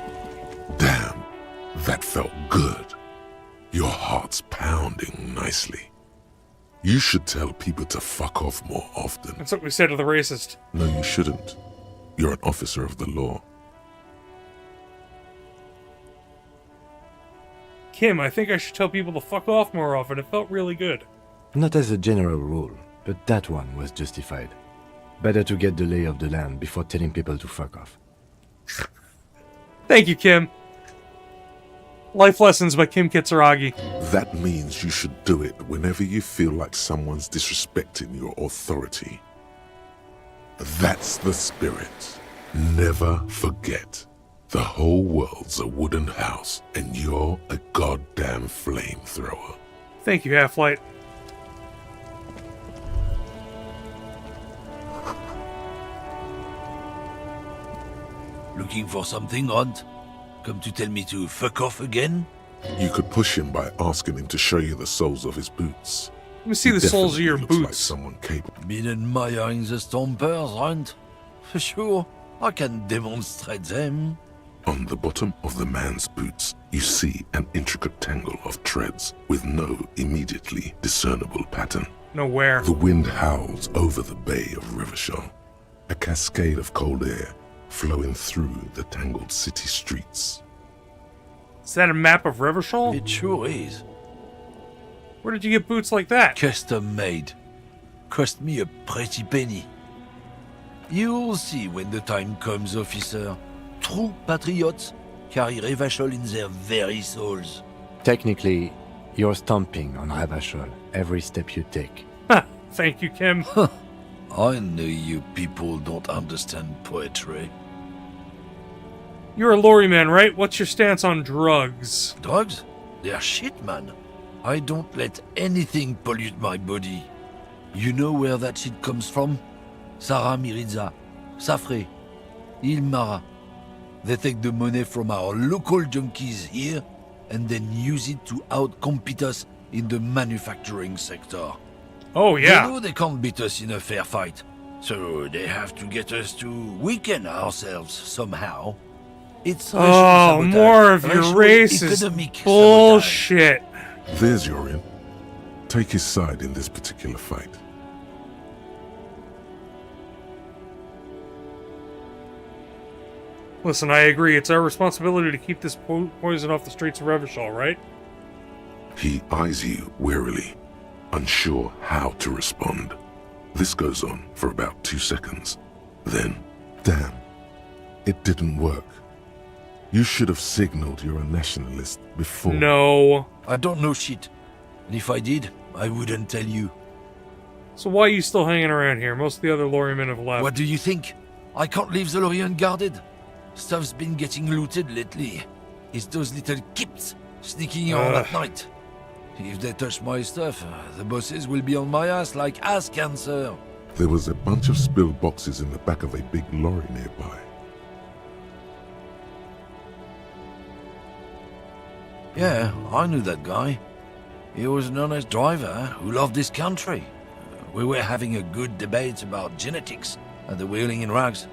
Damn, that felt good. Your heart's pounding nicely. You should tell people to fuck off more often. That's what we said to the racist. No, you shouldn't. You're an officer of the law. Kim, I think I should tell people to fuck off more often. It felt really good. Not as a general rule, but that one was justified. Better to get the lay of the land before telling people to fuck off. Thank you, Kim. Life Lessons by Kim Kitsuragi. That means you should do it whenever you feel like someone's disrespecting your authority. That's the spirit. Never forget. The whole world's a wooden house, and you're a goddamn flamethrower. Thank you, Half-Light. Looking for something, Hunt? Come to tell me to fuck off again? You could push him by asking him to show you the soles of his boots. Let me see the soles of your Looks like boots. someone capable. Been admiring the stompers, Hunt? For sure, I can demonstrate them. On the bottom of the man's boots, you see an intricate tangle of treads with no immediately discernible pattern. Nowhere. The wind howls over the bay of Rivershore, a cascade of cold air flowing through the tangled city streets. Is that a map of Rivershore? It sure is. Where did you get boots like that? Custom made. Cost me a pretty penny. You'll see when the time comes, officer. True patriots carry Revachol in their very souls. Technically, you're stomping on Ravachol every step you take. Ha! Thank you, Kim. I know you people don't understand poetry. You're a lorryman, right? What's your stance on drugs? Drugs? They're shit, man. I don't let anything pollute my body. You know where that shit comes from? Sarah Miriza, Safre, Ilmara. They take the money from our local junkies here and then use it to outcompete us in the manufacturing sector. Oh, yeah. They know they can't beat us in a fair fight, so they have to get us to weaken ourselves somehow. It's oh, sabotage, more of your racist bullshit. There's your in. Take his side in this particular fight. Listen, I agree. It's our responsibility to keep this poison off the streets of Revachol, right? He eyes you warily, unsure how to respond. This goes on for about 2 seconds. Then, damn, it didn't work. You should have signaled you're a nationalist before. No. I don't know shit. And if I did, I wouldn't tell you. So why are you still hanging around here? Most of the other lorrymen have left. What do you think? I can't leave the lorry unguarded. Stuff's been getting looted lately. It's those little kips sneaking on at night. If they touch my stuff, the bosses will be on my ass like ass cancer. There was a bunch of spilled boxes in the back of a big lorry nearby. Yeah, I knew that guy. He was an honest driver who loved this country. We were having a good debate about genetics at the Wheeling in Rags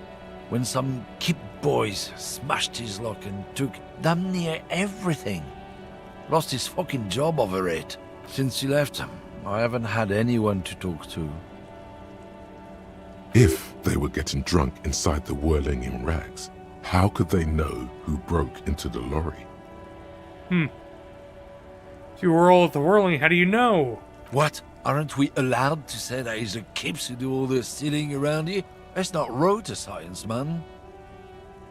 when some kip boys smashed his lock and took damn near everything. Lost his fucking job over it. Since he left, I haven't had anyone to talk to. If they were getting drunk inside the Whirling in Rags, how could they know who broke into the lorry? If you were all at the Whirling, how do you know? What? Aren't we allowed to say that it's the kips who do all the stealing around here? It's not road to science, man.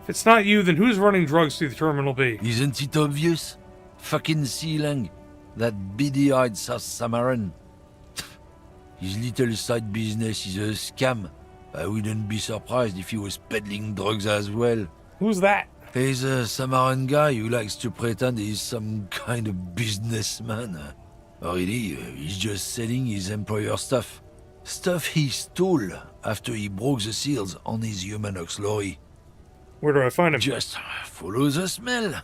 If it's not you, then who's running drugs through the Terminal B? Isn't it obvious? Fucking Sealang. That beady-eyed South Samaran. His little side business is a scam. I wouldn't be surprised if he was peddling drugs as well. Who's that? He's a Samaran guy who likes to pretend he's some kind of businessman. Really, he's just selling his employer stuff. Stuff he stole after he broke the seals on his Humanox lorry. Where do I find him? Just follow the smell.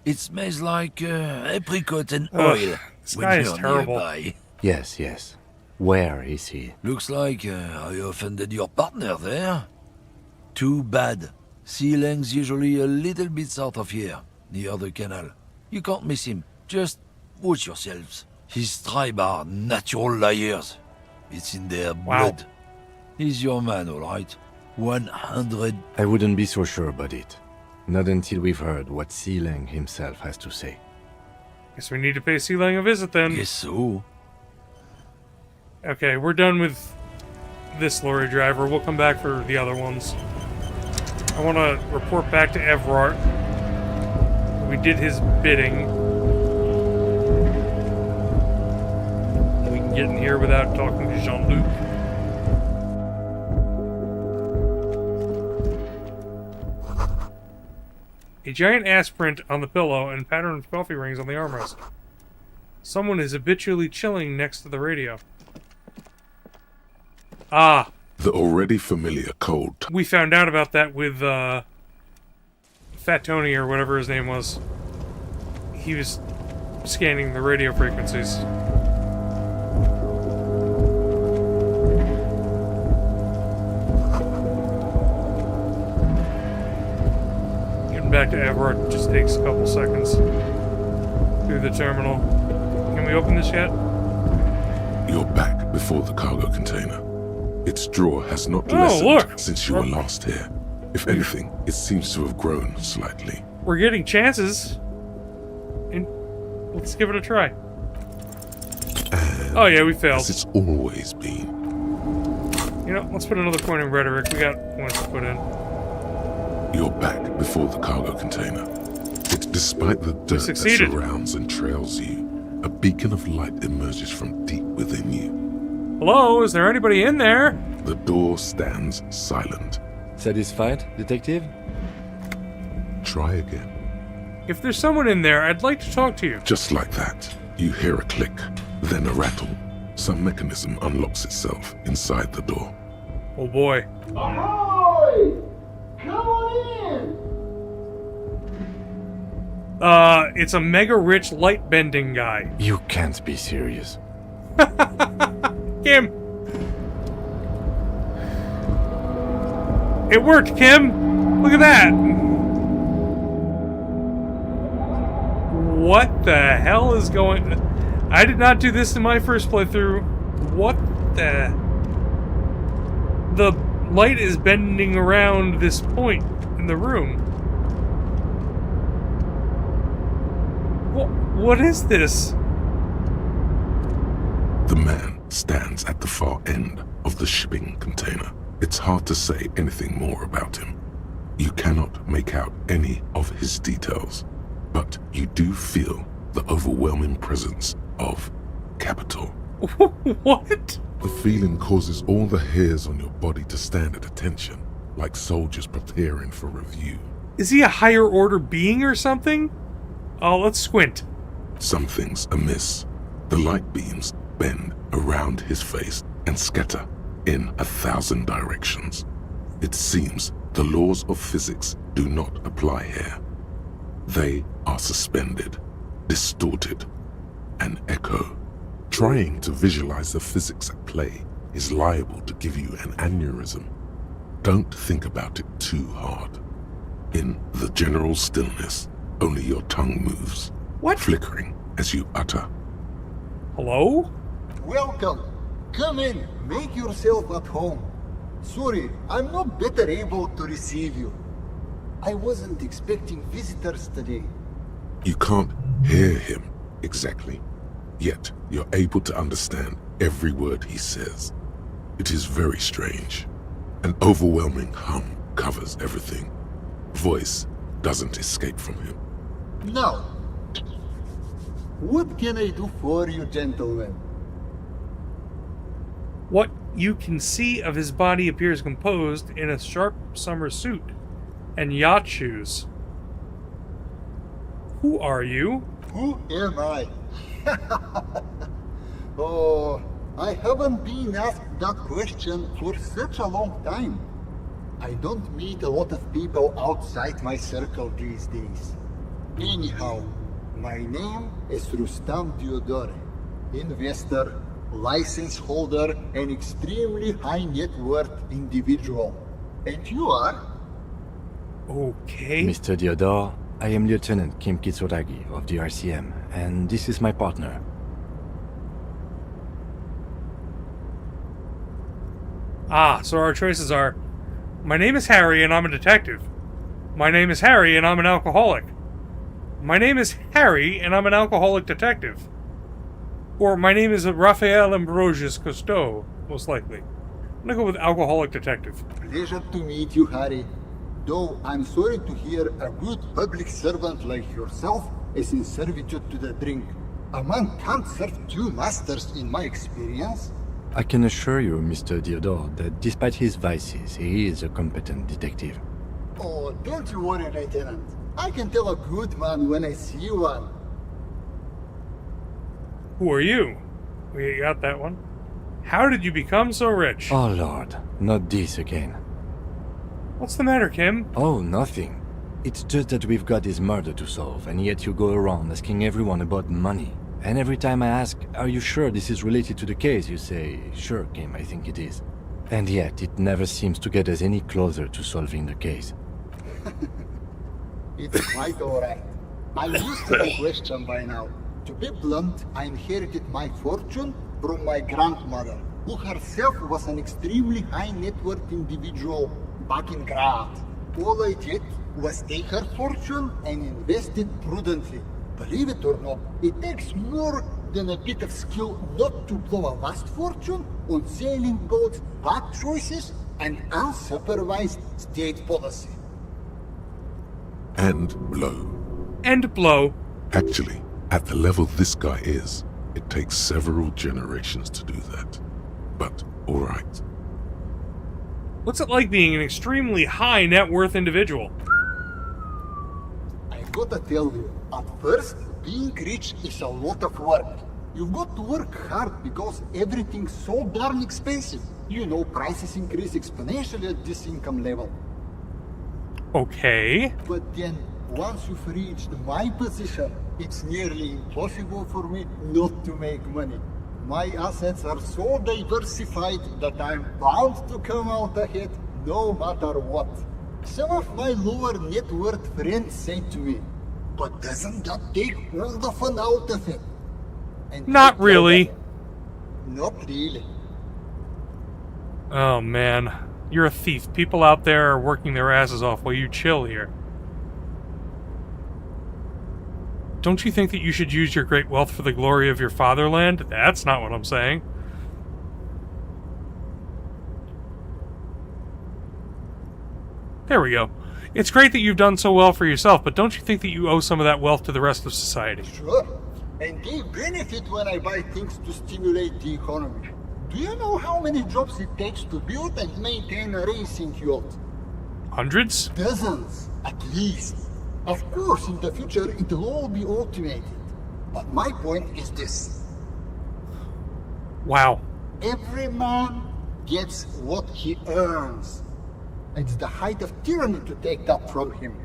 It smells like apricot and oil. This guy is terrible. Nearby. Yes, yes. Where is he? Looks like I offended your partner there. Too bad. Sealang's usually a little bit south of here, near the canal. You can't miss him. Just watch yourselves. His tribe are natural liars. It's in their blood. He's your man, all right. 100. I wouldn't be so sure about it. Not until we've heard what Sealang himself has to say. Guess we need to pay Sealang a visit then. Guess so. Okay, we're done with this lorry driver. We'll come back for the other ones. I want to report back to Evrart. We did his bidding. We can get in here without talking to Jean-Luc. A giant ass print on the pillow and pattern of coffee rings on the armrest. Someone is habitually chilling next to the radio. Ah. The already familiar cold. We found out about that with, Fat Tony or whatever his name was. He was scanning the radio frequencies. Getting back to Everett just takes a couple seconds. Through the terminal. Can we open this yet? You're back before the cargo container. Its drawer has not lessened since you were last here. If anything, it seems to have grown slightly. We're getting chances. And let's give it a try. And oh yeah, we failed. As it's always been. You know, let's put another point in rhetoric. We got points to put in. You're back before the cargo container. Yet despite the dirt that surrounds and trails you, a beacon of light emerges from deep within you. Hello, is there anybody in there? The door stands silent. Satisfied, detective? Try again. If there's someone in there, I'd like to talk to you. Just like that, you hear a click, then a rattle. Some mechanism unlocks itself inside the door. Oh boy. Ahoy! Come on in! It's a mega rich light bending guy. You can't be serious. Kim! It worked, Kim! Look at that! What the hell is going... I did not do this in my first playthrough. What the... The light is bending around this point in the room. What is this? The man stands at the far end of the shipping container. It's hard to say anything more about him. You cannot make out any of his details, but you do feel the overwhelming presence of capital. What? The feeling causes all the hairs on your body to stand at attention, like soldiers preparing for review. Is he a higher order being or something? Oh, let's squint. Something's amiss. The light beams bend around his face and scatter in 1,000 directions. It seems the laws of physics do not apply here. They are suspended, distorted, and echo. Trying to visualize the physics at play is liable to give you an aneurysm. Don't think about it too hard. In the general stillness, only your tongue moves, flickering as you utter. Hello? Welcome. Come in. Make yourself at home. Sorry, I'm not better able to receive you. I wasn't expecting visitors today. You can't hear him exactly, yet you're able to understand every word he says. It is very strange. An overwhelming hum covers everything. Voice doesn't escape from him. Now, what can I do for you, gentlemen? What you can see of his body appears composed in a sharp summer suit and yacht shoes. Who are you? Who am I? Oh, I haven't been asked that question for such a long time. I don't meet a lot of people outside my circle these days. Anyhow, my name is Rustam Diodore, investor, license holder, and extremely high net worth individual. And you are? Okay. Mr. Diodore, I am Lieutenant Kim Kitsuragi of the RCM, and this is my partner. Ah, so our choices are, my name is Harry and I'm a detective. My name is Harry and I'm an alcoholic. My name is Harry and I'm an alcoholic detective. Or my name is Raphael Ambrosius Cousteau, most likely. I'm gonna go with alcoholic detective. Pleasure to meet you, Harry. Though I'm sorry to hear a good public servant like yourself is in servitude to the drink. A man can't serve two masters in my experience. I can assure you, Mr. Diodore, that despite his vices, he is a competent detective. Oh, don't you worry, Lieutenant. I can tell a good man when I see one. Who are you? We got that one. How did you become so rich? Oh Lord, not this again. What's the matter, Kim? Oh, nothing. It's just that we've got this murder to solve, and yet you go around asking everyone about money. And every time I ask, are you sure this is related to the case, you say, sure, Kim, I think it is. And yet, it never seems to get us any closer to solving the case. It's quite alright. I'm used to the question by now. To be blunt, I inherited my fortune from my grandmother, who herself was an extremely high net worth individual back in Grad. All I did was take her fortune and invest it prudently. Believe it or not, it takes more than a bit of skill not to blow a vast fortune on sailing boats, bad choices, and unsupervised state policy. And blow. And blow. Actually, at the level this guy is, it takes several generations to do that. But, alright. What's it like being an extremely high net worth individual? I gotta tell you, at first, being rich is a lot of work. You've got to work hard because everything's so darn expensive. You know, prices increase exponentially at this income level. Okay. But then, once you've reached my position, it's nearly impossible for me not to make money. My assets are so diversified that I'm bound to come out ahead no matter what. Some of my lower net worth friends say to me, but doesn't that take all the fun out of it? And Not really. Not really. Oh man, you're a thief. People out there are working their asses off while you chill here. Don't you think that you should use your great wealth for the glory of your fatherland? That's not what I'm saying. There we go. It's great that you've done so well for yourself, but don't you think that you owe some of that wealth to the rest of society? Sure. And they benefit when I buy things to stimulate the economy. Do you know how many jobs it takes to build and maintain a racing yacht? Hundreds? Dozens, at least. Of course, in the future, it'll all be automated. But my point is this. Wow. Every man gets what he earns. It's the height of tyranny to take that from him.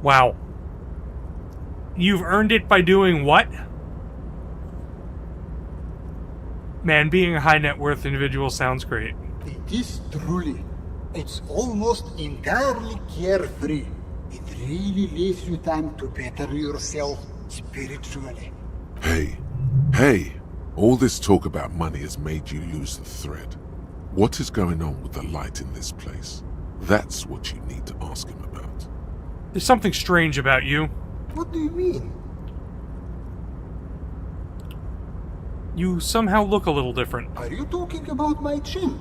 Wow. You've earned it by doing what? Man, being a high net worth individual sounds great. It is truly. It's almost entirely carefree. It really leaves you time to better yourself spiritually. Hey, all this talk about money has made you lose the thread. What is going on with the light in this place? That's what you need to ask him about. There's something strange about you. What do you mean? You somehow look a little different. Are you talking about my chin?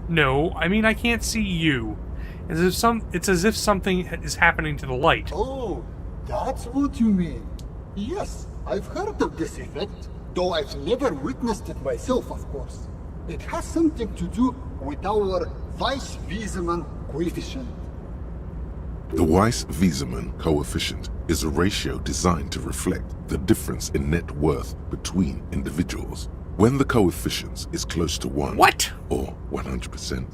No, I mean I can't see you. It's as if something is happening to the light. Oh, that's what you mean. Yes, I've heard of this effect, though I've never witnessed it myself, of course. It has something to do with our Weiss-Wiesemann coefficient. The Weiss-Wiesemann coefficient is a ratio designed to reflect the difference in net worth between individuals. When the coefficient is close to 1 What? or 100%,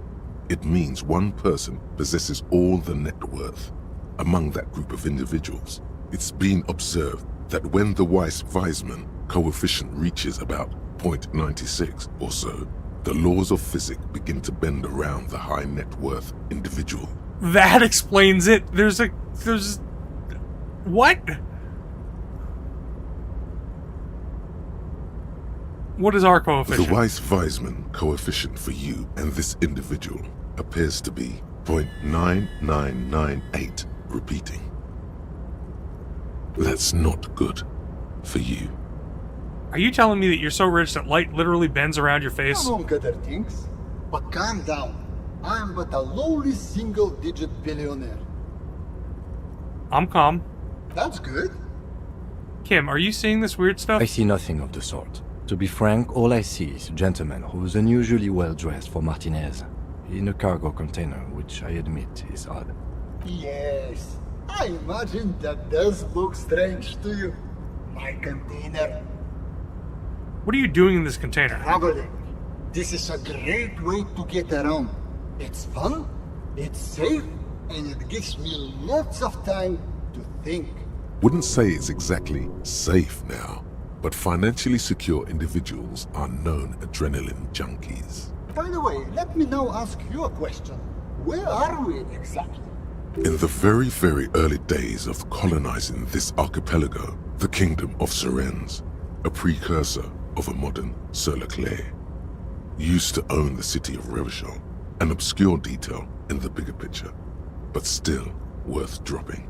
it means one person possesses all the net worth. Among that group of individuals, it's been observed that when the Weiss-Wiesemann coefficient reaches about 0.96 or so, the laws of physics begin to bend around the high net worth individual. That explains it. There's what? What is our coefficient? The Weiss-Wiesemann coefficient for you and this individual appears to be 0.9998, repeating. That's not good for you. Are you telling me that you're so rich that light literally bends around your face? Among other things. But calm down. I'm but a lowly single-digit billionaire. I'm calm. That's good. Kim, are you seeing this weird stuff? I see nothing of the sort. To be frank, all I see is a gentleman who's unusually well dressed for Martinez, in a cargo container, which I admit is odd. Yes, I imagine that does look strange to you. My container. What are you doing in this container? Traveling. This is a great way to get around. It's fun, it's safe, and it gives me lots of time to think. Wouldn't say it's exactly safe now, but financially secure individuals are known adrenaline junkies. By the way, let me now ask you a question. Where are we exactly? In the very, very early days of colonizing this archipelago, the kingdom of Sirens, a precursor of a modern Sur-le-Clay, used to own the city of Revachol, an obscure detail in the bigger picture, but still worth dropping.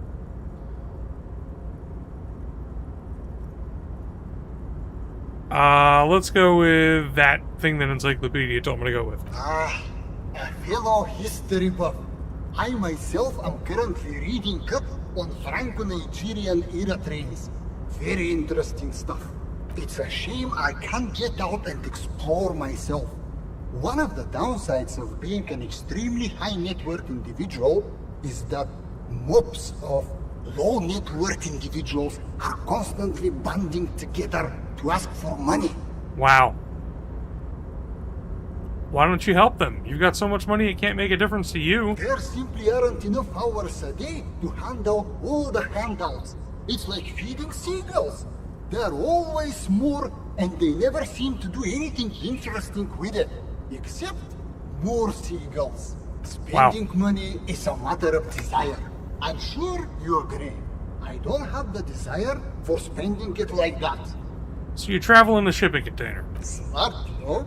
Let's go with that thing that Encyclopedia told me to go with. A fellow history buff. I myself am currently reading up on Franco-Nigerian era trains. Very interesting stuff. It's a shame I can't get out and explore myself. One of the downsides of being an extremely high net worth individual is that mobs of low net worth individuals are constantly banding together to ask for money. Wow. Why don't you help them? You've got so much money it can't make a difference to you. There simply aren't enough hours a day to handle all the handouts. It's like feeding seagulls. There are always more, and they never seem to do anything interesting with it, except more seagulls. Spending money is a matter of desire. I'm sure you agree. I don't have the desire for spending it like that. So you travel in a shipping container. Smart, no?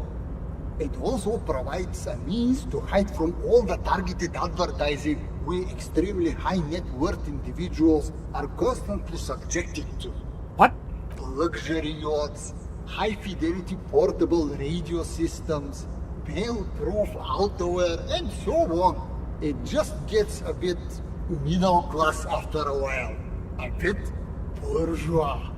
It also provides a means to hide from all the targeted advertising we extremely high net worth individuals are constantly subjected to. What? Luxury yachts, high fidelity portable radio systems, fail-proof outerwear, and so on. It just gets a bit middle class after a while. A bit bourgeois.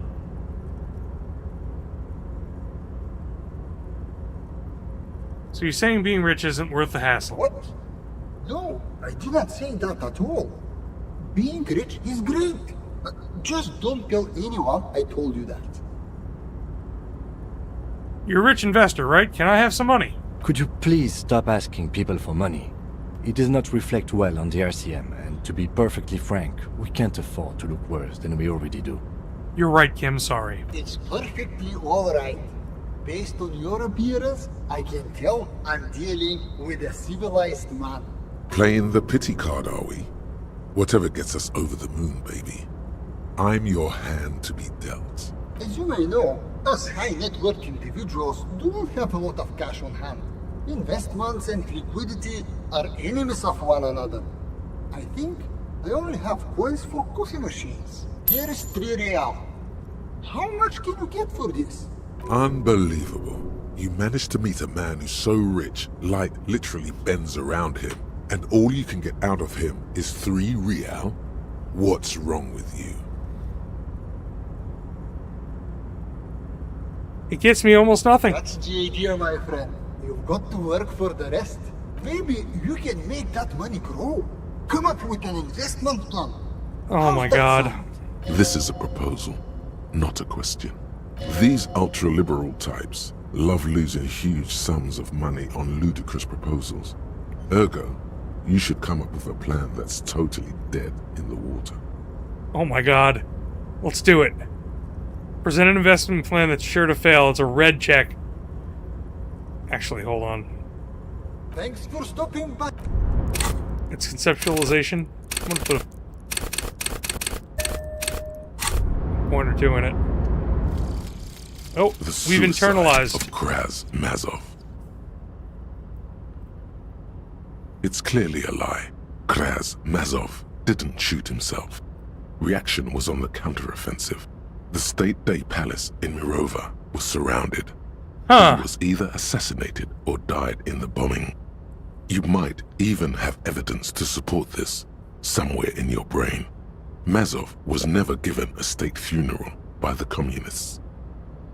So you're saying being rich isn't worth the hassle? What? No, I did not say that at all. Being rich is great. Just don't tell anyone I told you that. You're a rich investor, right? Can I have some money? Could you please stop asking people for money? It does not reflect well on the RCM, and to be perfectly frank, we can't afford to look worse than we already do. You're right, Kim, sorry. It's perfectly alright. Based on your appearance, I can tell I'm dealing with a civilized man. Playing the pity card, are we? Whatever gets us over the moon, baby. I'm your hand to be dealt. As you may know, us high net worth individuals do not have a lot of cash on hand. Investments and liquidity are enemies of one another. I think I only have coins for coffee machines. Here is 3 real. How much can you get for this? Unbelievable. You managed to meet a man who's so rich, light literally bends around him, and all you can get out of him is 3 real? What's wrong with you? It gets me almost nothing. That's the idea, my friend. You've got to work for the rest. Maybe you can make that money grow. Come up with an investment plan. Oh my god. This is a proposal, not a question. These ultra-liberal types love losing huge sums of money on ludicrous proposals. Ergo, you should come up with a plan that's totally dead in the water. Oh my god. Let's do it. Present an investment plan that's sure to fail. It's a red check. Actually, hold on. Thanks for stopping by. It's conceptualization. I'm gonna put a point or 2 in it. Oh, we've internalized. Of Kraz Mazov. It's clearly a lie. Kraz Mazov didn't shoot himself. Reaction was on the counteroffensive. The State Day Palace in Mirova was surrounded. Huh. He was either assassinated or died in the bombing. You might even have evidence to support this, somewhere in your brain. Mazov was never given a state funeral by the communists.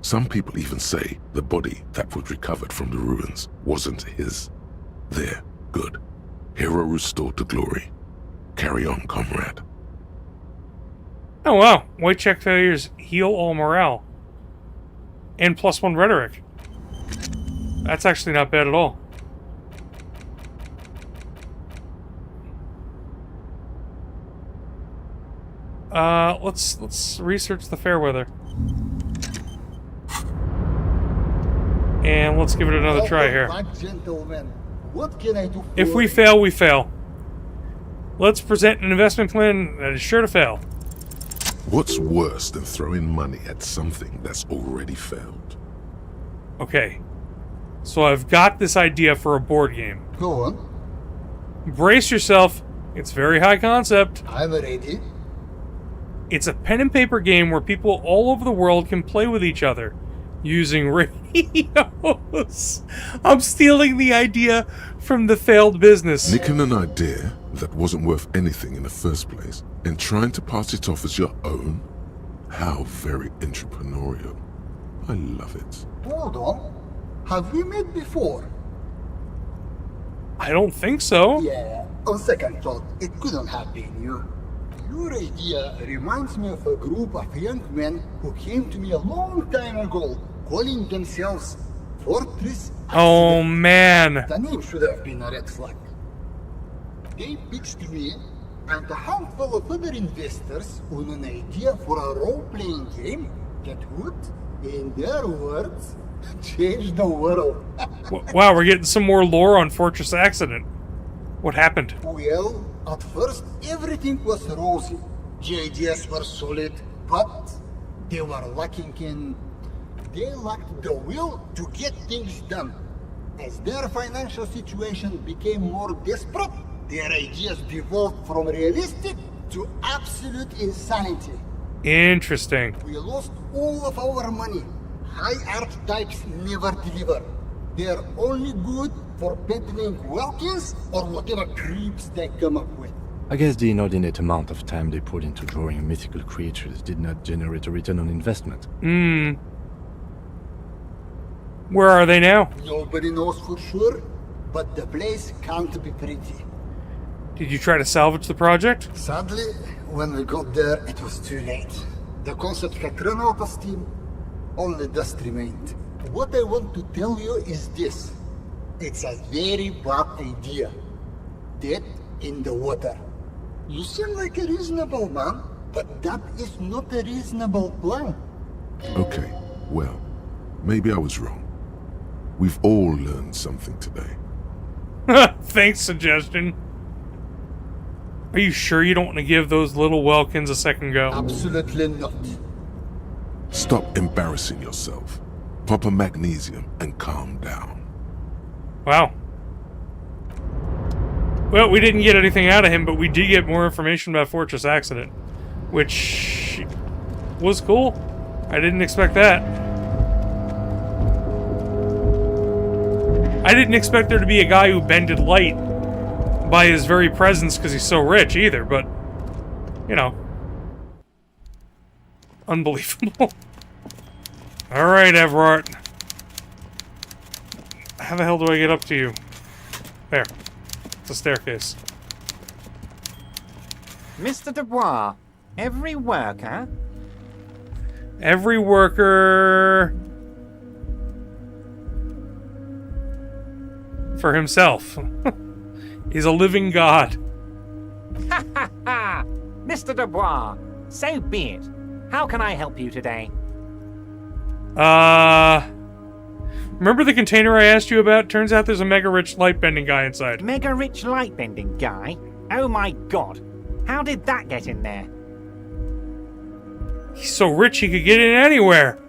Some people even say the body that was recovered from the ruins wasn't his. There, good. Hero restored to glory. Carry on, comrade. Oh wow. White check failures heal all morale. And +1 rhetoric. That's actually not bad at all. Let's research the fair weather. And let's give it another try here. What can I do? If we fail, we fail. Let's present an investment plan that is sure to fail. What's worse than throwing money at something that's already failed? Okay. So I've got this idea for a board game. Go on. Brace yourself. It's very high concept. I'm ready. It's a pen and paper game where people all over the world can play with each other using radios. I'm stealing the idea from the failed business. Nicking an idea that wasn't worth anything in the first place and trying to pass it off as your own? How very entrepreneurial. I love it. Hold on. Have we met before? I don't think so. Yeah, on second thought, it couldn't have been you. Your idea reminds me of a group of young men who came to me a long time ago, calling themselves Fortress Accident. Oh man. The name should have been a red flag. They pitched me and a handful of other investors on an idea for a role-playing game that would, in their words, change the world. Wow, we're getting some more lore on Fortress Accident. What happened? Well, at first everything was rosy. The ideas were solid, but they were lacking in... They lacked the will to get things done. As their financial situation became more desperate, their ideas devolved from realistic to absolute insanity. Interesting. We lost all of our money. High archetypes never deliver. They're only good for peddling Welkins or whatever creeps they come up with. I guess the inordinate amount of time they put into drawing mythical creatures did not generate a return on investment. Where are they now? Nobody knows for sure, but the place can't be pretty. Did you try to salvage the project? Sadly, when we got there, it was too late. The concept had run out of steam. Only dust remained. What I want to tell you is this. It's a very bad idea. Dead in the water. You seem like a reasonable man, but that is not a reasonable plan. Okay, well, maybe I was wrong. We've all learned something today. Thanks, suggestion. Are you sure you don't want to give those little Welkins a second go? Absolutely not. Stop embarrassing yourself. Pop a magnesium and calm down. Wow. Well, we didn't get anything out of him, but we did get more information about Fortress Accident, which was cool. I didn't expect that. I didn't expect there to be a guy who bended light by his very presence because he's so rich either, but, you know. Unbelievable. Alright, Everard. How the hell do I get up to you? There. It's a staircase. Mr. Dubois, every worker... Every worker... for himself. He's a living god. Ha ha ha! Mr. Dubois, so be it. How can I help you today? Remember the container I asked you about? Turns out there's a mega-rich light-bending guy inside. Mega-rich light-bending guy? Oh my god. How did that get in there? He's so rich he could get in anywhere.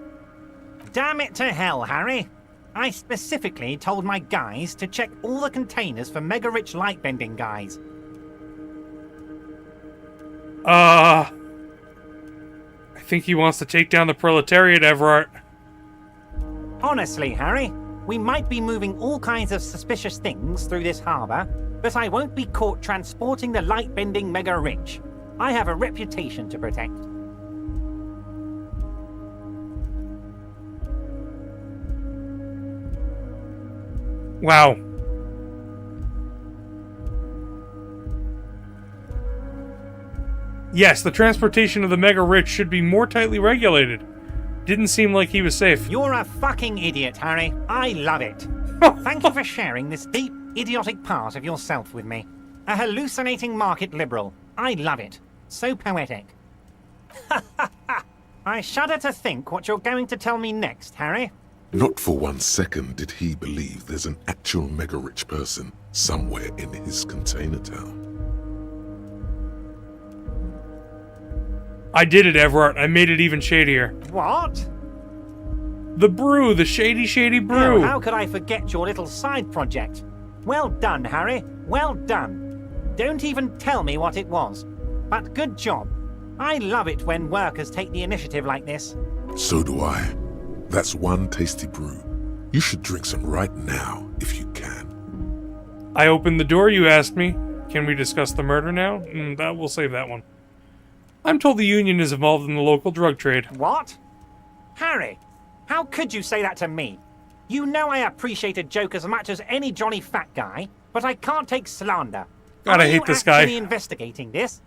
Damn it to hell, Harry. I specifically told my guys to check all the containers for mega-rich light-bending guys. I think he wants to take down the proletariat, Everard. Honestly, Harry, we might be moving all kinds of suspicious things through this harbour, but I won't be caught transporting the light-bending mega-rich. I have a reputation to protect. Wow. Yes, the transportation of the mega-rich should be more tightly regulated. Didn't seem like he was safe. You're a fucking idiot, Harry. I love it. Thank you for sharing this deep, idiotic part of yourself with me. A hallucinating market liberal. I love it. So poetic. I shudder to think what you're going to tell me next, Harry. Not for 1 second did he believe there's an actual mega-rich person somewhere in his container town. I did it, Everard. I made it even shadier. What? The brew, the shady brew. Oh, how could I forget your little side project? Well done, Harry. Well done. Don't even tell me what it was. But good job. I love it when workers take the initiative like this. So do I. That's one tasty brew. You should drink some right now, if you can. I opened the door, you asked me. Can we discuss the murder now? We'll save that one. I'm told the Union is involved in the local drug trade. What? Harry, how could you say that to me? You know I appreciate a joke as much as any Johnny Fat guy, but I can't take slander. God, I hate this guy. Are you actually investigating this?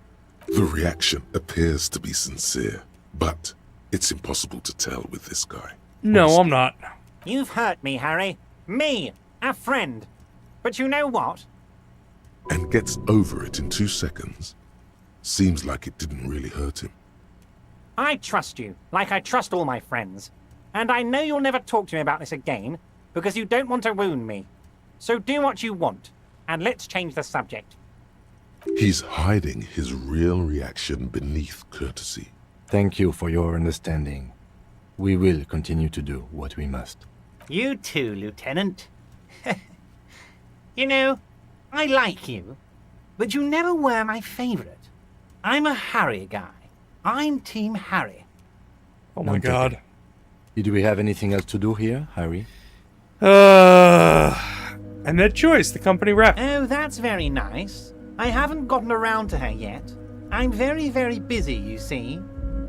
The reaction appears to be sincere, but it's impossible to tell with this guy. No, I'm not. You've hurt me, Harry. Me, a friend. But you know what? And gets over it in 2 seconds. Seems like it didn't really hurt him. I trust you, like I trust all my friends. And I know you'll never talk to me about this again, because you don't want to wound me. So do what you want, and let's change the subject. He's hiding his real reaction beneath courtesy. Thank you for your understanding. We will continue to do what we must. You too, Lieutenant. You know, I like you, but you never were my favorite. I'm a Harry guy. I'm Team Harry. Oh my god. Do we have anything else to do here, Harry? I met Joyce, the company rep. Oh, that's very nice. I haven't gotten around to her yet. I'm very, very busy, you see.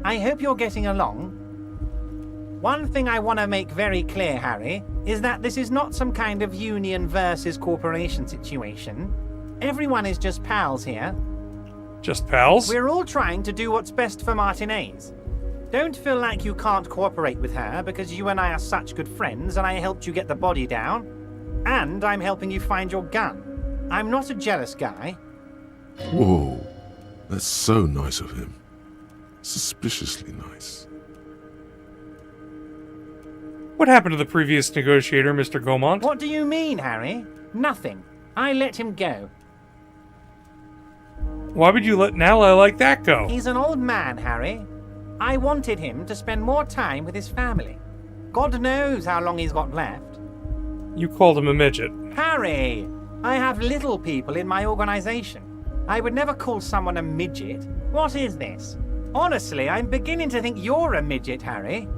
I hope you're getting along. One thing I want to make very clear, Harry, is that this is not some kind of union versus corporation situation. Everyone is just pals here. Just pals? We're all trying to do what's best for Martinez. Don't feel like you can't cooperate with her because you and I are such good friends and I helped you get the body down. And I'm helping you find your gun. I'm not a jealous guy. Whoa, that's so nice of him. Suspiciously nice. What happened to the previous negotiator, Mr. Gaumont? What do you mean, Harry? Nothing. I let him go. Why would you let an ally like that go? He's an old man, Harry. I wanted him to spend more time with his family. God knows how long he's got left. You called him a midget. Harry, I have little people in my organization. I would never call someone a midget. What is this? Honestly, I'm beginning to think you're a midget, Harry.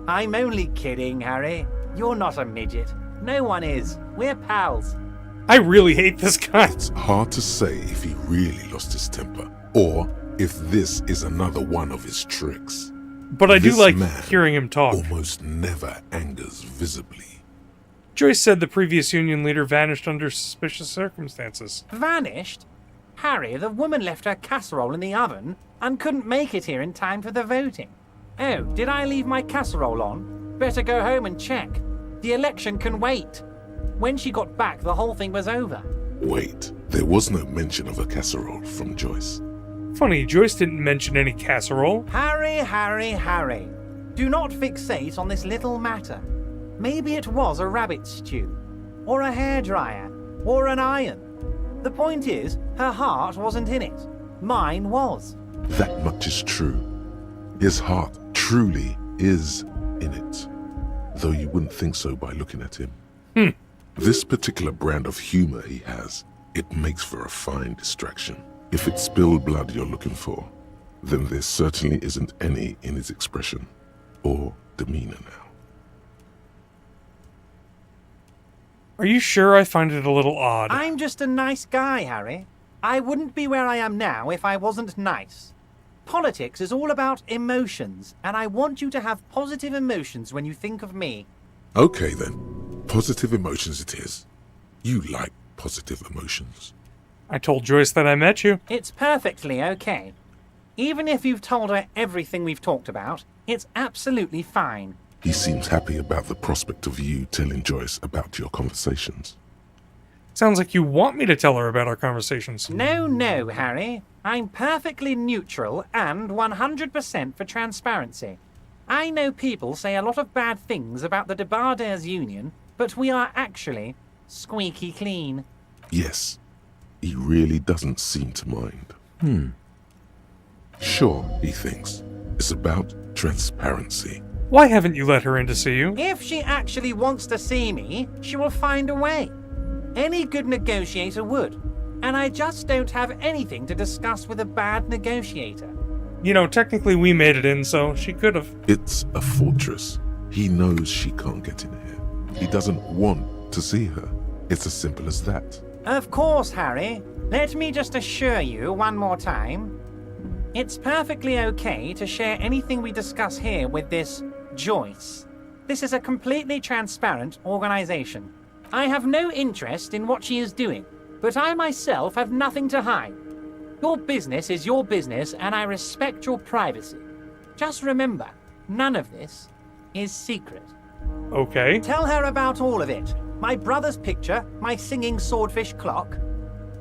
I'm only kidding, Harry. You're not a midget. No one is. We're pals. I really hate this guy. It's hard to say if he really lost his temper, or if this is another one of his tricks. But I do This like man hearing him talk. almost never angers visibly. Joyce said the previous union leader vanished under suspicious circumstances. Vanished? Harry, the woman left her casserole in the oven and couldn't make it here in time for the voting. Oh, did I leave my casserole on? Better go home and check. The election can wait. When she got back, the whole thing was over. Wait, there was no mention of a casserole from Joyce. Funny, Joyce didn't mention any casserole. Harry, Harry, Harry. Do not fixate on this little matter. Maybe it was a rabbit stew, or a hairdryer, or an iron. The point is, her heart wasn't in it. Mine was. That much is true. His heart truly is in it, though you wouldn't think so by looking at him. This particular brand of humor he has, it makes for a fine distraction. If it's spilled blood you're looking for, then there certainly isn't any in his expression or demeanor now. Are you sure I find it a little odd? I'm just a nice guy, Harry. I wouldn't be where I am now if I wasn't nice. Politics is all about emotions, and I want you to have positive emotions when you think of me. Okay then, positive emotions it is. You like positive emotions. I told Joyce that I met you. It's perfectly okay. Even if you've told her everything we've talked about, it's absolutely fine. He seems happy about the prospect of you telling Joyce about your conversations. Sounds like you want me to tell her about our conversations. No, Harry. I'm perfectly neutral and 100% for transparency. I know people say a lot of bad things about the Debardairs Union, but we are actually squeaky clean. Yes, he really doesn't seem to mind. Sure, he thinks. It's about transparency. Why haven't you let her in to see you? If she actually wants to see me, she will find a way. Any good negotiator would. And I just don't have anything to discuss with a bad negotiator. You know, technically we made it in, so she could have. It's a fortress. He knows she can't get in here. He doesn't want to see her. It's as simple as that. Of course, Harry. Let me just assure you one more time. It's perfectly okay to share anything we discuss here with this Joyce. This is a completely transparent organization. I have no interest in what she is doing, but I myself have nothing to hide. Your business is your business, and I respect your privacy. Just remember, none of this is secret. Okay. Tell her about all of it. My brother's picture, my singing swordfish clock.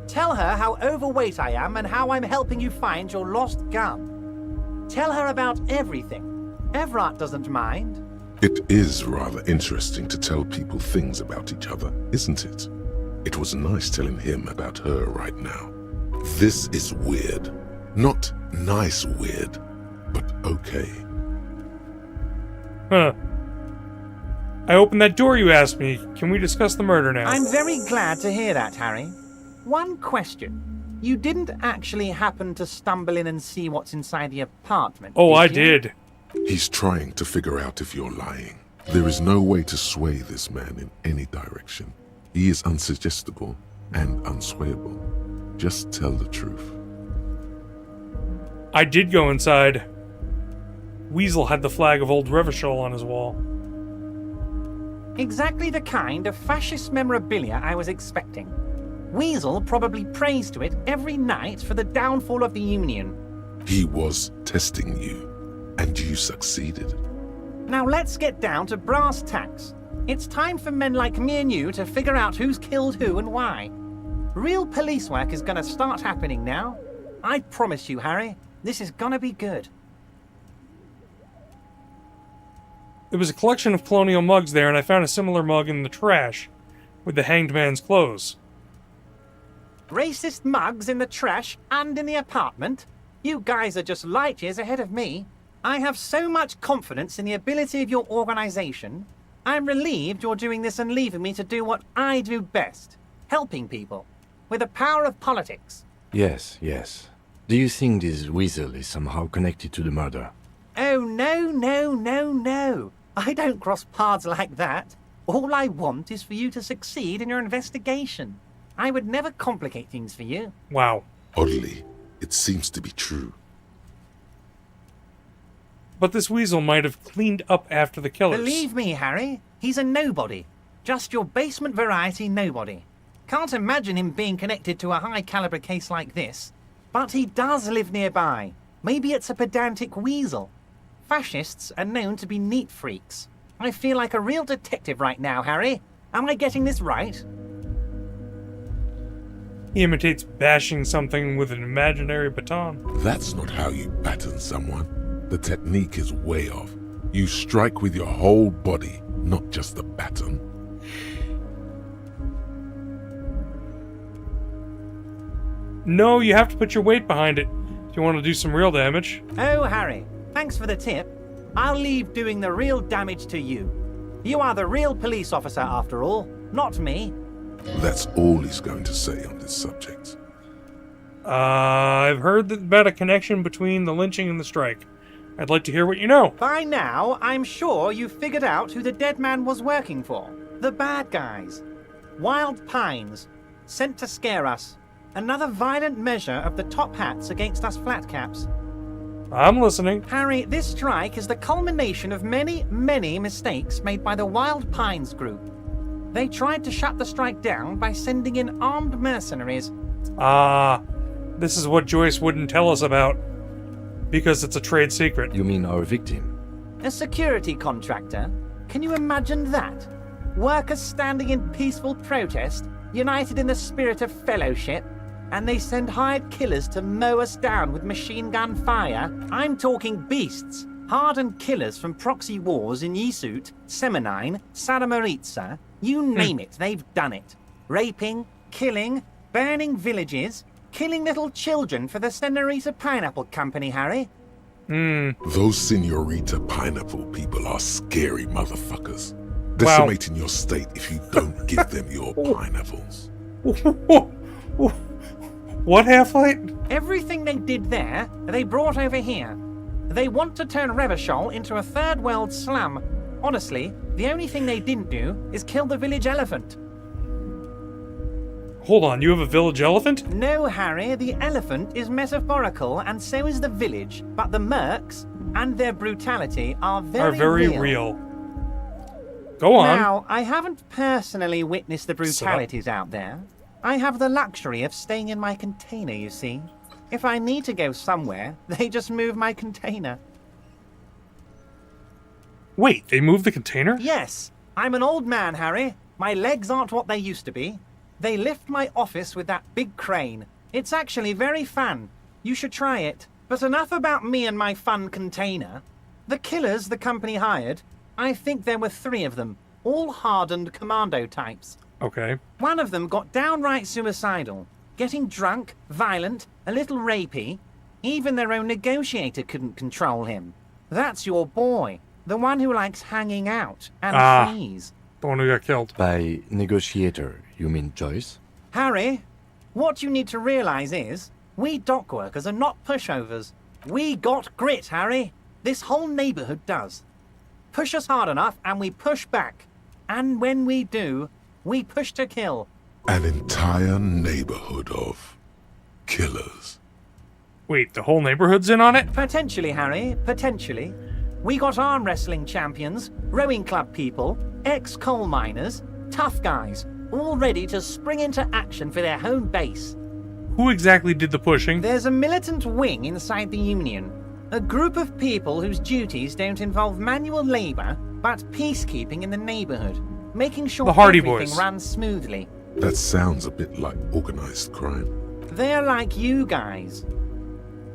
Tell her how overweight I am and how I'm helping you find your lost gun. Tell her about everything. Everard doesn't mind. It is rather interesting to tell people things about each other, isn't it? It was nice telling him about her right now. This is weird. Not nice weird, but okay. Huh. I opened that door you asked me. Can we discuss the murder now? I'm very glad to hear that, Harry. One question. You didn't actually happen to stumble in and see what's inside the apartment, Oh, I you? did. He's trying to figure out if you're lying. There is no way to sway this man in any direction. He is unsuggestible and unswayable. Just tell the truth. I did go inside. Weasel had the flag of old Revachol on his wall. Exactly the kind of fascist memorabilia I was expecting. Weasel probably prays to it every night for the downfall of the Union. He was testing you, and you succeeded. Now let's get down to brass tacks. It's time for men like me and you to figure out who's killed who and why. Real police work is gonna start happening now. I promise you, Harry, this is gonna be good. There was a collection of colonial mugs there, and I found a similar mug in the trash with the hanged man's clothes. Racist mugs in the trash and in the apartment? You guys are just light years ahead of me. I have so much confidence in the ability of your organization. I'm relieved you're doing this and leaving me to do what I do best. Helping people. With the power of politics. Yes. Do you think this Weasel is somehow connected to the murder? Oh, no. I don't cross paths like that. All I want is for you to succeed in your investigation. I would never complicate things for you. Wow. Oddly, it seems to be true. But this weasel might have cleaned up after the killers. Believe me, Harry, he's a nobody. Just your basement variety nobody. Can't imagine him being connected to a high-caliber case like this. But he does live nearby. Maybe it's a pedantic weasel. Fascists are known to be neat freaks. I feel like a real detective right now, Harry. Am I getting this right? He imitates bashing something with an imaginary baton. That's not how you baton someone. The technique is way off. You strike with your whole body, not just the baton. No, you have to put your weight behind it if you want to do some real damage. Oh, Harry, thanks for the tip. I'll leave doing the real damage to you. You are the real police officer after all, not me. That's all he's going to say on this subject. I've heard about a connection between the lynching and the strike. I'd like to hear what you know. By now, I'm sure you've figured out who the dead man was working for. The bad guys. Wild Pines. Sent to scare us. Another violent measure of the top hats against us flatcaps. I'm listening. Harry, this strike is the culmination of many, many mistakes made by the Wild Pines group. They tried to shut the strike down by sending in armed mercenaries. This is what Joyce wouldn't tell us about. Because it's a trade secret. You mean our victim? A security contractor? Can you imagine that? Workers standing in peaceful protest, united in the spirit of fellowship, and they send hired killers to mow us down with machine gun fire? I'm talking beasts. Hardened killers from proxy wars in Yisut, Semenine, Saramaritsa. You name it, they've done it. Raping, killing, burning villages, killing little children for the Senorita Pineapple Company, Harry. Those Senorita Pineapple people are scary motherfuckers. Decimating your state if you don't give them your pineapples. What, Half-Light? Everything they did there, they brought over here. They want to turn Revachol into a third world slum. Honestly, the only thing they didn't do is kill the village elephant. Hold on, you have a village elephant? No, Harry, the elephant is metaphorical and so is the village, but the mercs and their brutality are very real. Go on. Now, I haven't personally witnessed the brutalities out there. I have the luxury of staying in my container, you see. If I need to go somewhere, they just move my container. Wait, they moved the container? Yes. I'm an old man, Harry. My legs aren't what they used to be. They lift my office with that big crane. It's actually very fun. You should try it. But enough about me and my fun container. The killers the company hired, I think there were 3 of them, all hardened commando types. Okay. One of them got downright suicidal, getting drunk, violent, a little rapey. Even their own negotiator couldn't control him. That's your boy, the one who likes hanging out and freeze. The one who got killed. By negotiator, you mean Joyce? Harry, what you need to realize is, we dock workers are not pushovers. We got grit, Harry. This whole neighborhood does. Push us hard enough and we push back. And when we do, we push to kill. An entire neighborhood of killers. Wait, the whole neighborhood's in on it? Potentially, Harry, potentially. We got arm wrestling champions, rowing club people, ex-coal miners, tough guys, all ready to spring into action for their home base. Who exactly did the pushing? There's a militant wing inside the Union. A group of people whose duties don't involve manual labor, but peacekeeping in the neighborhood, making sure the Hardy everything Boys. runs smoothly. That sounds a bit like organized crime. They're like you guys.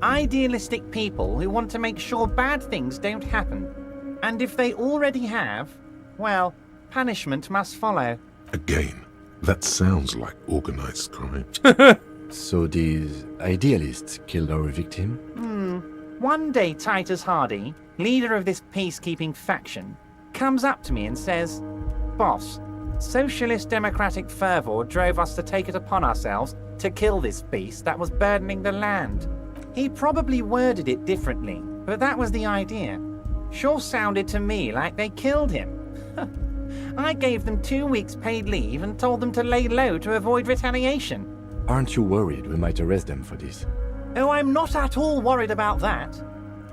Idealistic people who want to make sure bad things don't happen. And if they already have, well, punishment must follow. Again, that sounds like organized crime. So these idealists killed our victim? One day Titus Hardy, leader of this peacekeeping faction, comes up to me and says, "Boss, socialist democratic fervor drove us to take it upon ourselves to kill this beast that was burdening the land." He probably worded it differently, but that was the idea. Sure sounded to me like they killed him. I gave them 2 weeks paid leave and told them to lay low to avoid retaliation. Aren't you worried we might arrest them for this? Oh, I'm not at all worried about that.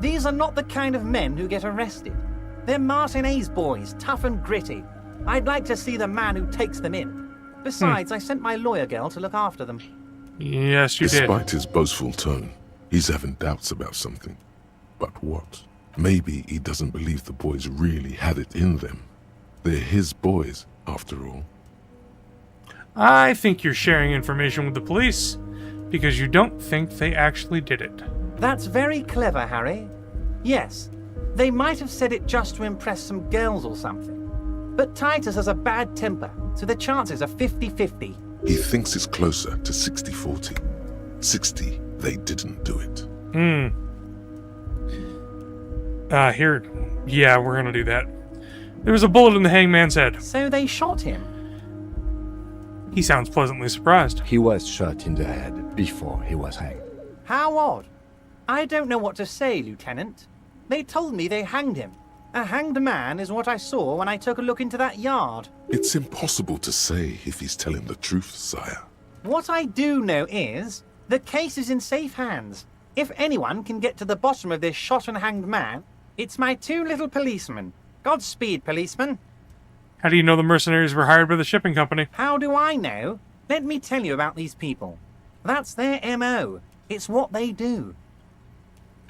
These are not the kind of men who get arrested. They're Martinez boys, tough and gritty. I'd like to see the man who takes them in. Besides, I sent my lawyer girl to look after them. Yes, you did. Despite his boastful tone, he's having doubts about something. But what? Maybe he doesn't believe the boys really had it in them. They're his boys, after all. I think you're sharing information with the police because you don't think they actually did it. That's very clever, Harry. Yes, they might have said it just to impress some girls or something. But Titus has a bad temper, so the chances are 50-50. He thinks it's closer to 60-40. 60, they didn't do it. Here. Yeah, we're gonna do that. There was a bullet in the hangman's head. So they shot him? He sounds pleasantly surprised. He was shot in the head before he was hanged. How odd. I don't know what to say, Lieutenant. They told me they hanged him. A hanged man is what I saw when I took a look into that yard. It's impossible to say if he's telling the truth, sire. What I do know is, the case is in safe hands. If anyone can get to the bottom of this shot and hanged man, it's my 2 little policemen. Godspeed, policeman. How do you know the mercenaries were hired by the shipping company? How do I know? Let me tell you about these people. That's their MO. It's what they do.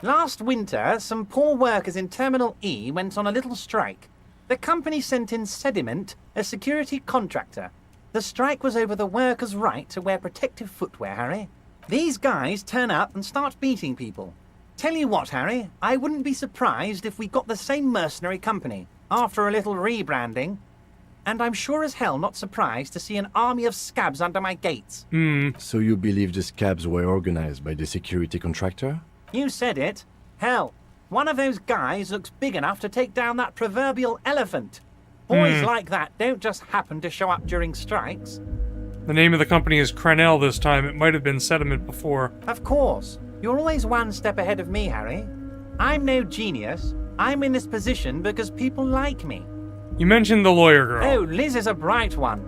Last winter, some poor workers in Terminal E went on a little strike. The company sent in Sediment, a security contractor. The strike was over the workers' right to wear protective footwear, Harry. These guys turn up and start beating people. Tell you what, Harry, I wouldn't be surprised if we got the same mercenary company, after a little rebranding. And I'm sure as hell not surprised to see an army of scabs under my gates. So you believe the scabs were organized by the security contractor? You said it. Hell, one of those guys looks big enough to take down that proverbial elephant. Boys like that don't just happen to show up during strikes. The name of the company is Crenell this time. It might have been Sediment before. Of course. You're always one step ahead of me, Harry. I'm no genius. I'm in this position because people like me. You mentioned the lawyer girl. Oh, Liz is a bright one.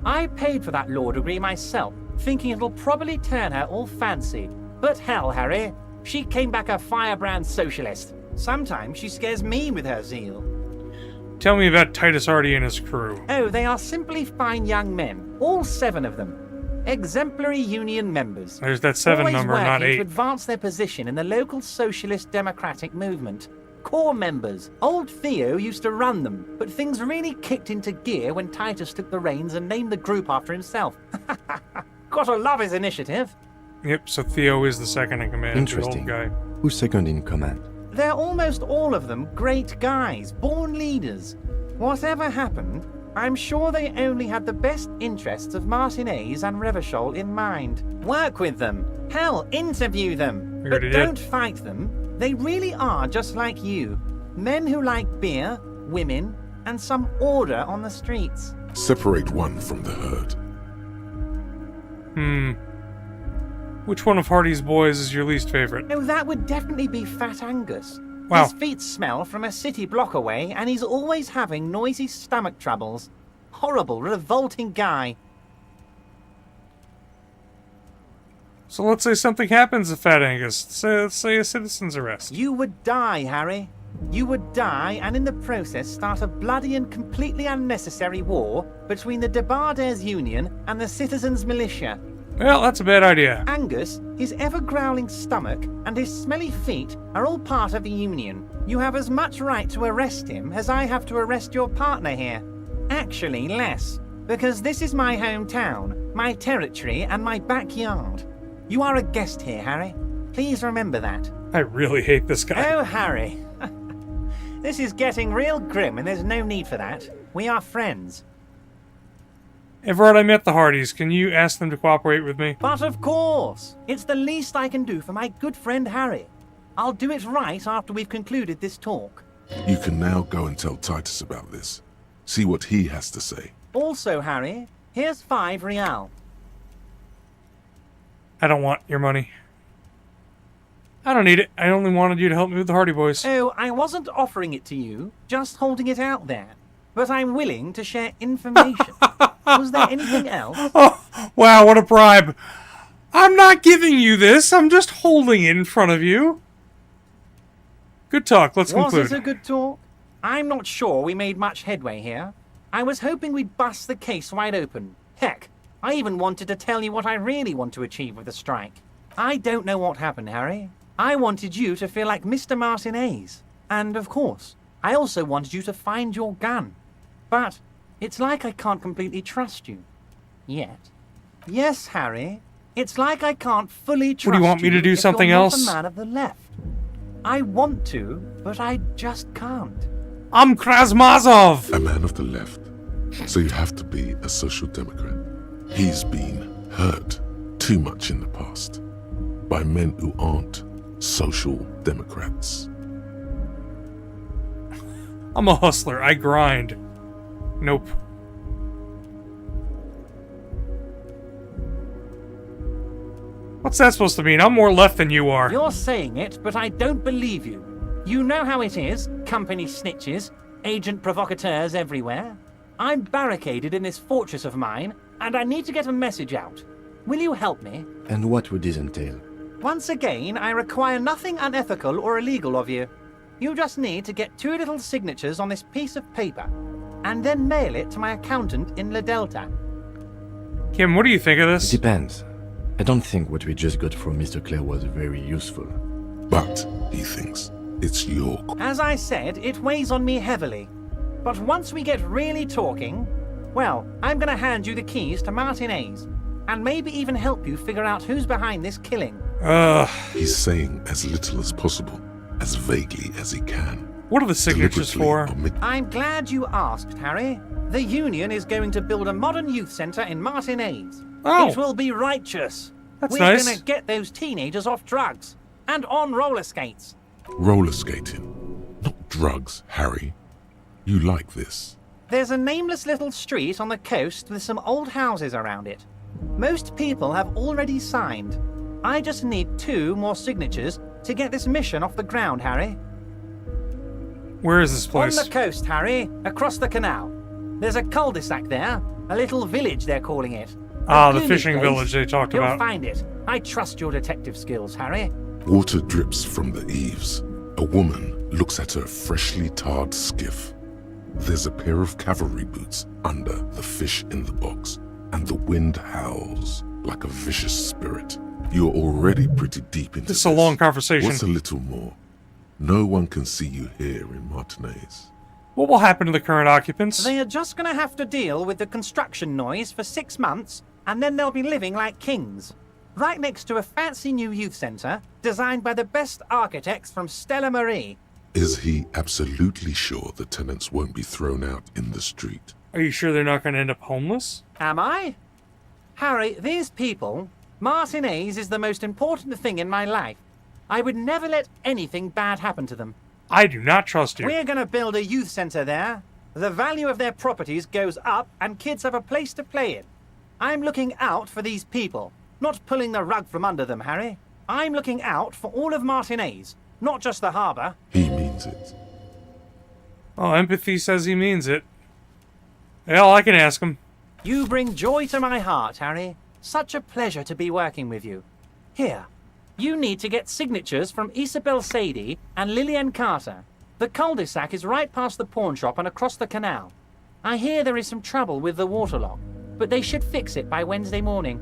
I paid for that law degree myself, thinking it'll probably turn her all fancy. But hell, Harry, she came back a firebrand socialist. Sometimes she scares me with her zeal. Tell me about Titus Hardy and his crew. Oh, they are simply fine young men, all 7 of them. Exemplary union members. There's that 7 always number, working not 8. to advance their position in the local socialist democratic movement. Core members. Old Theo used to run them, but things really kicked into gear when Titus took the reins and named the group after himself. Gotta love his initiative. Yep, so Theo is the second in command. Interesting. The old guy. Who's second in command? They're almost all of them great guys, born leaders. Whatever happened, I'm sure they only had the best interests of Martinez and Revachol in mind. Work with them. Hell, interview them. But don't fight them. They really are just like you. Men who like beer, women, and some order on the streets. Separate one from the herd. Which one of Hardy's boys is your least favorite? Oh, that would definitely be Fat Angus. Wow. His feet smell from a city block away, and he's always having noisy stomach troubles. Horrible, revolting guy. So let's say something happens to Fat Angus. Let's say a citizen's arrest. You would die, Harry. You would die, and in the process start a bloody and completely unnecessary war between the Debarders Union and the Citizens Militia. Well, that's a bad idea. Angus, his ever-growling stomach, and his smelly feet are all part of the Union. You have as much right to arrest him as I have to arrest your partner here. Actually, less, because this is my hometown, my territory, and my backyard. You are a guest here, Harry. Please remember that. I really hate this guy. Oh, Harry. This is getting real grim, and there's no need for that. We are friends. Everard, I met the Hardys. Can you ask them to cooperate with me? But of course! It's the least I can do for my good friend Harry. I'll do it right after we've concluded this talk. You can now go and tell Titus about this. See what he has to say. Also, Harry, here's 5 real. I don't want your money. I don't need it. I only wanted you to help me with the Hardy Boys. Oh, I wasn't offering it to you, just holding it out there. but I'm willing to share information. Was there anything else? Oh, wow, what a bribe. I'm not giving you this. I'm just holding it in front of you. Good talk. Let's conclude. Was it a good talk? I'm not sure we made much headway here. I was hoping we'd bust the case wide open. Heck, I even wanted to tell you what I really want to achieve with the strike. I don't know what happened, Harry. I wanted you to feel like Mr. Martinez. And, of course, I also wanted you to find your gun. But it's like I can't completely trust you. Yet. Yes, Harry. It's like I can't fully trust you. What, do you want me to do something else? You're not a man of the left. I want to, but I just can't. I'm Krasmazov! A man of the left. So you have to be a social democrat. He's been hurt too much in the past by men who aren't social democrats. I'm a hustler. I grind. Nope. What's that supposed to mean? I'm more left than you are. You're saying it, but I don't believe you. You know how it is. Company snitches, agent provocateurs everywhere. I'm barricaded in this fortress of mine, and I need to get a message out. Will you help me? And what would this entail? Once again, I require nothing unethical or illegal of you. You just need to get 2 little signatures on this piece of paper, and then mail it to my accountant in La Delta. Kim, what do you think of this? It depends. I don't think what we just got from Mr. Clare was very useful. But, he thinks, it's your... As I said, it weighs on me heavily. But once we get really talking, well, I'm gonna hand you the keys to Martinez, and maybe even help you figure out who's behind this killing. He's saying as little as possible, as vaguely as he can. What are the signatures for? I'm glad you asked, Harry. The Union is going to build a modern youth centre in Martinez. Oh. It will be righteous. That's We're nice. gonna get those teenagers off drugs and on roller skates. Roller skating, not drugs, Harry. You like this. There's a nameless little street on the coast with some old houses around it. Most people have already signed. I just need 2 more signatures to get this mission off the ground, Harry. Where is this place? On the coast, Harry, across the canal. There's a cul-de-sac there, a little village they're calling it. Ah, the fishing village they talked You'll about. find it. I trust your detective skills, Harry. Water drips from the eaves. A woman looks at her freshly tarred skiff. There's a pair of cavalry boots under the fish in the box, and the wind howls like a vicious spirit. You're already pretty deep into This is a long conversation. What's a little more? No one can see you here in Martinez. What will happen to the current occupants? They are just going to have to deal with the construction noise for 6 months, and then they'll be living like kings. Right next to a fancy new youth centre, designed by the best architects from Stella Marie. Is he absolutely sure the tenants won't be thrown out in the street? Are you sure they're not going to end up homeless? Am I? Harry, these people, Martinez is the most important thing in my life. I would never let anything bad happen to them. I do not trust you. We're going to build a youth centre there. The value of their properties goes up and kids have a place to play in. I'm looking out for these people, not pulling the rug from under them, Harry. I'm looking out for all of Martinez, not just the harbour. He means it. Oh, empathy says he means it. Well, I can ask him. You bring joy to my heart, Harry. Such a pleasure to be working with you. Here, you need to get signatures from Isabel Sadie and Lillian Carter. The cul-de-sac is right past the pawn shop and across the canal. I hear there is some trouble with the waterlock, but they should fix it by Wednesday morning.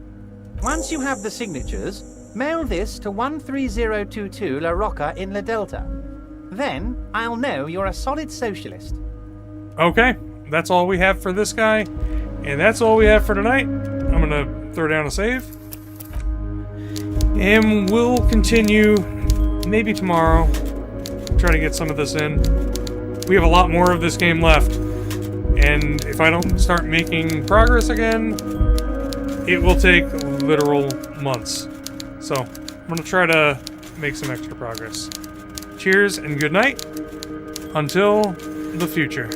Once you have the signatures, mail this to 13022 La Rocca in La Delta. Then I'll know you're a solid socialist. Okay, that's all we have for this guy, and that's all we have for tonight. I'm gonna throw down a save. And we'll continue maybe tomorrow. Try to get some of this in. We have a lot more of this game left. And if I don't start making progress again, it will take literal months. So I'm going to try to make some extra progress. Cheers and good night. Until the future.